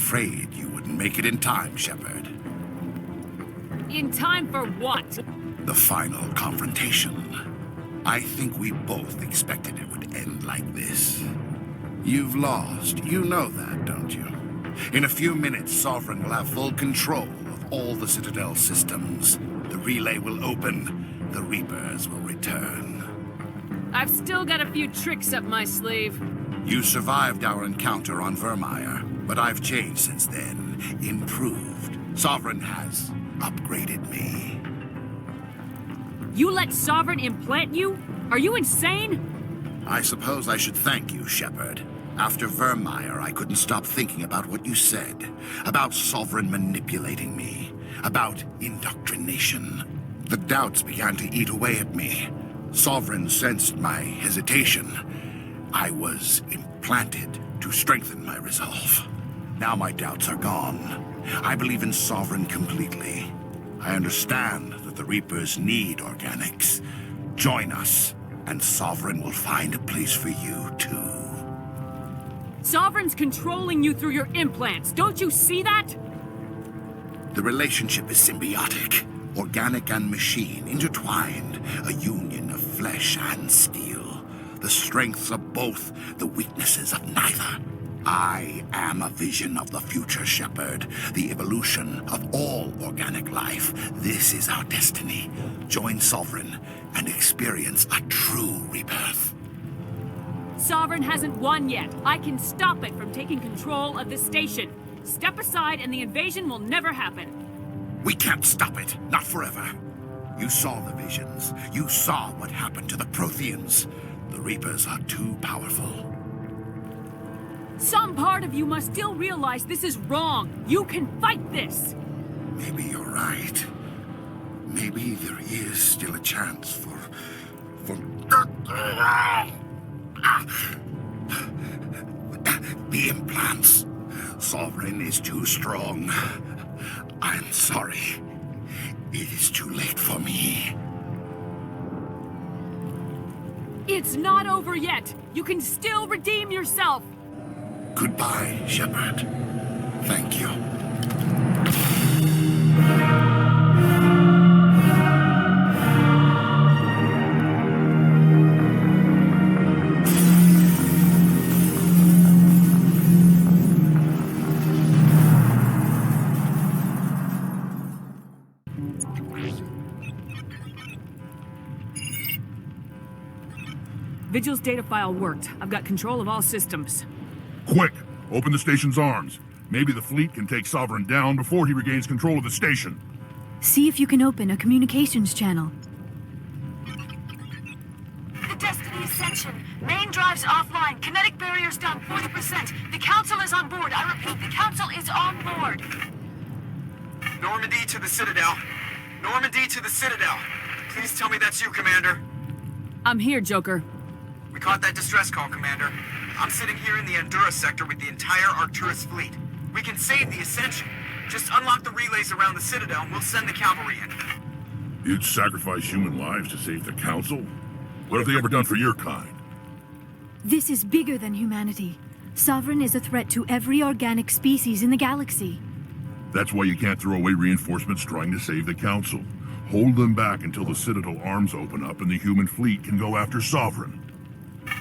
afraid you wouldn't make it in time, Shepard. In time for what? The final confrontation. I think we both expected it would end like this. You've lost. You know that, don't you? In a few minutes, Sovereign will have full control of all the Citadel systems. The relay will open. The Reapers will return. I've still got a few tricks up my sleeve. You survived our encounter on Virmire, but I've changed since then. Improved. Sovereign has upgraded me. You let Sovereign implant you? Are you insane? I suppose I should thank you, Shepard. After Virmire, I couldn't stop thinking about what you said. About Sovereign manipulating me. About indoctrination. The doubts began to eat away at me. Sovereign sensed my hesitation. I was implanted to strengthen my resolve. Now my doubts are gone. I believe in Sovereign completely. I understand that the Reapers need organics. Join us, and Sovereign will find a place for you, too. Sovereign's controlling you through your implants. Don't you see that? The relationship is symbiotic. Organic and machine, intertwined. A union of flesh and steel. The strengths of both, the weaknesses of neither. I am a vision of the future, Shepard. The evolution of all organic life. This is our destiny. Join Sovereign and experience a true rebirth. Sovereign hasn't won yet. I can stop it from taking control of the station. Step aside and the invasion will never happen. We can't stop it. Not forever. You saw the visions. You saw what happened to the Protheans. The Reapers are too powerful. Some part of you must still realize this is wrong. You can fight this. Maybe you're right. Maybe there is still a chance for... The implants. Sovereign is too strong. I'm sorry. It is too late for me. It's not over yet. You can still redeem yourself. Goodbye, Shepard. Thank you. Vigil's data file worked. I've got control of all systems. Quick! Open the station's arms. Maybe the fleet can take Sovereign down before he regains control of the station. See if you can open a communications channel. The Destiny Ascension. Main drives offline. Kinetic barriers down 40%. The Council is on board. I repeat, the Council is on board. Normandy to the Citadel. Normandy to the Citadel. Please tell me that's you, Commander. I'm here, Joker. We caught that distress call, Commander. I'm sitting here in the Endura sector with the entire Arcturus fleet. We can save the Ascension. Just unlock the relays around the Citadel and we'll send the cavalry in. You'd sacrifice human lives to save the Council? What have they ever done for your kind? This is bigger than humanity. Sovereign is a threat to every organic species in the galaxy. That's why you can't throw away reinforcements trying to save the Council. Hold them back until the Citadel arms open up and the human fleet can go after Sovereign.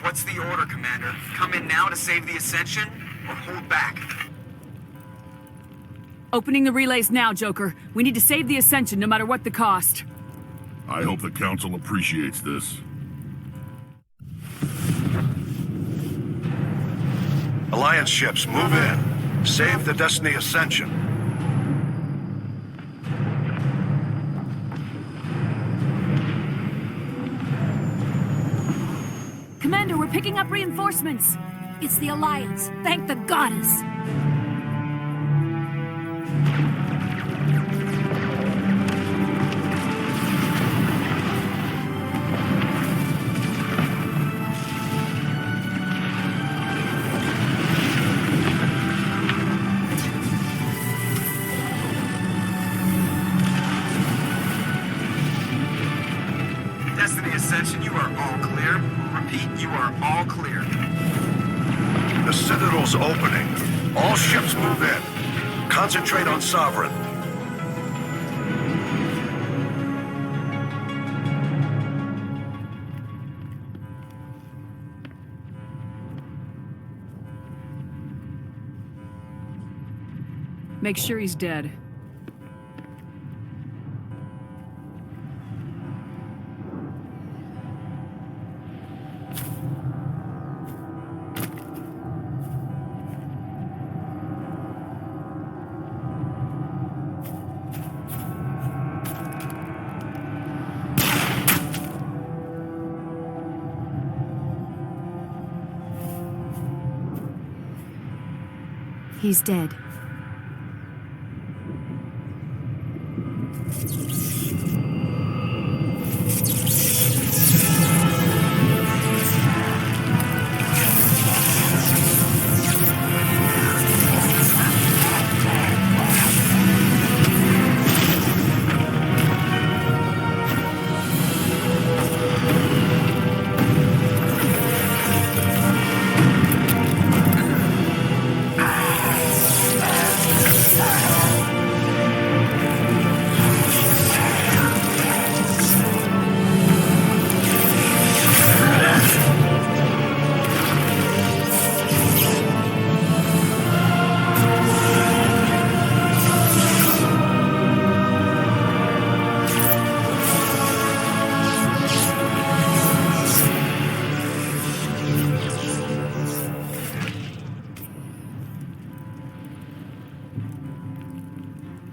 What's the order, Commander? Come in now to save the Ascension, or hold back? Opening the relays now, Joker. We need to save the Ascension no matter what the cost. I hope the Council appreciates this. Alliance ships, move in. Save the Destiny Ascension. Commander, we're picking up reinforcements. It's the Alliance. Thank the goddess. Destiny Ascension, you are all clear. Repeat, you are all clear. The Citadel's opening. All ships move in. Concentrate on Sovereign. Make sure he's dead. He's dead.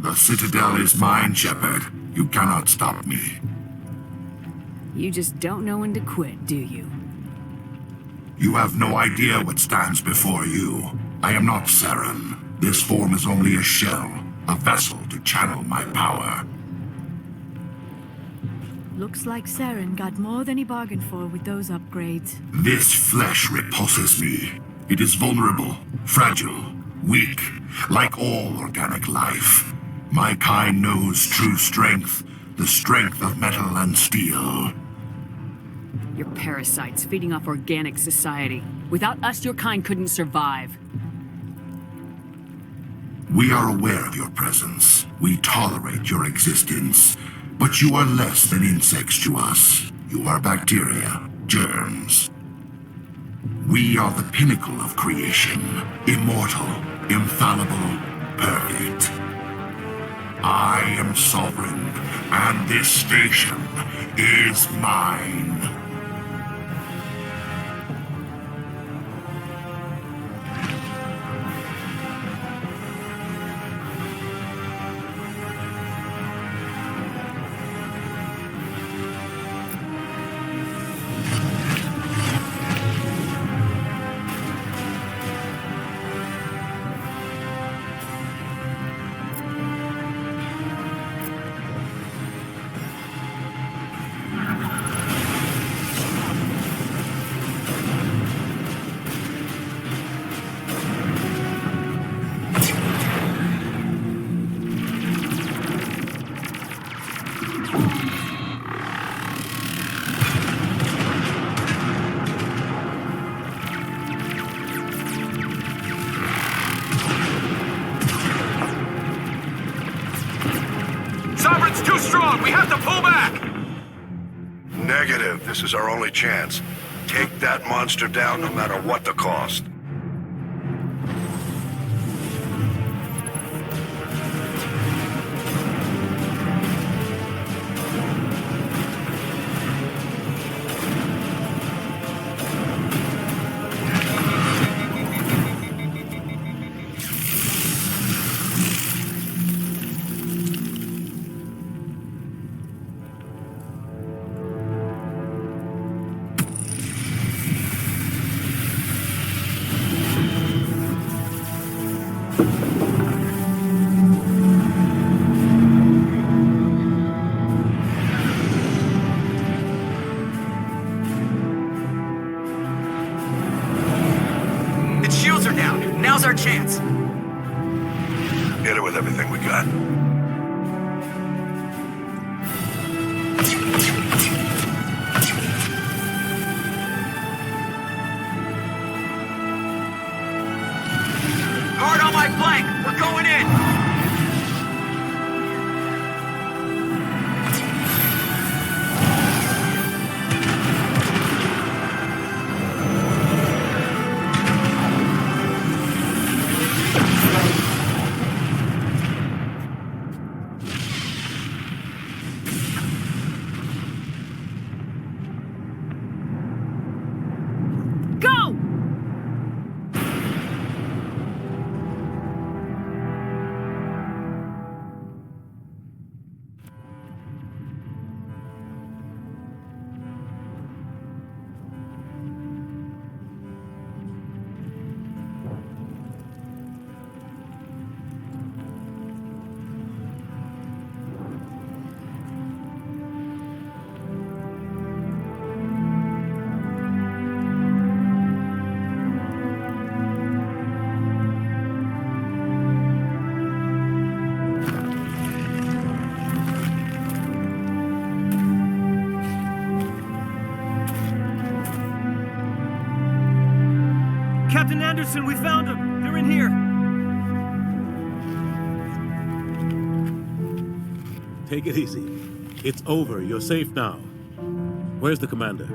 The Citadel is mine, Shepard. You cannot stop me. You just don't know when to quit, do you? You have no idea what stands before you. I am not Saren. This form is only a shell, a vessel to channel my power. Looks like Saren got more than he bargained for with those upgrades. This flesh repulses me. It is vulnerable, fragile, weak, like all organic life. My kind knows true strength, the strength of metal and steel. You're parasites feeding off organic society. Without us, your kind couldn't survive. We are aware of your presence. We tolerate your existence. But you are less than insects to us. You are bacteria, germs. We are the pinnacle of creation. Immortal, infallible, perfect. I am sovereign, and this station is mine. Sovereign's too strong! We have to pull back! Negative. This is our only chance. Take that monster down no matter what the cost. Its shields are down. Now's our chance. Hit it with everything we got. Hard on my flank. We're going in. Captain Anderson, we found them. They're in here. Take it easy. It's over. You're safe now. Where's the commander?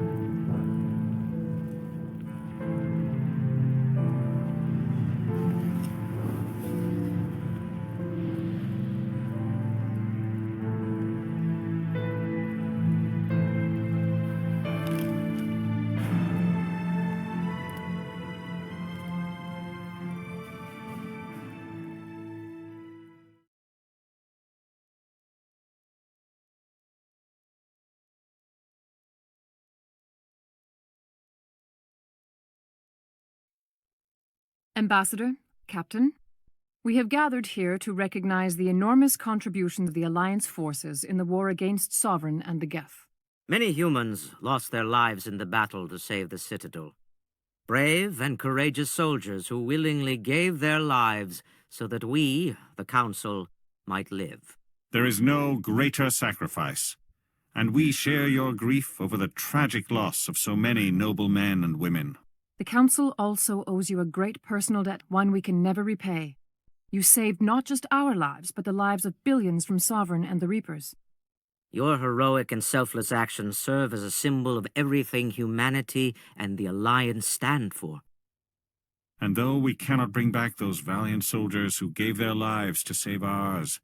Ambassador, Captain, we have gathered here to recognize the enormous contributions of the Alliance forces in the war against Sovereign and the Geth. Many humans lost their lives in the battle to save the Citadel. Brave and courageous soldiers who willingly gave their lives so that we, the Council, might live. There is no greater sacrifice, and we share your grief over the tragic loss of so many noble men and women. The Council also owes you a great personal debt, one we can never repay. You saved not just our lives, but the lives of billions from Sovereign and the Reapers. Your heroic and selfless actions serve as a symbol of everything humanity and the Alliance stand for. And though we cannot bring back those valiant soldiers who gave their lives to save ours,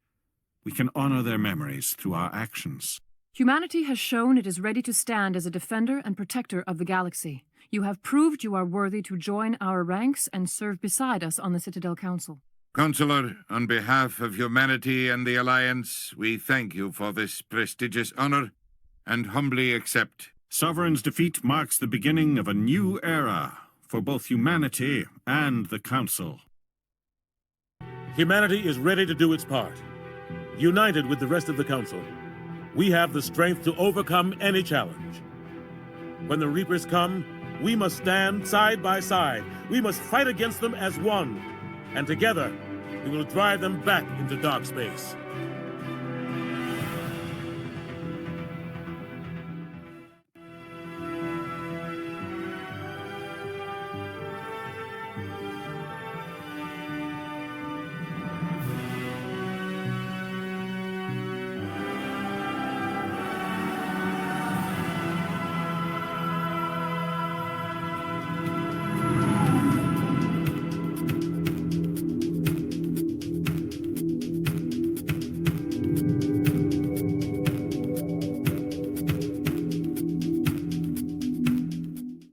we can honor their memories through our actions. Humanity has shown it is ready to stand as a defender and protector of the galaxy. You have proved you are worthy to join our ranks and serve beside us on the Citadel Council. Counselor, on behalf of humanity and the Alliance, we thank you for this prestigious honor and humbly accept. Sovereign's defeat marks the beginning of a new era for both humanity and the Council. Humanity is ready to do its part. United with the rest of the Council, we have the strength to overcome any challenge. When the Reapers come, we must stand side by side. We must fight against them as one. And together, we will drive them back into dark space.